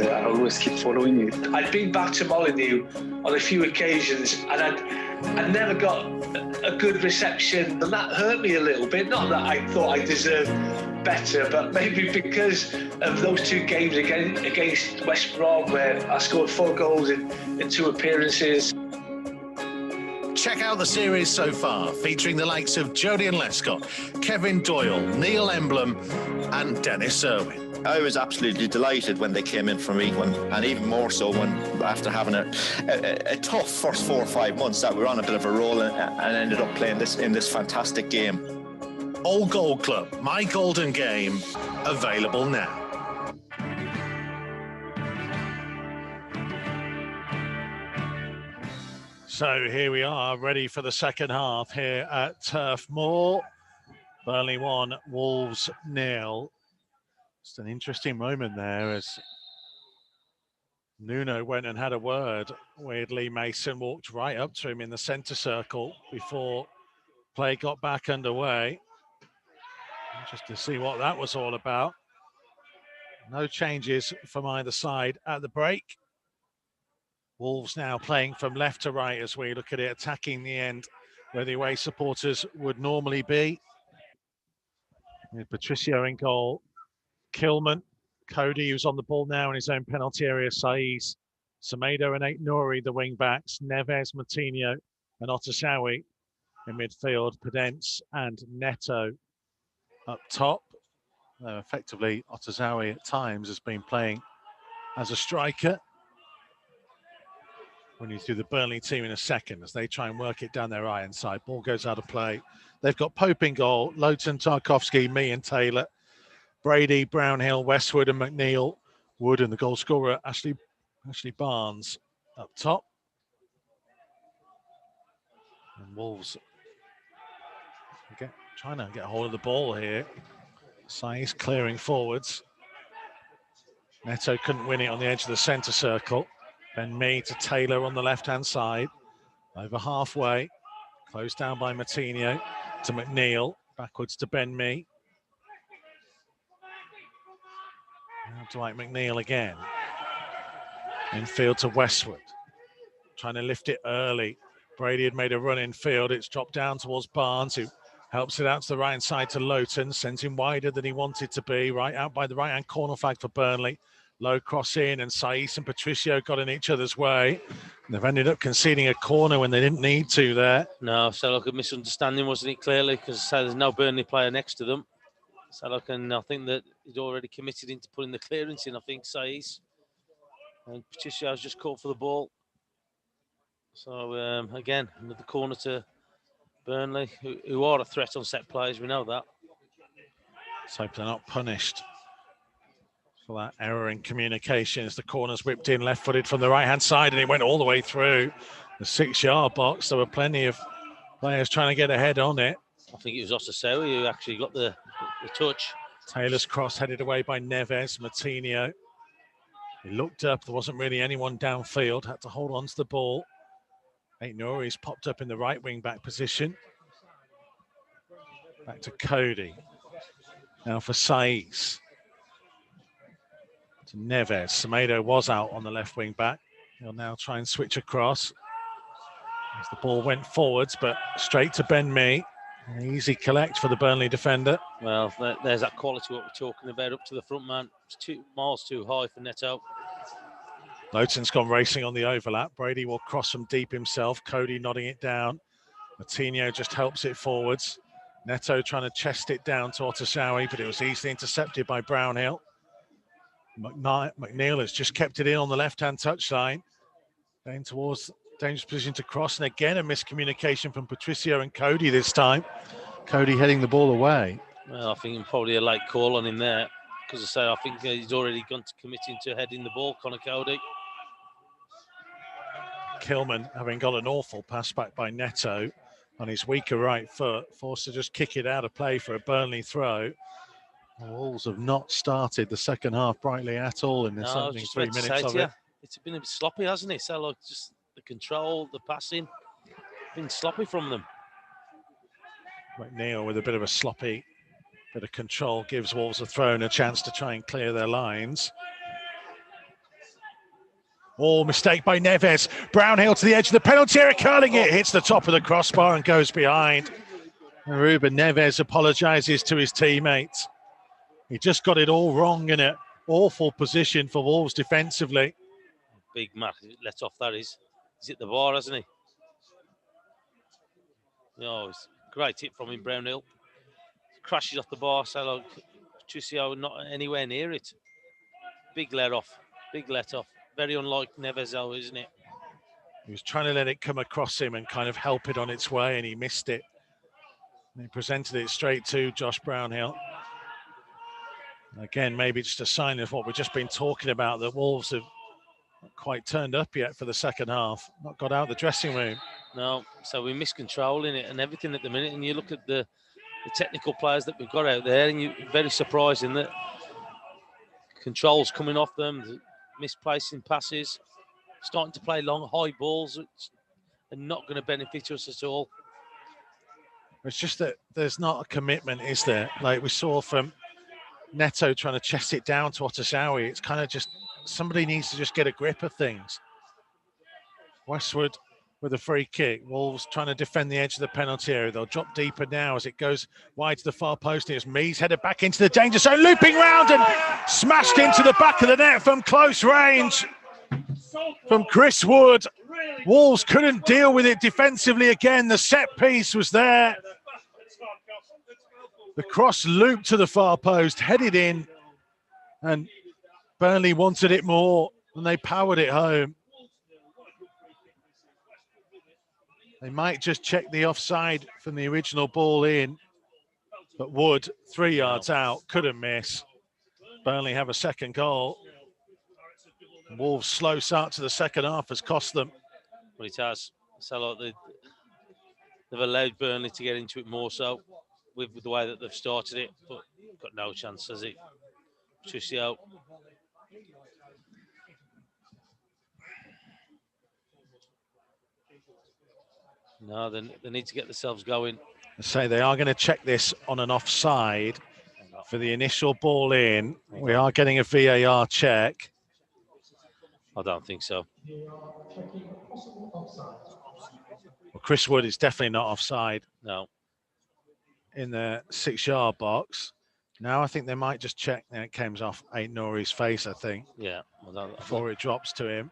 keep following it. I'd been back to Molyneux on a few occasions, and I never got a good reception, and that hurt me a little bit. Not that I thought I deserved better, but maybe because of those two games against West Brom, where I scored 4 goals in 2 appearances. Check out the series so far, featuring the likes of Jodian Lescott, Kevin Doyle, Neil Emblem and Dennis Irwin. I was absolutely delighted when they came in for me, and even more so when after having a tough first 4 or 5 months that we were on a bit of a roll and ended up playing in this fantastic game. Old Goal Club, My Golden Game, available now. So here we are, ready for the second half here at Turf Moor. Burnley 1, Wolves 0. Just an interesting moment there as Nuno went and had a word. Weirdly, Mason walked right up to him in the centre circle before play got back underway. Just to see what that was all about. No changes from either side at the break. Wolves now playing from left to right as we look at it, attacking the end where the away supporters would normally be. With Patricio in goal, Kilman, Cody who's on the ball now in his own penalty area, Saiz, Semedo and Aït-Nouri, the wing backs, Neves, Moutinho and Otasowie in midfield, Podence and Neto up top. Effectively, Otasowie at times has been playing as a striker. When you through the Burnley team in a second as they try and work it down their right hand side. Ball goes out of play. They've got Pope in goal, Lowton, Tarkowski, me and Taylor, Brady, Brownhill, Westwood and McNeil, Wood and the goal scorer, Ashley Barnes up top. And Wolves trying to get a hold of the ball here. Saiz clearing forwards. Neto couldn't win it on the edge of the centre circle. Ben Mee to Taylor on the left-hand side. Over halfway. Closed down by Moutinho to McNeil. Backwards to Ben Mee. Now Dwight McNeil again. Infield to Westwood. Trying to lift it early. Brady had made a run in field. It's dropped down towards Barnes, who helps it out to the right-hand side to Lowton. Sends him wider than he wanted to be. Right out by the right-hand corner flag for Burnley. Low cross in, and Saiz and Patricio got in each other's way. And they've ended up conceding a corner when they didn't need to there. No, so like a misunderstanding, wasn't it, clearly? Because there's no Burnley player next to them. So like, and I think that he's already committed into putting the clearance in, I think, Saiz. And Patricio's just caught for the ball. So, again, another corner to Burnley, who are a threat on set plays. We know that. So hope they're not punished for that error in communication as the corner's whipped in left-footed from the right-hand side, and it went all the way through the 6-yard box. There were plenty of players trying to get ahead on it. I think it was Otasowie who actually got the touch. Taylor's cross headed away by Neves, Moutinho. He looked up, there wasn't really anyone downfield, had to hold on to the ball. Aït-Nouri's popped up in the right wing-back position. Back to Cody. Now for Saiz. To Neves. Semedo was out on the left wing back. He'll now try and switch across. As the ball went forwards, but straight to Ben Mee. An easy collect for the Burnley defender. Well, there's that quality what we're talking about up to the front man. It's 2 miles too high for Neto. Lowton's gone racing on the overlap. Brady will cross from deep himself. Cody nodding it down. Martinho just helps it forwards. Neto trying to chest it down to Otashawi, but it was easily intercepted by Brownhill. McNeil has just kept it in on the left-hand touchline. Going towards dangerous position to cross, and again a miscommunication from Patricio and Cody this time. Cody heading the ball away. Well, I think probably a late call on him there, because I say I think he's already gone to committing to heading the ball, Connor Cody. Kilman, having got an awful pass back by Neto on his weaker right foot, forced to just kick it out of play for a Burnley throw. The Wolves have not started the second half brightly at all in this opening 3 minutes of it. It's been a bit sloppy, hasn't it? So like just the control, the passing, been sloppy from them. McNeil with a bit of a sloppy bit of control gives Wolves a throw and a chance to try and clear their lines. Oh, mistake by Neves. Brownhill to the edge of the penalty area, curling it, hits the top of the crossbar and goes behind. And Ruben Neves apologises to his teammates. He just got it all wrong in an awful position for Wolves defensively. Big Matt let off that is. He's hit the bar, hasn't he? No, it's a great hit from him, Brownhill. Crashes off the bar, so like Patricio not anywhere near it. Big let off. Very unlike Neves, though, isn't it? He was trying to let it come across him and kind of help it on its way, and he missed it. And he presented it straight to Josh Brownhill. Again, maybe just a sign of what we've just been talking about, that Wolves have not quite turned up yet for the second half, not got out of the dressing room. No, so we miss control in it and everything at the minute, and you look at the technical players that we've got out there, and you're very surprising that control's coming off them, misplacing passes, starting to play long, high balls, which are not going to benefit us at all. It's just that there's not a commitment, is there? Like we saw from Neto trying to chest it down to Otashawi. It's kind of just, somebody needs to just get a grip of things. Westwood with a free kick. Wolves trying to defend the edge of the penalty area. They'll drop deeper now as it goes wide to the far post. It's Mees headed back into the danger zone, looping round and smashed into the back of the net from close range from Chris Wood. Wolves couldn't deal with it defensively again. The set piece was there. The cross looped to the far post, headed in, and Burnley wanted it more, and they powered it home. They might just check the offside from the original ball in, but Wood, 3 yards out, couldn't miss. Burnley have a second goal. Wolves' slow start to the second half has cost them. Well, it has. So like they've allowed Burnley to get into it more so with the way that they've started it, but got no chance, has it? Patricio. No, they need to get themselves going. I say they are going to check this on an offside for the initial ball in. We are getting a VAR check. I don't think so. Well, Chris Wood is definitely not offside. No. In the 6-yard box. Now I think they might just check. Now it comes off Aït-Nouri's face, I think. Yeah. Before it drops to him.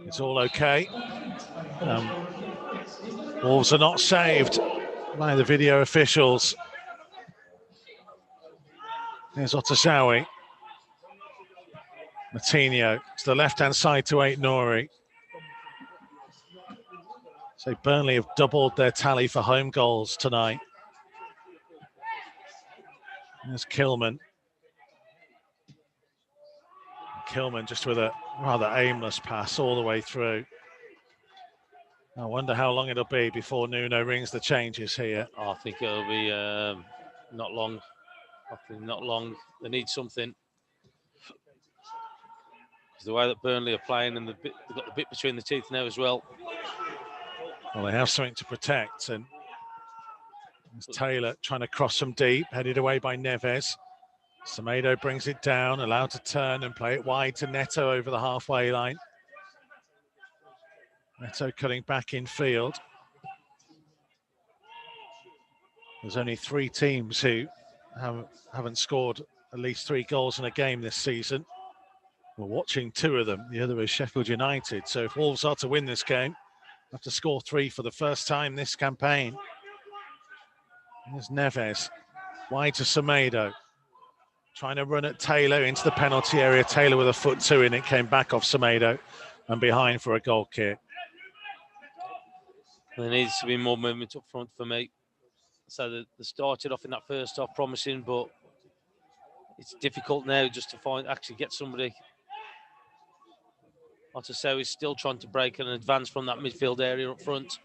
It's all okay. Wolves are not saved by the video officials. There's Otashawi. Martinho to the left-hand side to Aït-Nouri. So Burnley have doubled their tally for home goals tonight. There's Kilman. Kilman just with a rather aimless pass all the way through. I wonder how long it'll be before Nuno rings the changes here. I think it'll be not long. I think not long. They need something. Because the way that Burnley are playing, and they've got the bit between the teeth now as well. Well, they have something to protect, and there's Taylor trying to cross from deep, headed away by Neves. Semedo brings it down, allowed to turn and play it wide to Neto over the halfway line. Neto cutting back in field. There's only 3 teams who haven't scored at least 3 goals in a game this season. We're watching 2 of them. The other is Sheffield United. So if Wolves are to win this game, they have to score 3 for the first time this campaign. There's Neves, wide to Semedo. Trying to run at Taylor into the penalty area. Taylor with a foot 2 in it, came back off Semedo and behind for a goal kick. There needs to be more movement up front for me. So they started off in that first half promising, but it's difficult now just to actually get somebody. Otasow is still trying to break and advance from that midfield area up front.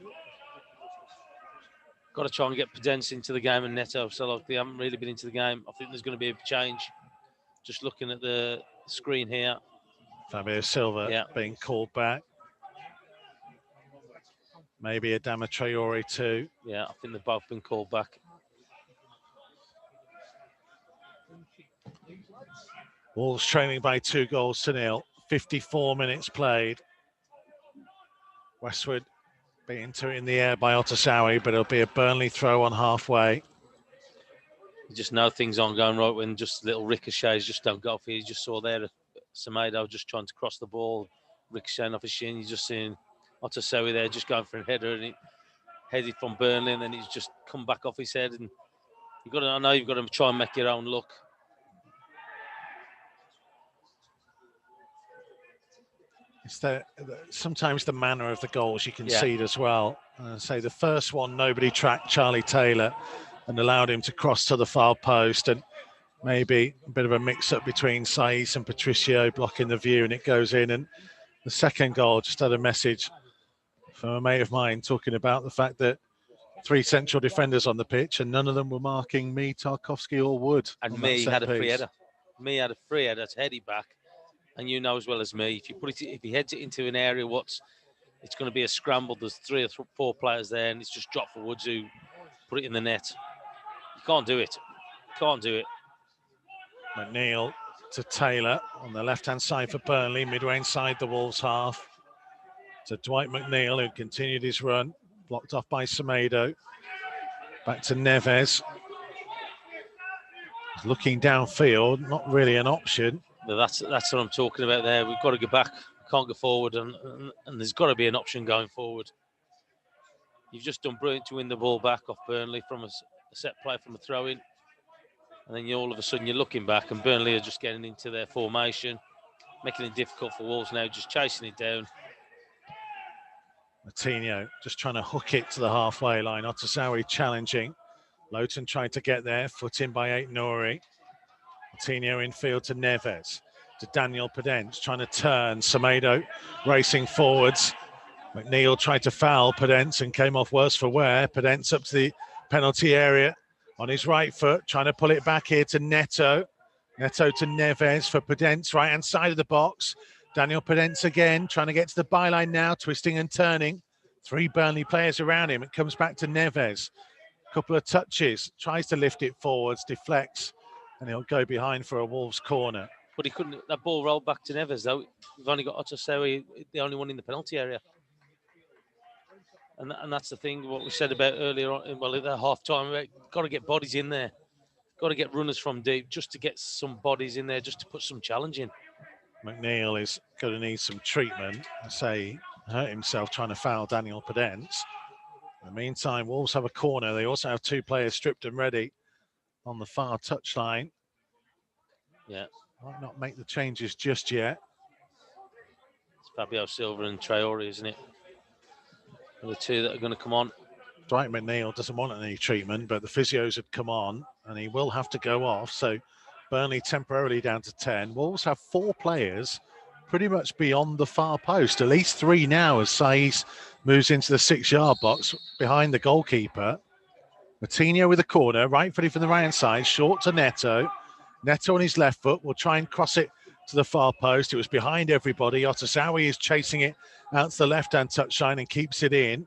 Got to try and get Podence into the game and Neto. So like they haven't really been into the game. I think there's going to be a change. Just looking at the screen here. Fabio Silva being called back. Maybe Adama Traore too. Yeah, I think they've both been called back. Wolves trailing by 2-0. 54 minutes played. Westwood being to it in the air by Otasow, but it'll be a Burnley throw on halfway. You just know things aren't going right when just little ricochets just don't go off. You just saw there Semedo just trying to cross the ball, ricocheting off his shin. You're just seeing Otasow there just going for a header, and he headed from Burnley, and then he's just come back off his head. And I know you've got to try and make your own look. It's sometimes the manner of the goals you concede as well. Say the first one, nobody tracked Charlie Taylor and allowed him to cross to the far post, and maybe a bit of a mix-up between Saiss and Patricio blocking the view, and it goes in. And the second goal just had a message from a mate of mine talking about the fact that 3 central defenders on the pitch and none of them were marking me, Tarkowski or Wood. And me had a free header. Me had a free header to head it back. And you know as well as me, if he heads it into an area, it's going to be a scramble. There's 3 or 4 players there, and it's just dropped for Woods who put it in the net. You can't do it. Can't do it. McNeil to Taylor on the left-hand side for Burnley, midway inside the Wolves half. To Dwight McNeil, who continued his run, blocked off by Semedo. Back to Neves. Looking downfield, not really an option. But that's what I'm talking about there. We've got to go back. We can't go forward, and there's got to be an option going forward. You've just done brilliant to win the ball back off Burnley from a set play from a throw-in. And then all of a sudden you're looking back, and Burnley are just getting into their formation, making it difficult for Wolves now, just chasing it down. Martinho just trying to hook it to the halfway line. Otasow challenging. Lowton tried to get there, foot in by Aït-Nouri. Coutinho infield to Neves, to Daniel Podence, trying to turn. Semedo racing forwards. McNeil tried to foul Podence and came off worse for wear. Podence up to the penalty area on his right foot, trying to pull it back here to Neto. Neto to Neves for Podence, right-hand side of the box. Daniel Podence again, trying to get to the byline now, twisting and turning. 3 Burnley players around him. It comes back to Neves. Couple of touches, tries to lift it forwards, deflects, and he'll go behind for a Wolves corner. But he couldn't. That ball rolled back to Neves, though. We've only got Otasow, the only one in the penalty area. And that's the thing, what we said about earlier on, well, at the half-time, got to get bodies in there. Got to get runners from deep just to get some bodies in there, just to put some challenge in. McNeil is going to need some treatment. I say, hurt himself trying to foul Daniel Podence. In the meantime, Wolves have a corner. They also have 2 players stripped and ready on the far touchline. Yeah. Might not make the changes just yet. It's Fabio Silva and Traore, isn't it? Are the 2 that are going to come on. Dwight McNeil doesn't want any treatment, but the physios had come on and he will have to go off. So Burnley temporarily down to 10. Wolves have 4 players pretty much beyond the far post, at least 3 now as Saiss moves into the 6-yard box behind the goalkeeper. Martinho with a corner, right footed from the right-hand side, short to Neto. Neto on his left foot will try and cross it to the far post. It was behind everybody. Otasow is chasing it out to the left-hand touchline and keeps it in.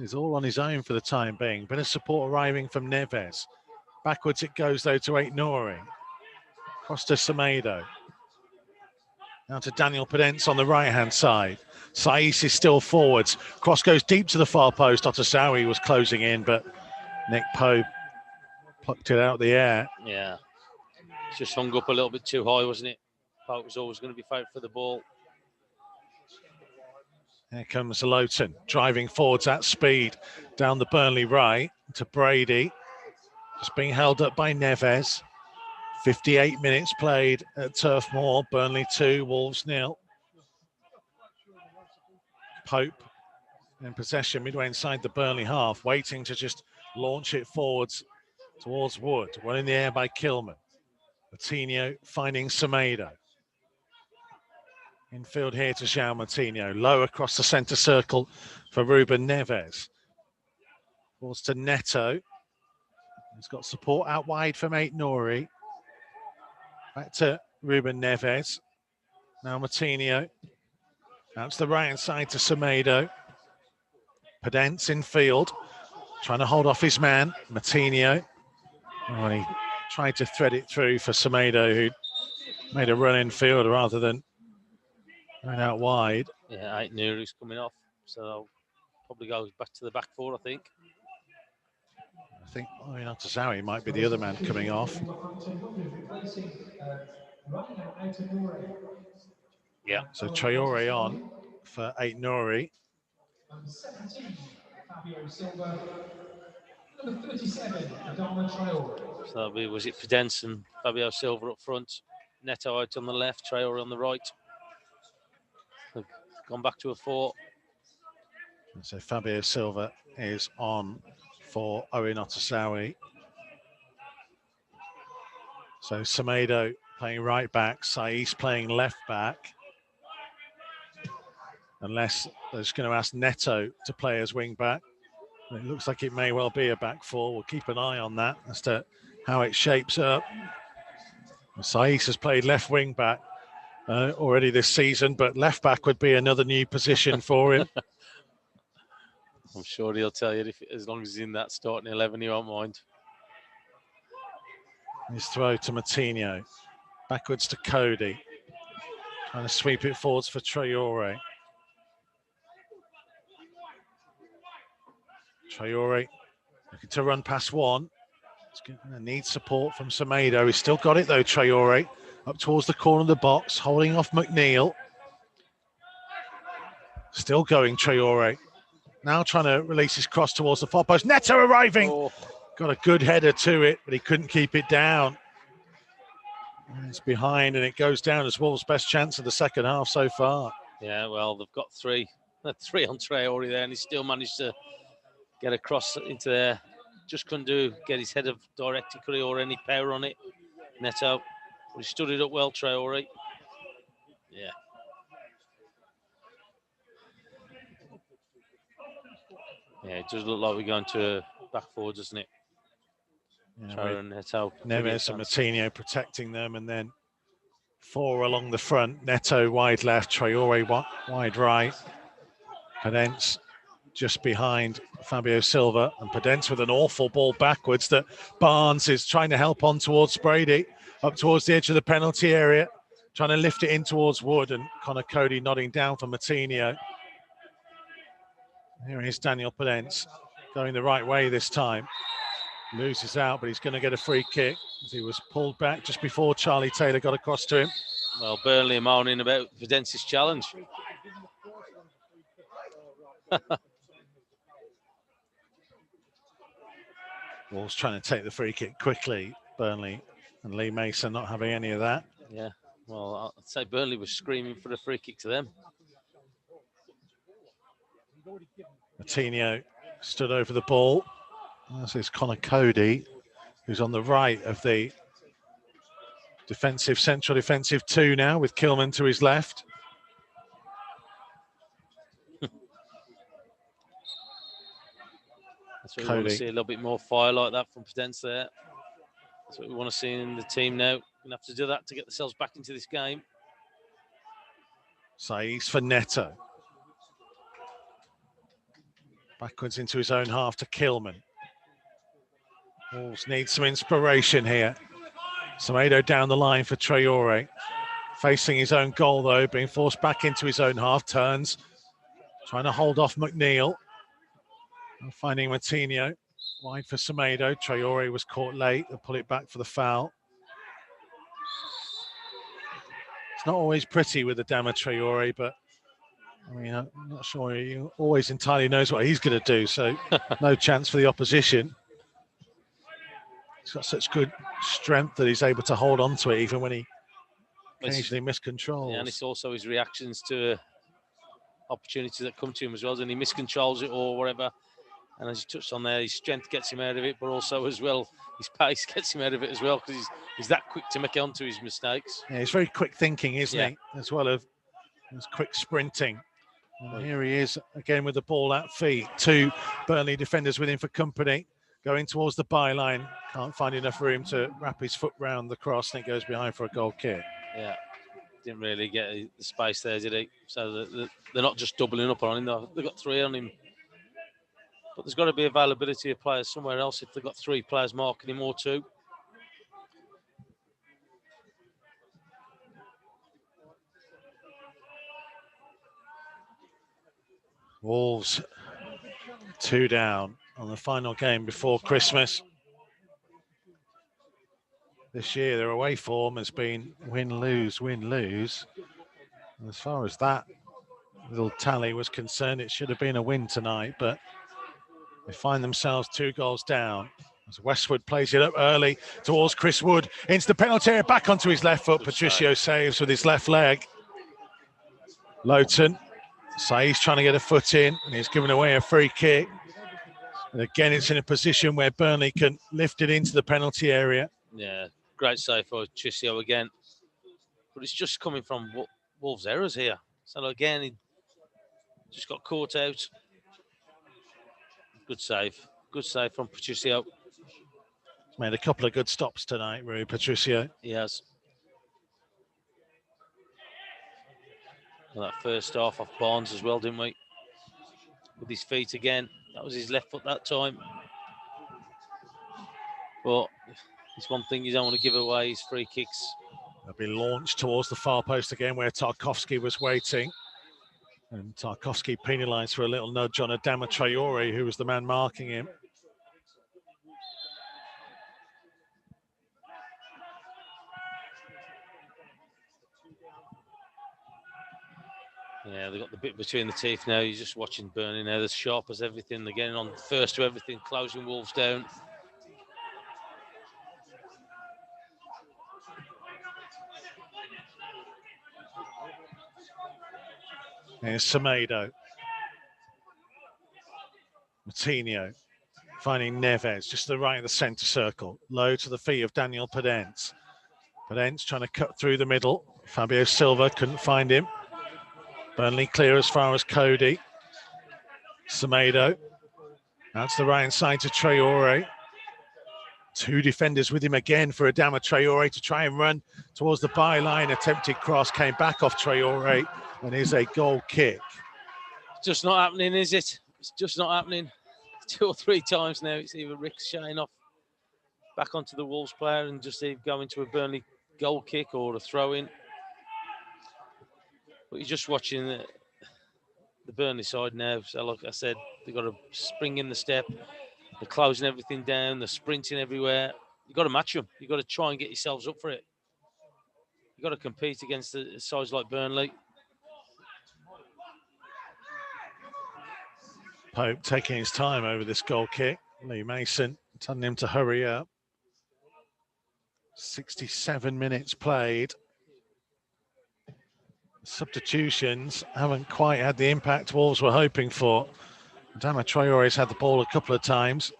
He's all on his own for the time being. Bit of support arriving from Neves. Backwards it goes, though, to Aït-Nouri. Cross to Semedo. Now to Daniel Podence on the right-hand side. Saiss is still forwards. Cross goes deep to the far post. Otasow was closing in, but Nick Pope plucked it out of the air. Yeah. It's just hung up a little bit too high, wasn't it? Pope was always going to be favourite for the ball. Here comes Lowton, driving forwards at speed down the Burnley right to Brady. Just being held up by Neves. 58 minutes played at Turf Moor. Burnley 2, Wolves 0. Pope in possession midway inside the Burnley half, waiting to just launch it forwards towards Wood. One in the air by Kilman. Martinho finding Semedo. Infield here to João Martinho. Low across the centre circle for Ruben Neves. Balls to Neto. He's got support out wide from Aït-Nouri. Back to Ruben Neves. Now Martinho. Out to the right-hand side to Semedo. Podence in field. Trying to hold off his man. Martinho. Oh, and he tried to thread it through for Semedo, who made a run in field rather than going out wide. Yeah, Aït-Nouri's coming off, so I'll probably go back to the back four, I think. I think Tazawi might be the other man coming off. Yeah. So Traore on for Aït-Nouri. So that'll be, was it Podence and Fabio Silva up front? Neto out on the left, Traore on the right. They've gone back to a 4. So Fabio Silva is on for Owen Otasawi. So Semedo playing right back, Saiss playing left back. Unless they're just going to ask Neto to play as wing back. It looks like it may well be a back 4. We'll keep an eye on that as to how it shapes up. Saiss has played left wing back already this season, but left back would be another new position for him. I'm sure he'll tell you, as long as he's in that starting 11, he won't mind. His throw to Martinho. Backwards to Cody. Trying to sweep it forwards for Traore. Traore looking to run past one. It's going to need support from Semedo. He's still got it though, Traore. Up towards the corner of the box, holding off McNeil. Still going, Traore. Now trying to release his cross towards the far post. Neto arriving. Oh. Got a good header to it, but he couldn't keep it down. And it's behind and it goes down as Wolves' best chance of the second half so far. Yeah, well, they've got 3 on Traore there, and he still managed to get across into there. Just couldn't get his header directly or any power on it. Neto, but he stood it up well, Traore. Yeah. Yeah, it does look like we're going to back forward, doesn't it? Yeah, Traore and Neto. Neves and Martinho protecting them, and then 4 along the front. Neto wide left, Traore wide right. Podence just behind Fabio Silva, and Podence with an awful ball backwards that Barnes is trying to help on towards Brady, up towards the edge of the penalty area, trying to lift it in towards Wood, and Connor Cody nodding down for Martinho. Here is Daniel Podence going the right way this time. Loses out, but he's going to get a free kick as he was pulled back just before Charlie Taylor got across to him. Well, Burnley are moaning about Podence's challenge. Wolves trying to take the free kick quickly, Burnley, and Lee Mason not having any of that. Yeah, well, I'd say Burnley was screaming for the free kick to them. Martinho stood over the ball. This is Connor Cody, who's on the right of the central defensive 2 now, with Kilman to his left. That's what we want to see, a little bit more fire like that from Podence there. That's what we want to see in the team now. We're going to have to do that to get themselves back into this game. Saiss for Neto. Backwards into his own half to Kilman. Wolves need some inspiration here. Semedo down the line for Traore. Facing his own goal though, being forced back into his own half, turns. Trying to hold off McNeil. And finding Martinho. Wide for Semedo. Traore was caught late. They'll pull it back for the foul. It's not always pretty with Adama Traore, but I mean, I'm not sure he always entirely knows what he's going to do, so no chance for the opposition. He's got such good strength that he's able to hold on to it even when he occasionally miscontrols. Yeah, and it's also his reactions to opportunities that come to him as well, and he miscontrols it or whatever. And as you touched on there, his strength gets him out of it, but also as well, his pace gets him out of it as well, because he's that quick to make onto his mistakes. Yeah, he's very quick thinking, isn't he? As well as his quick sprinting. And here he is again with the ball at feet. 2 Burnley defenders with him for company. Going towards the byline. Can't find enough room to wrap his foot round the cross, and it goes behind for a goal kick. Yeah, didn't really get the space there, did he? So they're not just doubling up on him. They've got 3 on him. But there's got to be availability of players somewhere else if they've got 3 players marking him or 2. Wolves 2 down on the final game before Christmas. This year, their away form has been win-lose, win-lose. As far as that little tally was concerned, it should have been a win tonight, but they find themselves 2 goals down. As Westwood plays it up early towards Chris Wood, into the penalty area, back onto his left foot. Patricio saves with his left leg. Lowton, Saïd's trying to get a foot in, and he's given away a free kick. And again, it's in a position where Burnley can lift it into the penalty area. Yeah, great save for Patricio again. But it's just coming from Wolves' errors here. So again, he just got caught out. Good save. Good save from Patricio. He's made a couple of good stops tonight, Rui Patricio. He has. Well, that first off Barnes as well, didn't we? With his feet again. That was his left foot that time. But it's one thing you don't want to give away, his free kicks. They'll be launched towards the far post again where Tarkowski was waiting. And Tarkowski penalised for a little nudge on Adama Traore, who was the man marking him. Yeah, they've got the bit between the teeth now. You're just watching Burnley now. They're sharp as everything. They're getting on first to everything, closing Wolves down. Here's Semedo. Moutinho finding Neves, just to the right of the centre circle. Low to the feet of Daniel Podence. Podence trying to cut through the middle. Fabio Silva couldn't find him. Burnley clear as far as Cody. Semedo. That's the right hand side to Traore. 2 defenders with him again for Adama Traore to try and run towards the byline. Attempted cross came back off Traore and is a goal kick. It's just not happening, is it? It's just not happening. 2 or 3 times now. It's either ricocheting off back onto the Wolves player and just going to a Burnley goal kick or a throw in. But you're just watching the Burnley side now. So like I said, they've got to spring in the step. They're closing everything down. They're sprinting everywhere. You've got to match them. You've got to try and get yourselves up for it. You've got to compete against the sides like Burnley. Pope taking his time over this goal kick. Lee Mason telling him to hurry up. 67 minutes played. Substitutions haven't quite had the impact Wolves were hoping for. Adama Traore's had the ball a couple of times.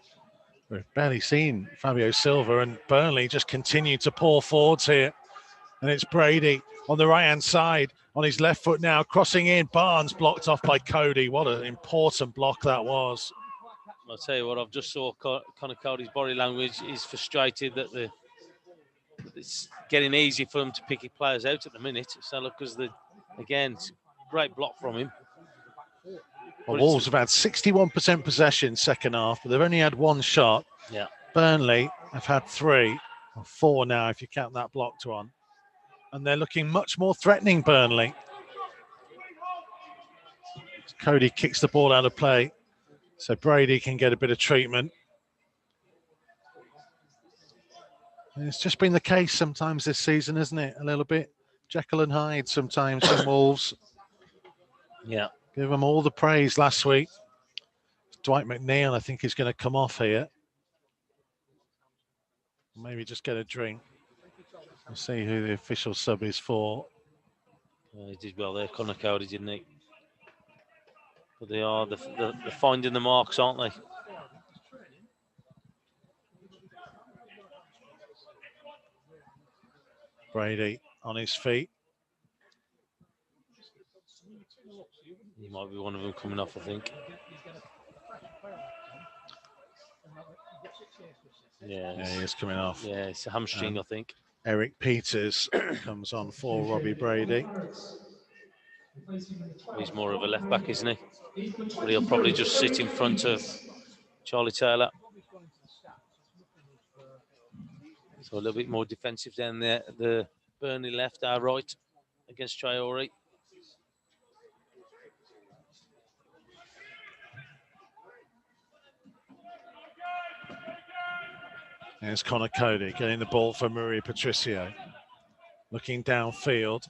We've barely seen Fabio Silva, and Burnley just continue to pour forwards here. And it's Brady on the right-hand side, on his left foot now, crossing in. Barnes blocked off by Cody. What an important block that was. I'll tell you what, I've just saw Connor Cody's body language. He's frustrated that it's getting easy for them to pick players out at the minute. So look, because again, it's a great block from him. Well, Wolves have had 61% possession second half, but they've only had 1 shot. Yeah. Burnley have had 3, or 4 now if you count that blocked one. And they're looking much more threatening, Burnley. Cody kicks the ball out of play, so Brady can get a bit of treatment. And it's just been the case sometimes this season, isn't it? A little bit Jekyll and Hyde sometimes from Wolves. Yeah. Give them all the praise last week. Dwight McNeil, I think, is going to come off here. Maybe just get a drink. We'll see who the official sub is for. He did well there, Connor Cody, didn't he? But they are they're finding the marks, aren't they? Brady on his feet. He might be one of them coming off, I think. Yeah, he is coming off. Yeah, it's a hamstring, I think. Eric Peters comes on for Robbie Brady. He's more of a left back, isn't he? But he'll probably just sit in front of Charlie Taylor. So a little bit more defensive down there. The Burnley left, our right, against Traore. There's Connor Cody getting the ball for Murray Patricio. Looking downfield.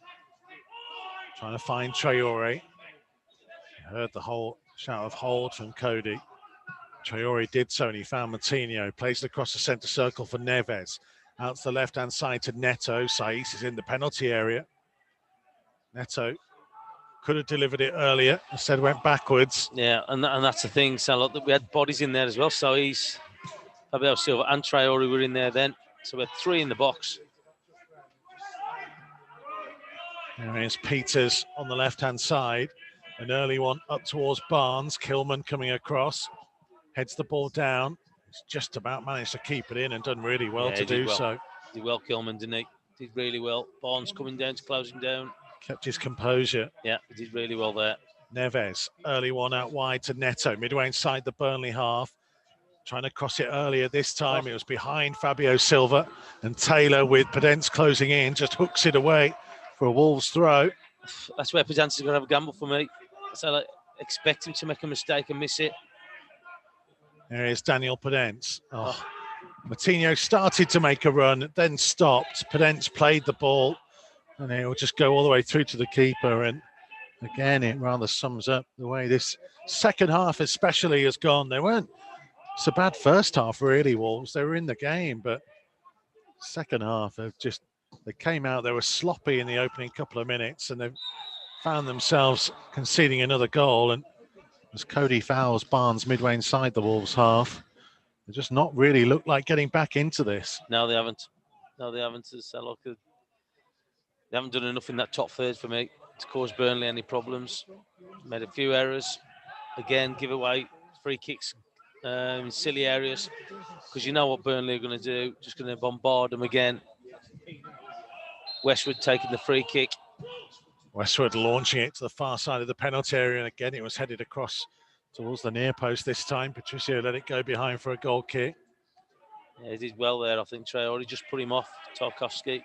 Trying to find Traore. Heard the whole shout of hold from Cody. Traore did so and he found Moutinho. Plays it across the centre circle for Neves. Out to the left-hand side to Neto. Saiss is in the penalty area. Neto could have delivered it earlier. Instead went backwards. Yeah, and that's the thing, Salot, that we had bodies in there as well. Saiss, Fabio Silva and Traore were in there then. So we had 3 in the box. There is Peters on the left-hand side. An early one up towards Barnes. Kilman coming across. Heads the ball down. He's just about managed to keep it in and done really well to do so. Did well, Kilman, didn't he? Did really well. Barnes coming down to close him down. Kept his composure. Yeah, he did really well there. Neves, early one out wide to Neto. Midway inside the Burnley half. Trying to cross it earlier this time. It was behind Fabio Silva. And Taylor with Podence closing in. Just hooks it away for a Wolves throw. That's where Podence is going to have a gamble for me. So I expect him to make a mistake and miss it. There is Daniel Podence. Moutinho started to make a run, then stopped. Podence played the ball, and he'll just go all the way through to the keeper. And again, it rather sums up the way this second half especially has gone. They weren't so bad first half, really, Wolves. They were in the game, but second half, they came out, they were sloppy in the opening couple of minutes, and they've found themselves conceding another goal. And as Cody fouls Barnes midway inside the Wolves half, they just not really look like getting back into this. No, they haven't. They haven't done enough in that top third for me to cause Burnley any problems. Made a few errors. Again, give away free kicks in silly areas, because you know what Burnley are going to do. Just going to bombard them again. Westwood taking the free kick. Westwood launching it to the far side of the penalty area, and again it was headed across towards the near post this time. Patricio let it go behind for a goal kick. Yeah, he did well there, I think. Traore just put him off, Tarkowski.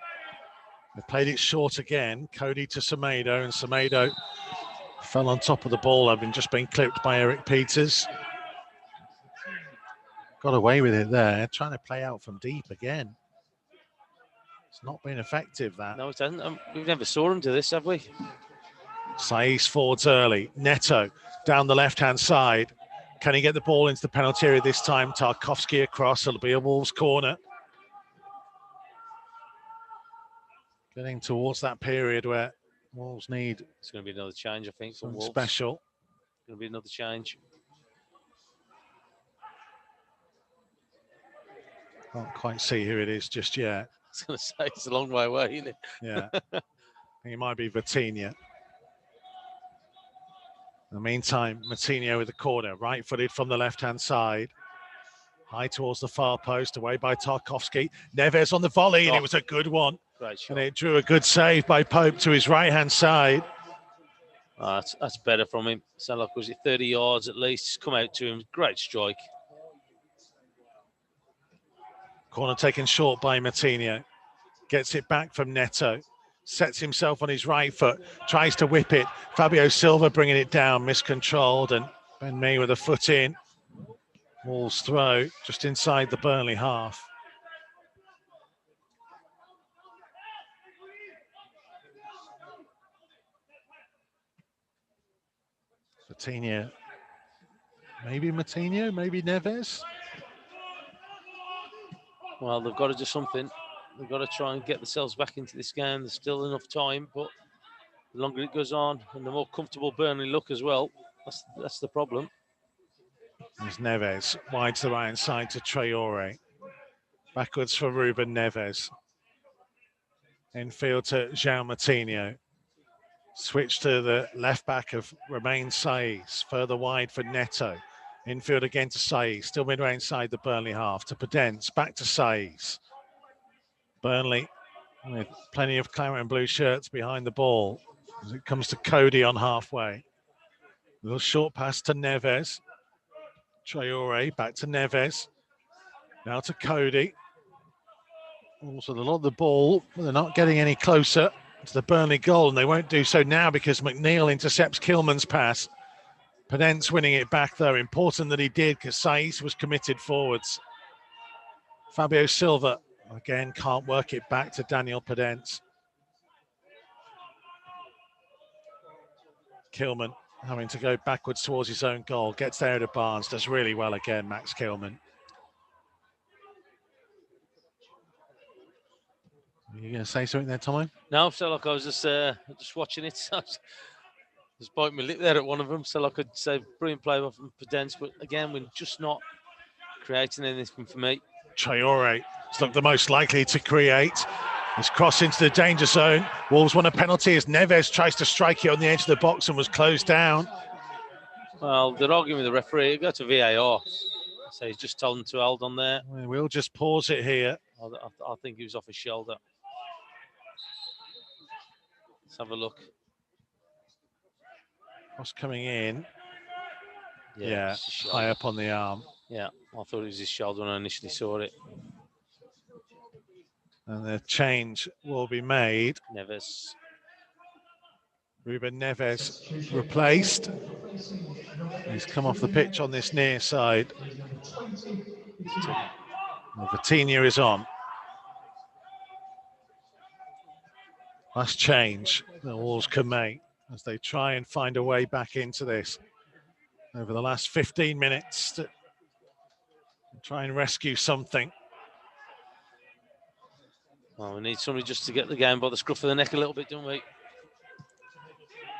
They played it short again. Cody to Semedo, and Semedo fell on top of the ball, having just been clipped by Eric Peters. Got away with it there, trying to play out from deep again. It's not been effective, that. No, it hasn't. We've never saw him do this, have we? Saiss forwards early. Neto down the left-hand side. Can he get the ball into the penalty area this time? Tarkowski across. It'll be a Wolves corner. Getting towards that period where Wolves need... It's going to be another change, I think, for Wolves. Special. It's going to be another change. Can't quite see who it is just yet. I was going to say, it's a long way away, isn't it? Yeah. I think it might be Vitinha. In the meantime, Moutinho with the corner, right-footed from the left-hand side. High towards the far post, away by Tarkowski. Neves on the volley, and it was a good one. Great shot. And it drew a good save by Pope to his right-hand side. That's better from him. Sound like, was it 30 yards at least? Just come out to him. Great strike. Corner taken short by Moutinho. Gets it back from Neto. Sets himself on his right foot. Tries to whip it. Fabio Silva bringing it down. Miscontrolled. And Ben Mee with a foot in. Wolves throw just inside the Burnley half. Matinho. Maybe Matinho, maybe Neves. Well, they've got to do something. They've got to try and get themselves back into this game. There's still enough time, but the longer it goes on and the more comfortable Burnley look as well, that's the problem. There's Neves, wide to the right hand side to Traore. Backwards for Ruben Neves. Infield to João Matinho. Switch to the left back of Romain Saiz. Further wide for Neto. Infield again to Saiz. Still midway inside the Burnley half. To Podence. Back to Saiz. Burnley with plenty of claret and blue shirts behind the ball. As it comes to Cody on halfway. Little short pass to Neves. Traore back to Neves. Now to Cody. Also, a lot of the ball, they're not getting any closer to the Burnley goal, and they won't do so now because McNeil intercepts Kilman's pass. Podence winning it back, though. Important that he did because Saiz was committed forwards. Fabio Silva, again, can't work it back to Daniel Podence. Kilman having to go backwards towards his own goal. Gets there to Barnes, does really well again, Max Kilman. Are you going to say something there, Tommy? No, so like I was just watching it. So I was just biting my lip there at one of them. So like I could say, brilliant play from Podence, but again, we're just not creating anything for me. Traore is looked the most likely to create. His cross into the danger zone. Wolves won a penalty as Neves tries to strike it on the edge of the box and was closed down. Well, they're arguing with the referee. Go to VAR. So he's just told him to hold on there. We'll just pause it here. I think he was off his shoulder. Let's have a look. Cross coming in. Yeah, high up on the arm. Yeah, I thought it was his shoulder when I initially saw it. And the change will be made. Neves. Ruben Neves replaced. He's come off the pitch on this near side. Vitinha is on. Last change the Wolves can make as they try and find a way back into this over the last 15 minutes to try and rescue something. Well, we need somebody just to get the game by the scruff of the neck a little bit, don't we?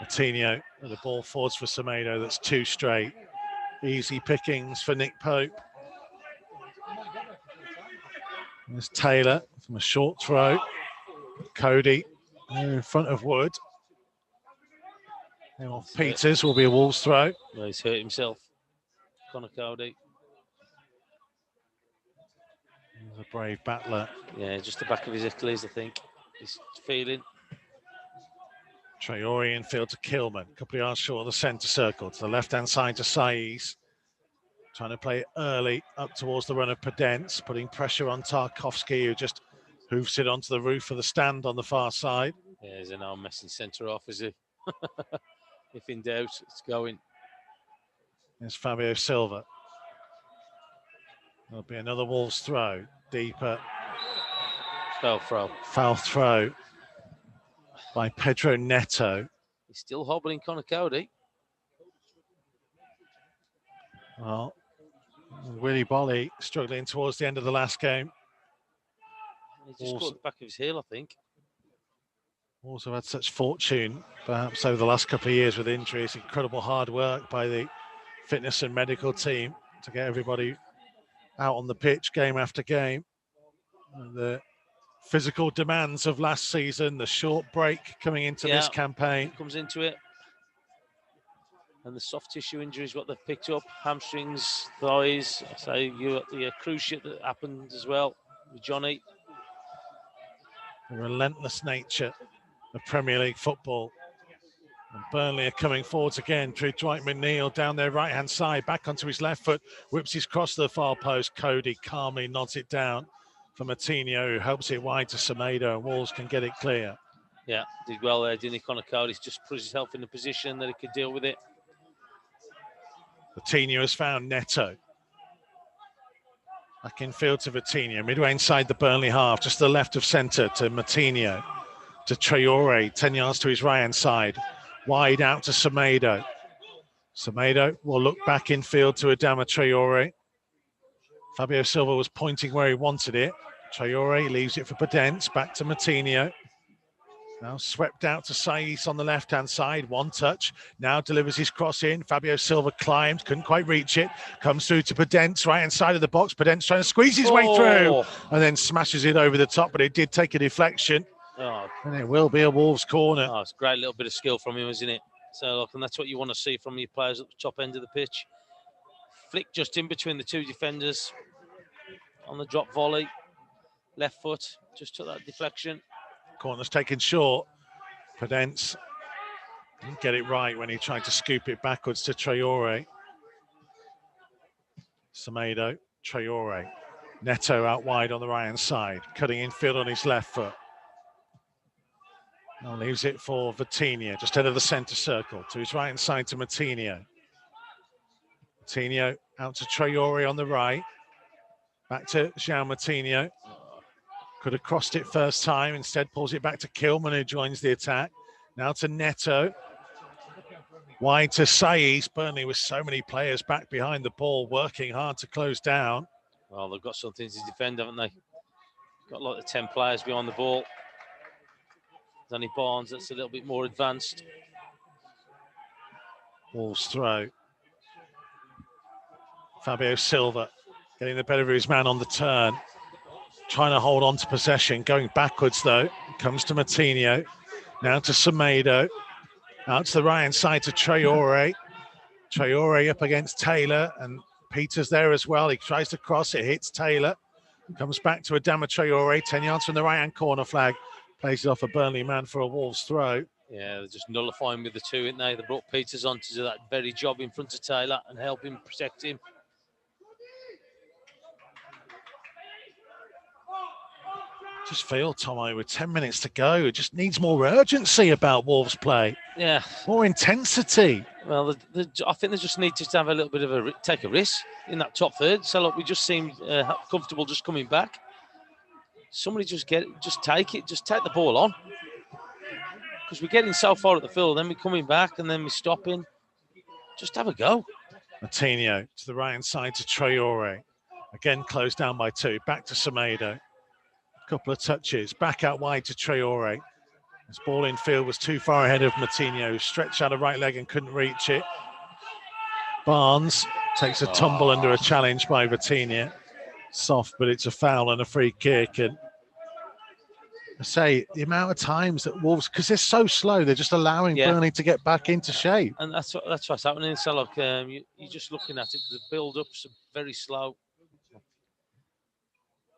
Matinho with the ball forwards for Semedo. That's two straight. Easy pickings for Nick Pope. There's Taylor from a short throw. Cody in front of Wood. Peters will be a Wolves throw. Well, he's hurt himself. Connor Cody. He's a brave battler. Yeah, just the back of his Achilles, I think. He's feeling. Traore infield to Kilman. A couple of yards short of the centre circle. To the left-hand side to Saiz. Trying to play it early up towards the run of Podence. Putting pressure on Tarkowski, who just hoofs it onto the roof of the stand on the far side. Yeah, he's an arm messing centre off, is he? If in doubt, it's going. There's Fabio Silva. There'll be another Wolves throw. Deeper. Foul throw by Pedro Neto. He's still hobbling Connor Cody. Well, Willy Bolly struggling towards the end of the last game. He just caught the back of his heel, I think. Also had such fortune, perhaps over the last couple of years with injuries. Incredible hard work by the fitness and medical team to get everybody out on the pitch game after game. And the physical demands of last season, the short break coming into this campaign. Comes into it. And the soft tissue injuries, what they've picked up, hamstrings, thighs. I say you got the cruise ship that happened as well with Johnny. The relentless nature of Premier League football. And Burnley are coming forwards again through Dwight McNeil down their right-hand side, back onto his left foot, whips his cross to the far post. Cody calmly nods it down for Matinho, who helps it wide to Semedo, and Wolves can get it clear. Yeah, did well there, didn't he? Connor Cody's just put himself in a position that he could deal with it. Vitinha has found Neto. Back in field to Vitinha, midway inside the Burnley half, just to the left of centre to Matinho, to Traore, 10 yards to his right-hand side. Wide out to Semedo. Semedo will look back in field to Adama Traore. Fabio Silva was pointing where he wanted it. Traore leaves it for Podence, back to Moutinho. Now swept out to Saiz on the left-hand side, one touch. Now delivers his cross in. Fabio Silva climbed, couldn't quite reach it. Comes through to Podence, right-hand side of the box. Podence trying to squeeze his way through and then smashes it over the top, but it did take a deflection. And it will be a Wolves corner. Oh, it's a great little bit of skill from him, isn't it? So, look, and that's what you want to see from your players at the top end of the pitch. Flick just in between the two defenders on the drop volley. Left foot, just took that deflection. Corner's taken short. Podence didn't get it right when he tried to scoop it backwards to Traore. Semedo, Traore. Neto out wide on the right-hand side, cutting infield on his left foot. Now leaves it for Vitinha, just out of the centre circle, to his right-hand side to Moutinho. Moutinho out to Traore on the right. Back to João Moutinho. Could have crossed it first time, instead pulls it back to Kilman, who joins the attack. Now to Neto. Wide to Saiz. Burnley with so many players back behind the ball, working hard to close down. Well, they've got something to defend, haven't they? Got like the 10 players behind the ball. There's only Barnes that's a little bit more advanced. Wolves throw. Fabio Silva getting the better of his man on the turn. Trying to hold on to possession, going backwards though. Comes to Moutinho. Now to Semedo. Out to the right-hand side to Traore. Traore up against Taylor, and Peters there as well. He tries to cross, it hits Taylor. Comes back to Adama Traore, 10 yards from the right-hand corner flag. Plays it off a Burnley man for a Wolves throw. Yeah, they're just nullifying with the two, aren't they? They brought Peters on to do that very job in front of Taylor and help him protect him. Just feel, Tomo, with 10 minutes to go, it just needs more urgency about Wolves play. Yeah. More intensity. Well, I think they just need to have a little bit of take a risk in that top third. So, look, we just seem comfortable just coming back. Somebody just take the ball on. Because we're getting so far at the field, then we're coming back and then we're stopping. Just have a go. Moutinho to the right-hand side to Traore. Again, closed down by two. Back to Semedo. Couple of touches, back out wide to Traore. His ball in field was too far ahead of Moutinho, stretched out a right leg and couldn't reach it. Barnes takes a tumble under a challenge by Vitinha. Soft, but it's a foul and a free kick. And I say, the amount of times that Wolves, because they're so slow, they're just allowing Burnley to get back into shape. And that's what's happening. So, look, you're just looking at it, the build-up's very slow.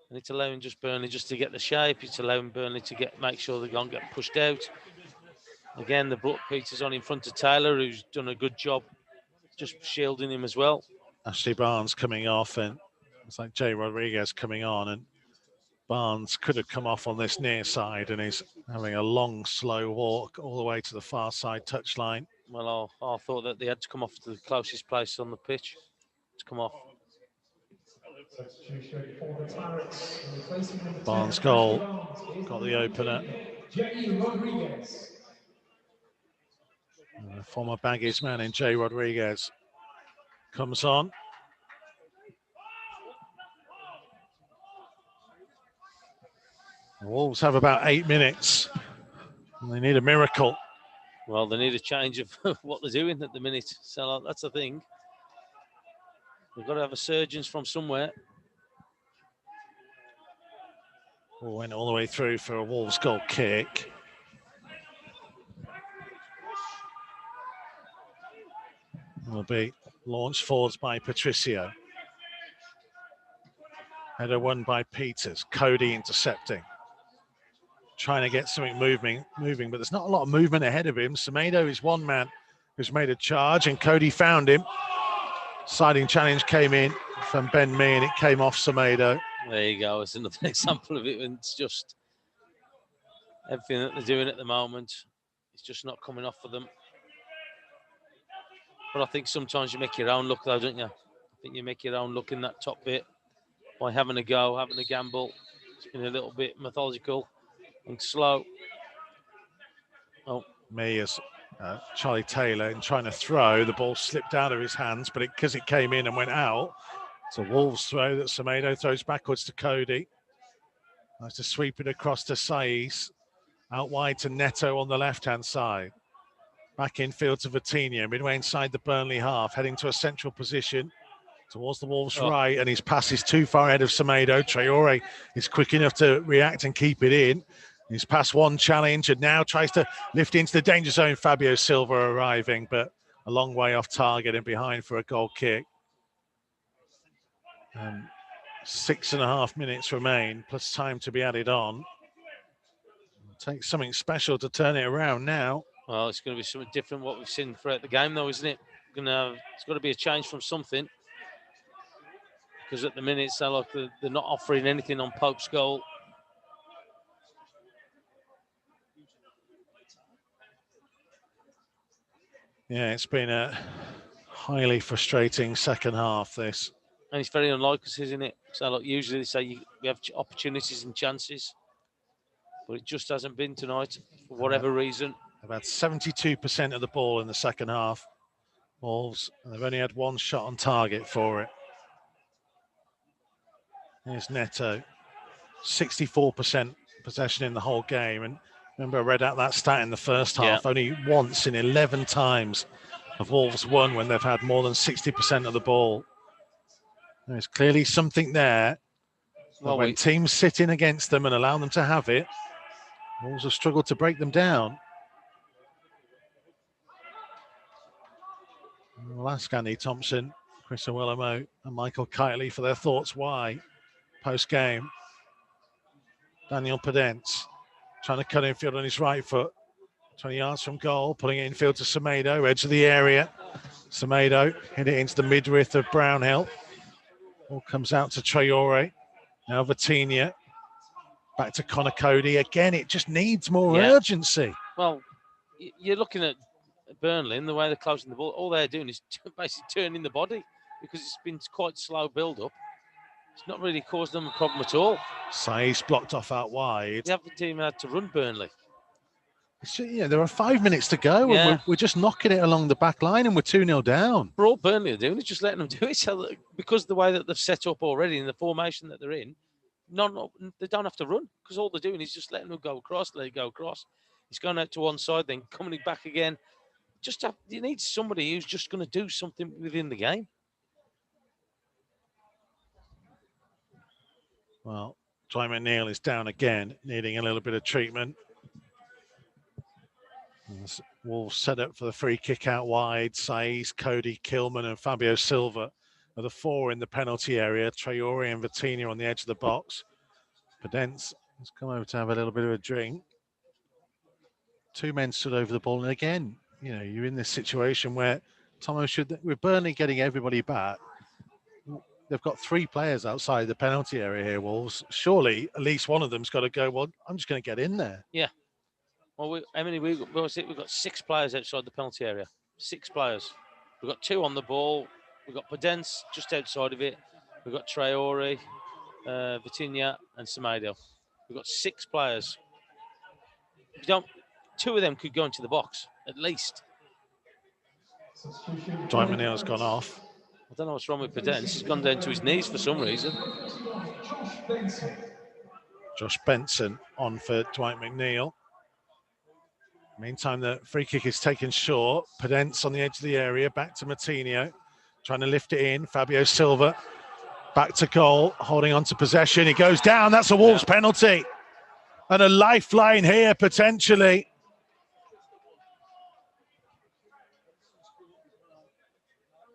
And it's allowing just Burnley just to get the shape. It's allowing Burnley to make sure they don't get pushed out. Again, they brought Peters on in front of Taylor, who's done a good job just shielding him as well. Ashley Barnes coming off, and it's like Jay Rodriguez coming on, and Barnes could have come off on this near side, and he's having a long, slow walk all the way to the far side touchline. Well, I thought that they had to come off to the closest place on the pitch to come off. Barnes' goal got the opener. Former Baggies man in Jay Rodriguez comes on. The Wolves have about 8 minutes. And they need a miracle. Well, they need a change of what they're doing at the minute. So that's the thing. We've got to have a surgeons from somewhere. Went all the way through for a Wolves goal kick. Will be launched forwards by Patricio. Header won by Peters. Cody intercepting. Trying to get something moving, but there's not a lot of movement ahead of him. Semedo is one man who's made a charge, and Cody found him. Sliding challenge came in from Ben Mee, and it came off Semedo. There you go. It's another example of it. And it's just everything that they're doing at the moment, it's just not coming off for them. But I think sometimes you make your own luck, though, don't you? I think you make your own luck in that top bit by having a go, having a gamble. It's been a little bit methodical and slow. Mee has Charlie Taylor in trying to throw. The ball slipped out of his hands, but because it came in and went out, it's a Wolves throw that Semedo throws backwards to Cody. Nice to sweep it across to Saiz. Out wide to Neto on the left-hand side. Back infield to Vitinha, midway inside the Burnley half, heading to a central position towards the Wolves right, and his pass is too far ahead of Semedo. Traore is quick enough to react and keep it in. He's passed one challenge and now tries to lift into the danger zone. Fabio Silva arriving, but a long way off target and behind for a goal kick. 6.5 minutes remain, plus time to be added on. It'll take something special to turn it around now. Well, it's going to be something different what we've seen throughout the game, though, isn't it? It's got to be a change from something. Because at the minute, it's like they're not offering anything on Pope's goal. Yeah, it's been a highly frustrating second half, this. And it's very unlike us, isn't it? So, like, usually they say we have opportunities and chances, but it just hasn't been tonight for whatever reason. About 72% of the ball in the second half, Wolves, and they've only had one shot on target for it. Here's Neto, 64% possession in the whole game. And remember, I read out that stat in the first half. Only once in 11 times have Wolves won when they've had more than 60% of the ball. There's clearly something there. Well, when teams sit in against them and allow them to have it, Wolves have struggled to break them down. We'll ask Andy Thompson, Chris Iwelumo and Michael Kightly for their thoughts why post-game. Daniel Podence trying to cut infield on his right foot. 20 yards from goal, pulling it infield to Semedo, edge of the area. Semedo hit it into the midriff of Brownhill. Ball comes out to Traore. Now Vitinha. Back to Connor Cody. Again, it just needs more urgency. Well, you're looking at Burnley and the way they're closing the ball. All they're doing is basically turning the body because it's been quite slow build-up. It's not really caused them a problem at all. Saiz blocked off out wide. They haven't even had to run Burnley. There are 5 minutes to go, and we're just knocking it along the back line, and we're 2-0 down. For all Burnley are doing is just letting them do it. So because of the way that they've set up already in the formation that they're in, they don't have to run because all they're doing is just letting them go across, let it go across. He's going out to one side, then coming back again. You need somebody who's just going to do something within the game. Well, Dwight McNeil is down again, needing a little bit of treatment. Wolves set up for the free kick out wide. Saiz, Cody, Kilman and Fabio Silva are the four in the penalty area. Traore and Vitinha on the edge of the box. Podence has come over to have a little bit of a drink. Two men stood over the ball, and again, you're in this situation where Tomo with Burnley getting everybody back. They've got three players outside the penalty area here, Wolves. Surely at least one of them's got to go, well, I'm just going to get in there. Yeah. Well, we've got 6 players outside the penalty area. 6 players. We've got 2 on the ball. We've got Podence just outside of it. We've got Traore, Vitinha and Semedo. We've got 6 players. 2 of them could go into the box, at least. Dwight McNeil's gone off. I don't know what's wrong with Podence. He's gone down to his knees for some reason. Josh Benson on for Dwight McNeil. Meantime, the free kick is taken short. Podence on the edge of the area, back to Matinho, trying to lift it in. Fabio Silva back to goal, holding on to possession. He goes down. That's a Wolves penalty. And a lifeline here, potentially.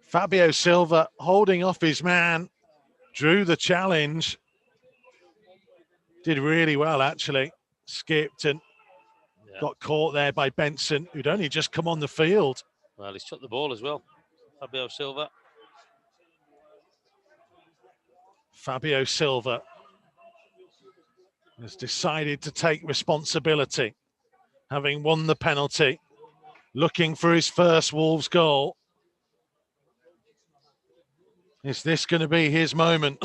Fabio Silva holding off his man, drew the challenge. Did really well, actually. Skipped and got caught there by Benson, who'd only just come on the field. Well, he's took the ball as well, Fabio Silva. Fabio Silva has decided to take responsibility, having won the penalty, looking for his first Wolves goal. Is this going to be his moment?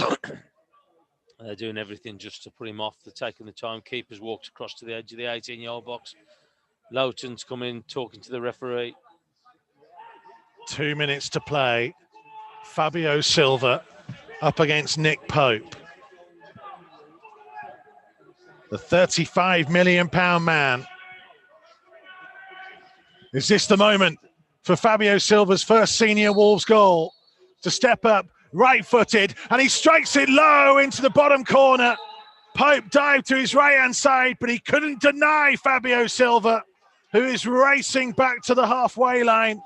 They're doing everything just to put him off. They're taking the time. Keeper's walked across to the edge of the 18-yard box. Lowton's come in talking to the referee. 2 minutes to play. Fabio Silva up against Nick Pope. The £35 million man. Is this the moment for Fabio Silva's first senior Wolves goal to step up, right-footed, and he strikes it low into the bottom corner. Pope dived to his right-hand side, but he couldn't deny Fabio Silva, who is racing back to the halfway line.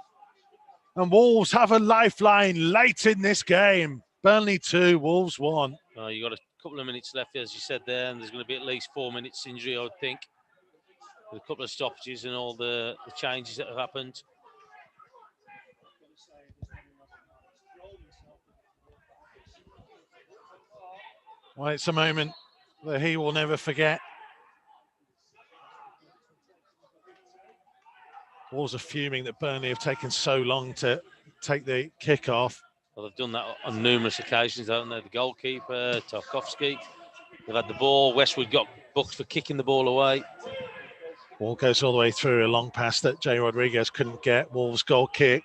And Wolves have a lifeline late in this game. Burnley 2, Wolves 1. You got a couple of minutes left, as you said there, and there's going to be at least 4 minutes injury, I would think, with a couple of stoppages and all the changes that have happened. Well, it's a moment that he will never forget. Wolves are fuming that Burnley have taken so long to take the kick off. Well, they've done that on numerous occasions, haven't they? The goalkeeper, Tarkovsky, they've had the ball. Westwood got booked for kicking the ball away. Ball goes all the way through, a long pass that Jay Rodriguez couldn't get. Wolves goal kick.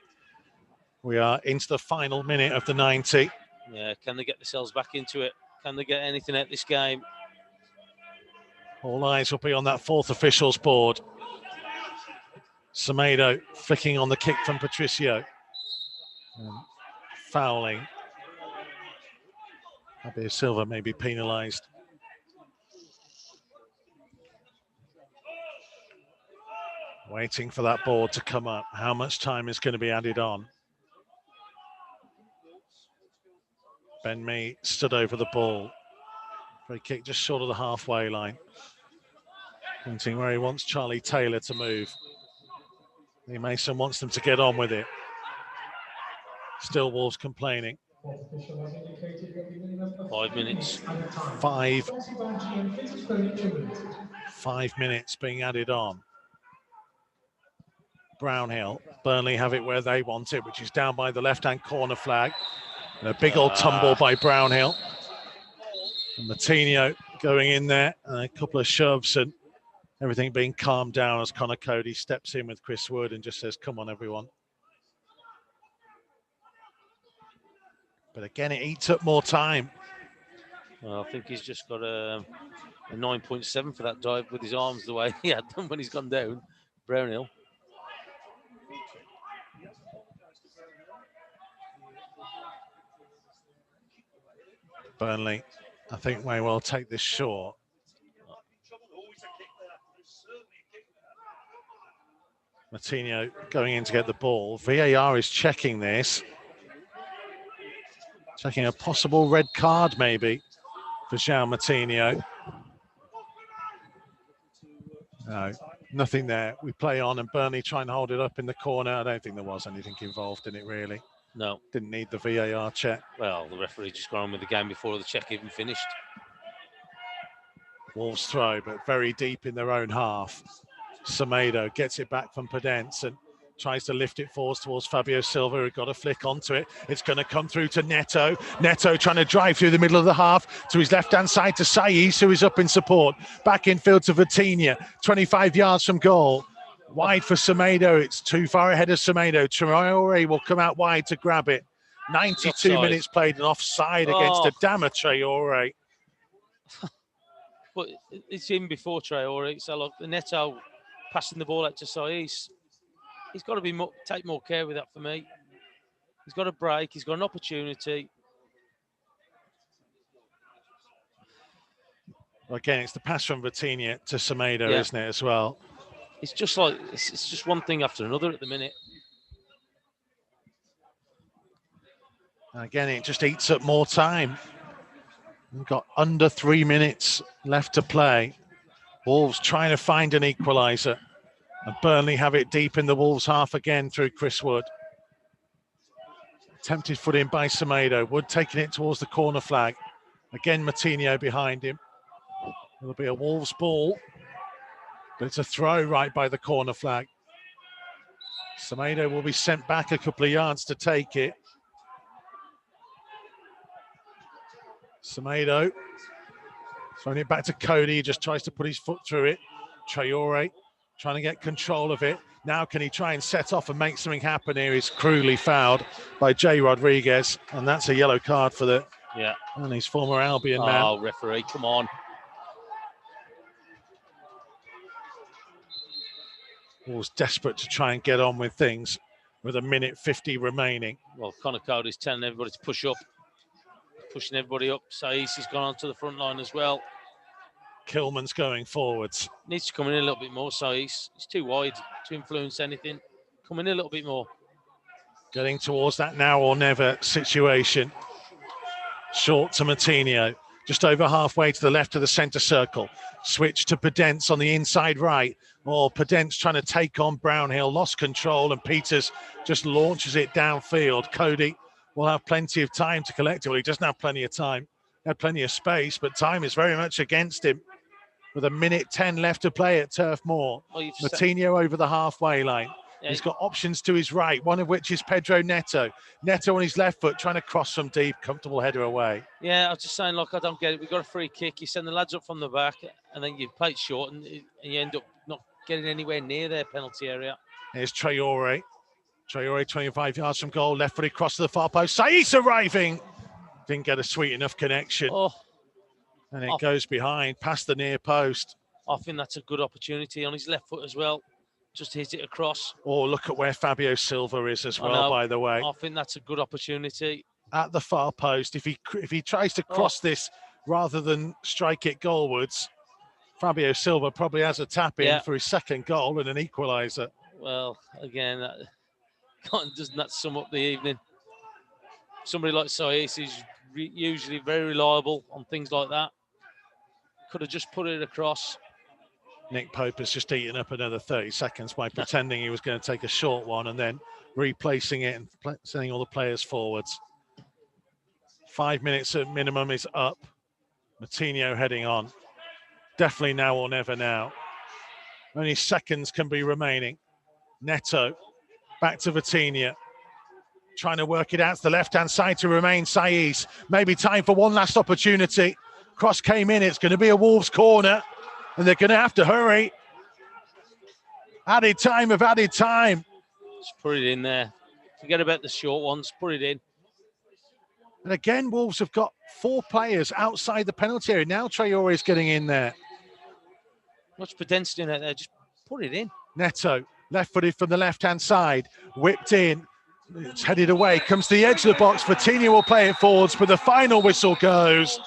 We are into the final minute of the 90. Yeah, can they get themselves back into it? Can they get anything at this game? All eyes will be on that fourth official's board. Semedo flicking on the kick from Patricio. Fouling. Fabio Silva may be penalised. Waiting for that board to come up. How much time is going to be added on? Ben Mee stood over the ball. Free kick just short of the halfway line. Pointing where he wants Charlie Taylor to move. Lee Mason wants them to get on with it. Still Wolves complaining. 5 minutes. 5 minutes being added on. Brownhill. Burnley have it where they want it, which is down by the left-hand corner flag. And a big old tumble by Brownhill. And Martinho going in there, and a couple of shoves and everything being calmed down as Connor Cody steps in with Chris Wood and just says, come on, everyone. But again, it eats up more time. Well, I think he's just got a 9.7 for that dive with his arms the way he had them when he's gone down. Brownhill. Burnley, I think, may well take this short. Martinho going in to get the ball. VAR is checking this. Checking a possible red card, maybe, for João Martinho. No, nothing there. We play on and Burnley try and hold it up in the corner. I don't think there was anything involved in it, really. No. Didn't need the VAR check. Well, the referee just got on with the game before the check even finished. Wolves throw, but very deep in their own half. Semedo gets it back from Podence and tries to lift it forwards towards Fabio Silva, who got a flick onto it. It's going to come through to Neto. Neto trying to drive through the middle of the half to his left-hand side to Saiz, who is up in support. Back in field to Vitinha, 25 yards from goal. Wide for Semedo. It's too far ahead of Semedo. Traore will come out wide to grab it. 92 offside. Minutes played and offside against Adama Traore. But it's in before Traore. So look, the Neto passing the ball out to Saiz. He's got to take more care with that for me. He's got a break. He's got an opportunity. Well, again, it's the pass from Vitinha to Semedo, isn't it, as well? It's just like, it's just one thing after another at the minute. And again, it just eats up more time. We've got under 3 minutes left to play. Wolves trying to find an equaliser. And Burnley have it deep in the Wolves half again through Chris Wood. Attempted foot in by Semedo. Wood taking it towards the corner flag. Again, Martinho behind him. It'll be a Wolves ball. But it's a throw right by the corner flag. Semedo will be sent back a couple of yards to take it. Semedo throwing it back to Cody. He just tries to put his foot through it. Traore trying to get control of it. Now can he try and set off and make something happen here? He's cruelly fouled by Jay Rodriguez, and that's a yellow card for the and his former Albion man. Oh, referee, come on. Wolves desperate to try and get on with things with 1:50 remaining. Well, Connor Cody's telling everybody to push up, pushing everybody up. Saiss has gone onto the front line as well. Kilman's going forwards. Needs to come in a little bit more, Saiss. He's too wide to influence anything. Come in a little bit more. Getting towards that now or never situation. Short to Moutinho, just over halfway to the left of the centre circle. Switch to Podence on the inside right. Podence trying to take on Brownhill, lost control, and Peters just launches it downfield. Cody will have plenty of time to collect it. Well, he doesn't have plenty of time. He had plenty of space, but time is very much against him. With 1:10 left to play at Turf Moor. Moutinho over the halfway line. Yeah. He's got options to his right, one of which is Pedro Neto. Neto on his left foot, trying to cross from deep, comfortable header away. Yeah, I was just saying, look, I don't get it. We've got a free kick. You send the lads up from the back, and then you play it short, and you end up not getting anywhere near their penalty area. Here's Traore. Traore 25 yards from goal, left footed cross to the far post. Saiss arriving. Didn't get a sweet enough connection. And it goes behind, past the near post. I think that's a good opportunity on his left foot as well. Just hit it across. Look at where Fabio Silva is as well, by the way. I think that's a good opportunity. At the far post, if he tries to cross this rather than strike it goalwards, Fabio Silva probably has a tap in for his second goal and an equaliser. Well, again, doesn't that sum up the evening? Somebody like Saiss is usually very reliable on things like that. Could have just put it across. Nick Pope has just eaten up another 30 seconds by pretending he was going to take a short one and then replacing it and sending all the players forwards. 5 minutes at minimum is up. Moutinho heading on. Definitely now or never now. Only seconds can be remaining. Neto back to Vitinha. Trying to work it out to the left-hand side to remain Saiss. Maybe time for one last opportunity. Cross came in. It's going to be a Wolves corner. And they're going to have to hurry. Added time. Just put it in there. Forget about the short ones. Put it in. And again, Wolves have got 4 players outside the penalty area. Now Traore is getting in there. What's Podence doing out there? Just put it in. Neto, left-footed from the left-hand side. Whipped in. It's headed away. Comes to the edge of the box. Vitinha will play it forwards, but the final whistle goes.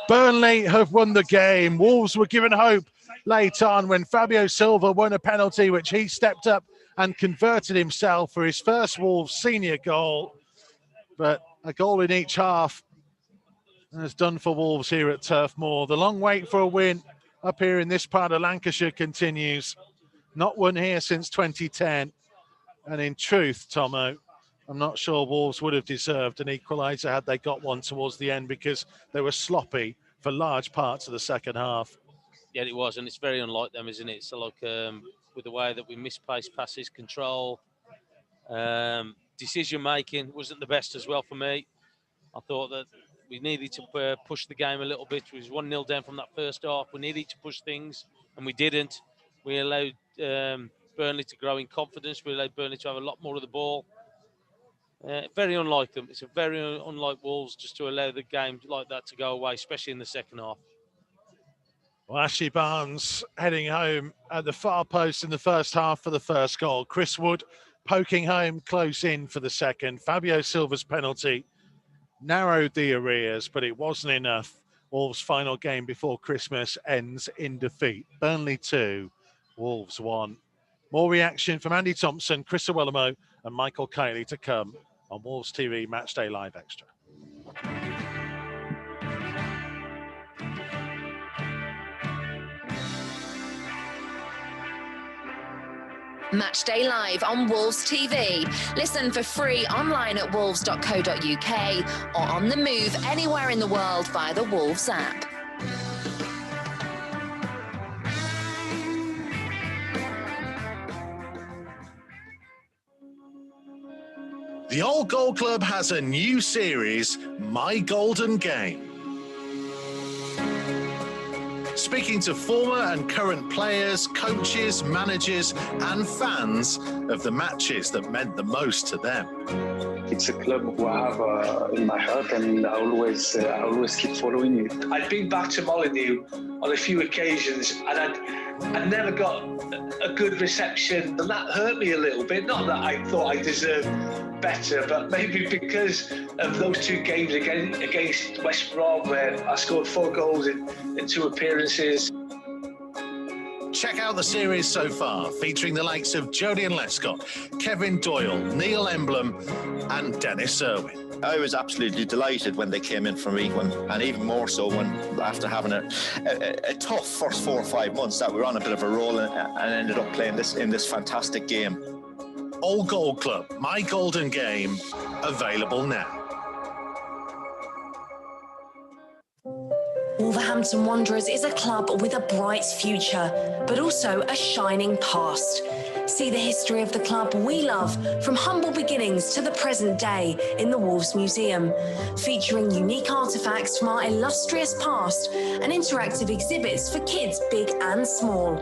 Burnley have won the game. Wolves were given hope late on when Fabio Silva won a penalty, which he stepped up and converted himself for his first Wolves senior goal. But a goal in each half has done for Wolves here at Turf Moor. The long wait for a win up here in this part of Lancashire continues. Not won here since 2010. And in truth, Tomo, I'm not sure Wolves would have deserved an equaliser had they got one towards the end because they were sloppy for large parts of the second half. Yeah, it was, and it's very unlike them, isn't it? So, like, with the way that we misplaced passes, control, decision-making wasn't the best as well for me. I thought that we needed to push the game a little bit. We was 1-0 down from that first half. We needed to push things, and we didn't. We allowed Burnley to grow in confidence. We allowed Burnley to have a lot more of the ball. Very unlike them. It's a very unlike Wolves just to allow the game like that to go away, especially in the second half. Well, Ashley Barnes heading home at the far post in the first half for the first goal. Chris Wood poking home close in for the second. Fabio Silva's penalty narrowed the arrears, but it wasn't enough. Wolves' final game before Christmas ends in defeat. Burnley 2, Wolves 1. More reaction from Andy Thompson, Chris Iwelumo and Michael Kightly to come on Wolves TV Matchday Live Extra. Matchday Live on Wolves TV. Listen for free online at wolves.co.uk or on the move anywhere in the world via the Wolves app. The Old Goal Club has a new series, My Golden Game. speaking to former and current players, coaches, managers and fans of the matches that meant the most to them. It's a club who I have in my heart, and I always keep following it. I'd been back to Molyneux on a few occasions, and I'd never got a good reception, and that hurt me a little bit. Not that I thought I deserved better, but maybe because of those two games against West Brom, where I scored 4 goals in 2 appearances. Check out the series so far, featuring the likes of Jodian Lescott, Kevin Doyle, Neil Emblem and Dennis Irwin. I was absolutely delighted when they came in for me, and even more so when after having a tough first 4 or 5 months that we were on a bit of a roll and ended up playing in this fantastic game. All Gold Club, My Golden Game, available now. Wolverhampton Wanderers is a club with a bright future, but also a shining past. See the history of the club we love from humble beginnings to the present day in the Wolves Museum, featuring unique artefacts from our illustrious past and interactive exhibits for kids big and small.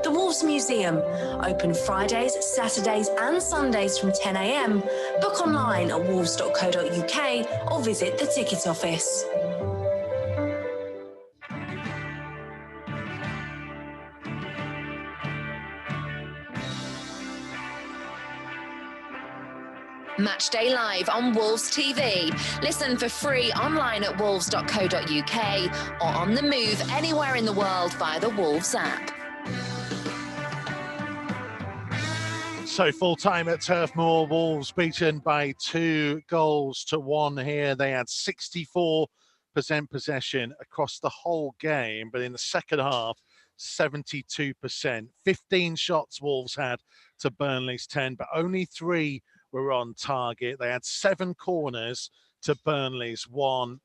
The Wolves Museum, open Fridays, Saturdays and Sundays from 10 a.m. Book online at wolves.co.uk or visit the ticket office. Matchday Live on Wolves TV. Listen for free online at wolves.co.uk or on the move anywhere in the world via the Wolves app. So full time at Turf Moor, Wolves beaten by 2-1 here. They had 64% possession across the whole game, but in the second half, 72%. 15 shots Wolves had to Burnley's 10, but only 3 were on target. They had 7 corners to Burnley's 1.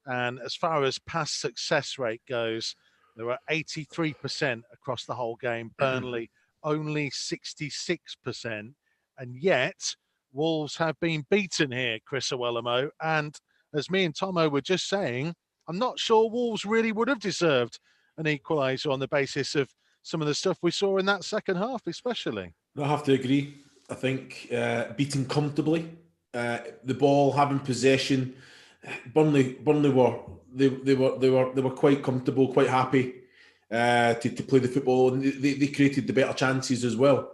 And as far as pass success rate goes, there were 83% across the whole game. Burnley only 66%. And yet, Wolves have been beaten here, Chris Iwelumo. And as me and Tomo were just saying, I'm not sure Wolves really would have deserved an equaliser on the basis of some of the stuff we saw in that second half, especially. I have to agree. I think beaten comfortably, the ball having possession. Burnley were quite comfortable, quite happy to play the football, and they created the better chances as well.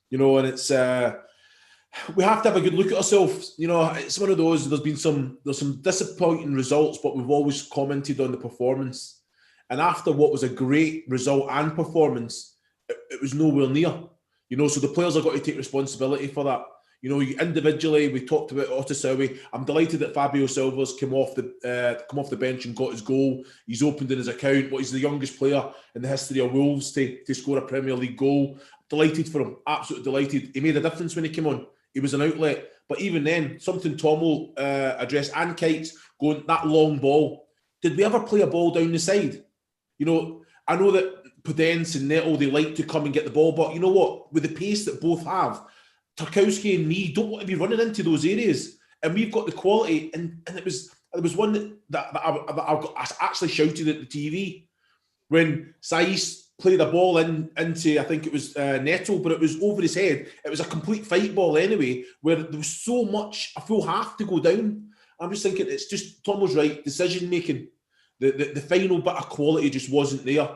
You know, and it's we have to have a good look at ourselves. You know, it's one of those. There's some disappointing results, but we've always commented on the performance. And after what was a great result and performance, it was nowhere near. You know, so the players have got to take responsibility for that. You know, individually, we talked about Otasowie. I'm delighted that Fabio Silva's come off the bench and got his goal. He's opened in his account. He's the youngest player in the history of Wolves to score a Premier League goal. Delighted for him, absolutely delighted. He made a difference when he came on. He was an outlet. But even then, something Tomo addressed, and Kites going, that long ball. Did we ever play a ball down the side? You know, I know that Podence and Neto, they like to come and get the ball, but you know what? With the pace that both have, Tarkowski and me don't want to be running into those areas, and we've got the quality. And it was one that I actually shouted at the TV when Saiss played a ball into, I think it was Neto, but it was over his head. It was a complete fight ball anyway, where there was so much, a full half to go down. I'm just thinking, it's just, Tomo's right, decision making. The final bit of quality just wasn't there.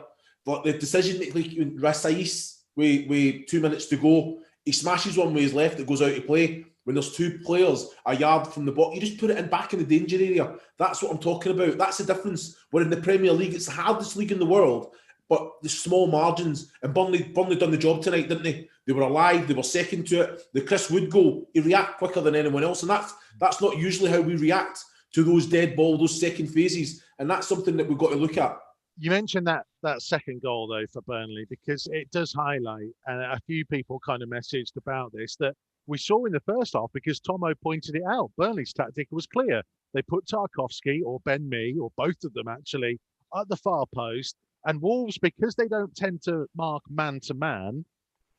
But the decision making, Saiss, with 2 minutes to go, he smashes one with his left that goes out of play. When there's 2 players a yard from the ball, you just put it in back in the danger area. That's what I'm talking about. That's the difference. We're in the Premier League. It's the hardest league in the world, but the small margins. And Burnley done the job tonight, didn't they? They were alive. They were second to it. The Chris Wood goal, he reacted quicker than anyone else. And that's not usually how we react to those dead ball, those second phases. And that's something that we've got to look at. You mentioned that second goal, though, for Burnley, because it does highlight, and a few people kind of messaged about this, that we saw in the first half, because Tomo pointed it out, Burnley's tactic was clear. They put Tarkowski or Ben Mee, or both of them actually, at the far post, and Wolves, because they don't tend to mark man-to-man,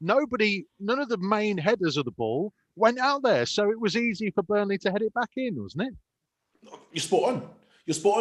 none of the main headers of the ball went out there, so it was easy for Burnley to head it back in, wasn't it? You're spot on.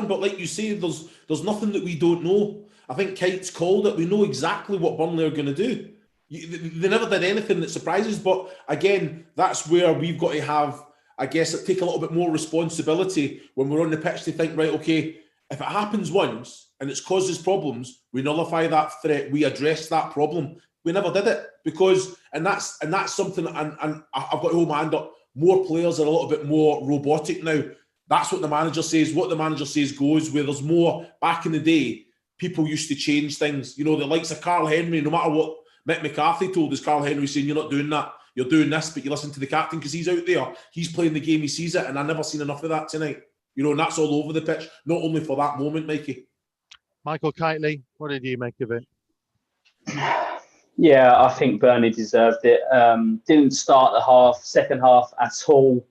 But like you say, there's nothing that we don't know. I think Kite's called it. We know exactly what Burnley are going to do. They never did anything that surprises, but again, that's where we've got to have, I guess, take a little bit more responsibility when we're on the pitch to think, right, okay, if it happens once and it's caused us problems, we nullify that threat, we address that problem. We never did it because, and that's something, and I've got to hold my hand up, more players are a little bit more robotic now. That's what the manager says. What the manager says goes, where there's more, back in the day, people used to change things. You know, the likes of Carl Henry, no matter what Mick McCarthy told us, Carl Henry saying, you're not doing that, you're doing this, but you listen to the captain because he's out there, he's playing the game, he sees it, and I've never seen enough of that tonight. You know, and that's all over the pitch, not only for that moment, Mikey. Michael Kightly, what did you make of it? Yeah, I think Burnley deserved it. Didn't start the second half at all,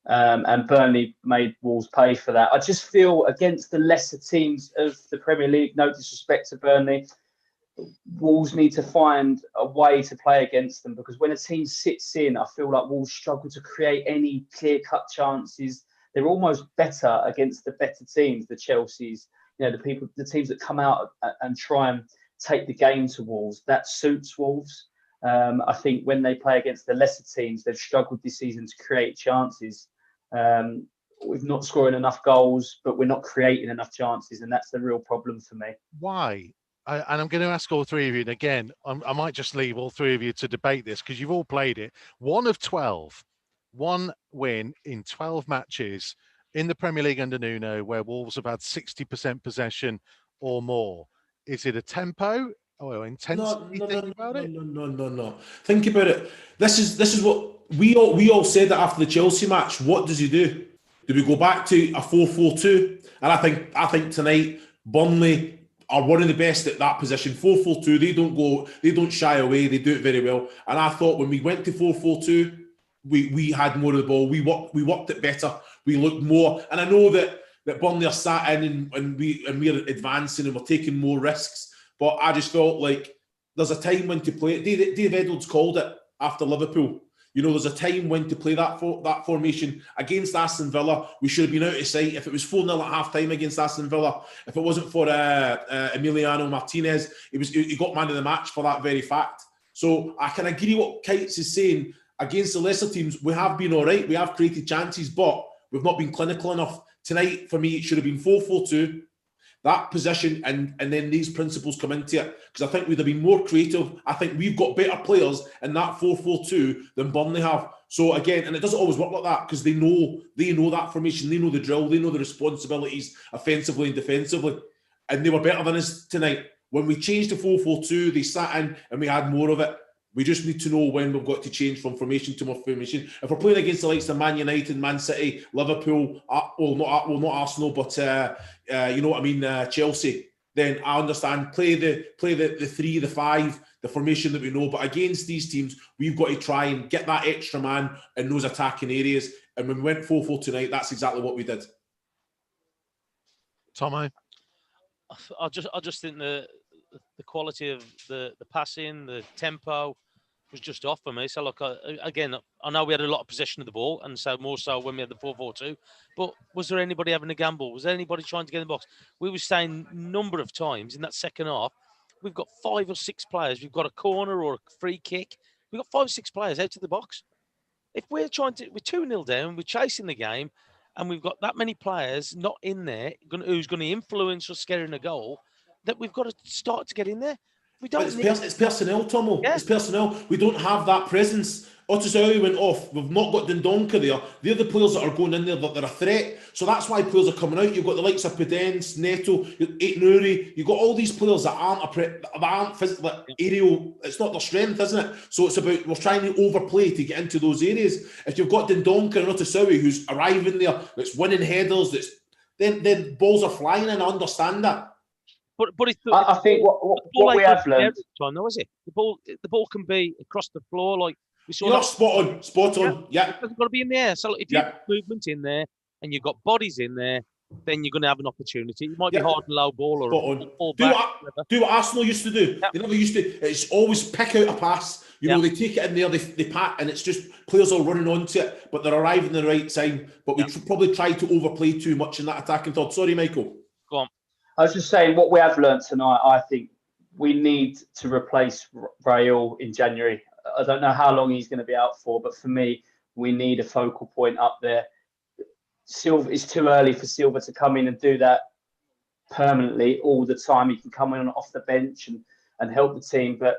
and Burnley made Wolves pay for that. I just feel against the lesser teams of the Premier League, no disrespect to Burnley, Wolves need to find a way to play against them, because when a team sits in, I feel like Wolves struggle to create any clear-cut chances. They're almost better against the better teams, the Chelseas, the teams that come out and try and take the game to Wolves. That suits Wolves. I think when they play against the lesser teams, they've struggled this season to create chances. We've not scoring enough goals, but we're not creating enough chances, and that's the real problem for me. Why? And I'm going to ask all three of you, and again, I might just leave all three of you to debate this because you've all played it. 1 of 12, one win in 12 matches in the Premier League under Nuno, where Wolves have had 60% possession or more. Is it a tempo or intensity? No. Think about it. This is what we all said that after the Chelsea match. What does he do? Do we go back to a 4-4-2? And I think tonight Burnley are one of the best at that position. 4-4-2. They don't shy away. They do it very well. And I thought when we went to 4-4-2, we had more of the ball. We worked it better. We looked more. And I know that Burnley are sat in and we're advancing and we're taking more risks. But I just felt like there's a time when to play it. Dave Edwards called it after Liverpool. You know, there's a time when to play that formation against Aston Villa. We should have been out of sight. If it was 4-0 at half-time against Aston Villa, if it wasn't for Emiliano Martinez, he got man of the match for that very fact. So I can agree what Kites is saying. Against the lesser teams, we have been all right. We have created chances, but we've not been clinical enough. Tonight, for me, it should have been 4-4-2. That position and then these principles come into it, because I think we'd have been more creative. I think we've got better players in that 4-4-2 than Burnley have. So again, and it doesn't always work like that because they know that formation, they know the drill, they know the responsibilities offensively and defensively, and they were better than us tonight. When we changed to 4-4-2, they sat in and we had more of it. We just need to know when we've got to change from formation to more formation. If we're playing against the likes of Man United, Man City, Liverpool, not Arsenal, but you know what I mean, Chelsea, then I understand. Play the 3, the 5, the formation that we know. But against these teams, we've got to try and get that extra man in those attacking areas. And when we went 4-4 tonight, that's exactly what we did. Tomo, I just think the quality of the passing, the tempo was just off for me. So look, again, I know we had a lot of possession of the ball, and so more so when we had the 4-4-2. But was there anybody having a gamble? Was there anybody trying to get in the box? We were saying a number of times in that second half, we've got 5 or 6 players. We've got a corner or a free kick. We've got 5 or 6 players out of the box. If we're 2-0 down, we're chasing the game, and we've got that many players not in there who's going to influence us getting a goal, that we've got to start to get in there. We don't. It's personnel, Tomo. Yeah. It's personnel. We don't have that presence. Otisau went off. We've not got Dendonka there. They're the players that are going in there that they're a threat. So that's why players are coming out. You've got the likes of Pedence, Neto, Aitnouri. You've got all these players that aren't physically aerial. It's not their strength, isn't it? So it's about we're trying to overplay to get into those areas. If you've got Dendonka and Otisau who's arriving there, that's winning headers, then balls are flying, and I understand that. But I think what we have learned, time, though, is it? The ball can be across the floor, like we saw. You're spot on. Yeah, it's got to be in the air. So if you've got movement in there and you've got bodies in there, then you're going to have an opportunity. It might be hard and low ball or ball back. Do what Arsenal used to do. They never used to. It's always pick out a pass. You know, they take it in there, they pat, and it's just players are running onto it, but they're arriving at the right time. But we probably try to overplay too much in that attacking third. Sorry, Michael. Go on. I was just saying what we have learned tonight. I think we need to replace Raul in January. I don't know how long he's going to be out for, but for me, we need a focal point up there. Silva, it's too early for Silva to come in and do that permanently all the time. He can come in off the bench and help the team. But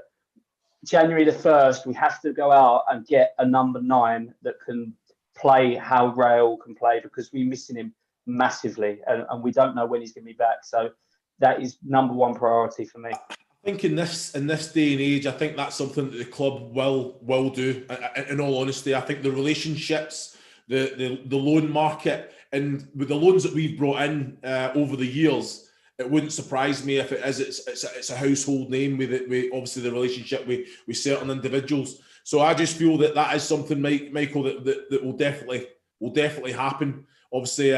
January the 1st, we have to go out and get a number 9 that can play how Raul can play, because we're missing him massively and we don't know when he's going to be back. So that is number 1 priority for me. I think in this day and age, I think that's something that the club will do. In all honesty, I think the relationships, the loan market, and with the loans that we've brought in over the years, it wouldn't surprise me if it is. It's a household name with obviously the relationship with certain individuals. So I just feel that is something, Michael, that will definitely happen. Obviously,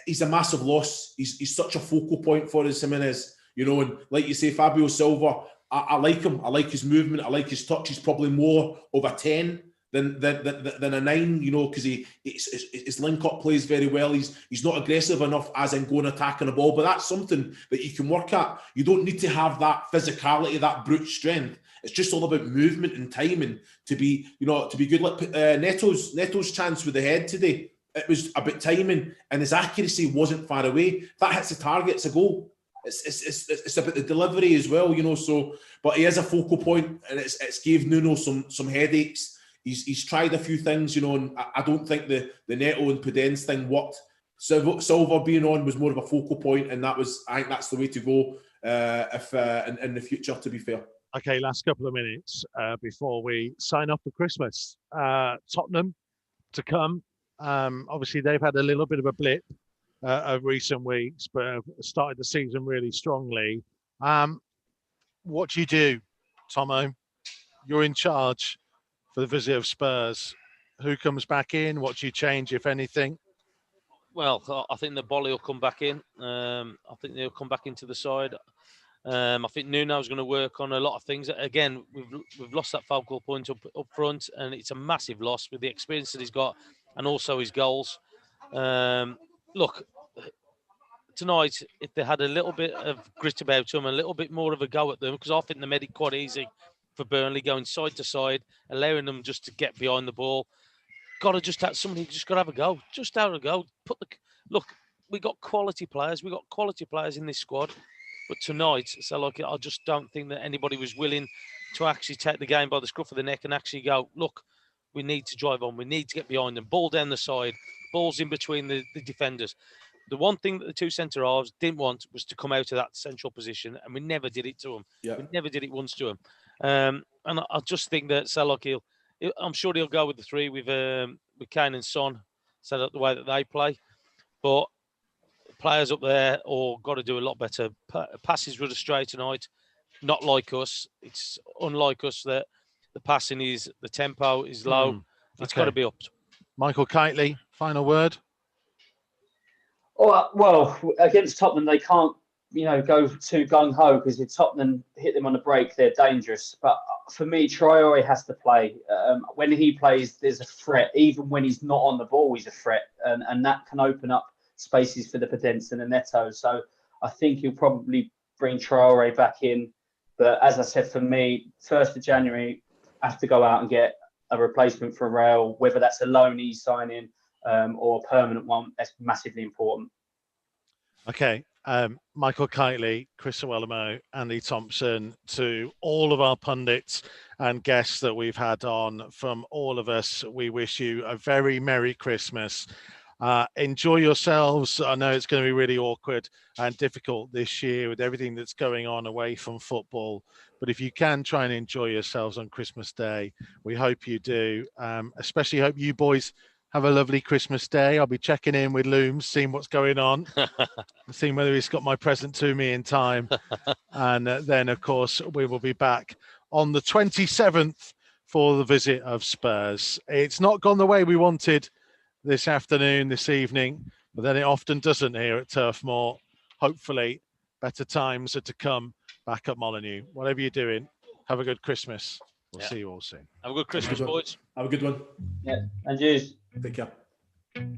he's a massive loss. He's such a focal point for us, Jimenez. You know, and like you say, Fabio Silva, I like him. I like his movement. I like his touch. He's probably more of a 10 than a 9, you know, because his link-up plays very well. He's not aggressive enough, as in going attacking the ball, but that's something that you can work at. You don't need to have that physicality, that brute strength. It's just all about movement and timing to be good. Like Neto's chance with the head today, it was about timing, and his accuracy wasn't far away. If that hits the target, it's a goal. It's about the delivery as well, you know. So, but he is a focal point, and it's gave Nuno some headaches. He's tried a few things, you know, and I don't think the Neto and Podence thing worked. Silva being on was more of a focal point, and I think that's the way to go if in the future, to be fair. Okay, last couple of minutes before we sign off for Christmas. Tottenham to come. Obviously, they've had a little bit of a blip of recent weeks, but have started the season really strongly. What do you do, Tomo? You're in charge for the visit of Spurs. Who comes back in? What do you change, if anything? Well, I think the Bolly will come back in. I think they'll come back into the side. I think Nuno's going to work on a lot of things. Again, we've lost that focal point up front, and it's a massive loss with the experience that he's got and also his goals. Look, tonight, if they had a little bit of grit about them, a little bit more of a go at them, because I think they made it quite easy for Burnley, going side to side, allowing them just to get behind the ball. Somebody just got to have a go. Just have a go. Look, we got quality players. We got quality players in this squad. But tonight, I just don't think that anybody was willing to actually take the game by the scruff of the neck and actually go, look, we need to drive on. We need to get behind them. Ball down the side. Balls in between the defenders. The one thing that the two centre-halves didn't want was to come out of that central position, and we never did it to them. Yeah. We never did it once to them. And I just think that I'm sure he'll go with the 3 with Kane and Son, set up the way that they play. But players up there got to do a lot better. Passes were astray tonight, not like us. It's unlike us that the passing the tempo is low. It's got to be upped. Michael Kightly, final word. Oh, well, against Tottenham, they can't, go too gung-ho, because if Tottenham hit them on the break, they're dangerous. But for me, Traore has to play. When he plays, there's a threat. Even when he's not on the ball, he's a threat. And that can open up spaces for the Podence and the Neto. So I think he'll probably bring Traore back in. But as I said, for me, 1st of January, I have to go out and get a replacement for Raul, whether that's a loanee signing or a permanent one. That's massively important. Okay. Michael Kightly, Chris Iwelumo, Andy Thompson, to all of our pundits and guests that we've had on, from all of us, we wish you a very Merry Christmas. Enjoy yourselves. I know it's going to be really awkward and difficult this year with everything that's going on away from football. But if you can, try and enjoy yourselves on Christmas Day. We hope you do. Especially hope you boys have a lovely Christmas Day. I'll be checking in with Looms, seeing what's going on, seeing whether he's got my present to me in time. And then, of course, we will be back on the 27th for the visit of Spurs. It's not gone the way we wanted this afternoon, this evening, but then it often doesn't here at Turf Moor. Hopefully, better times are to come back at Molineux. Whatever you're doing, have a good Christmas. We'll see you all soon. Have a good Christmas, boys. Have a good one. Yeah, and you. Take care.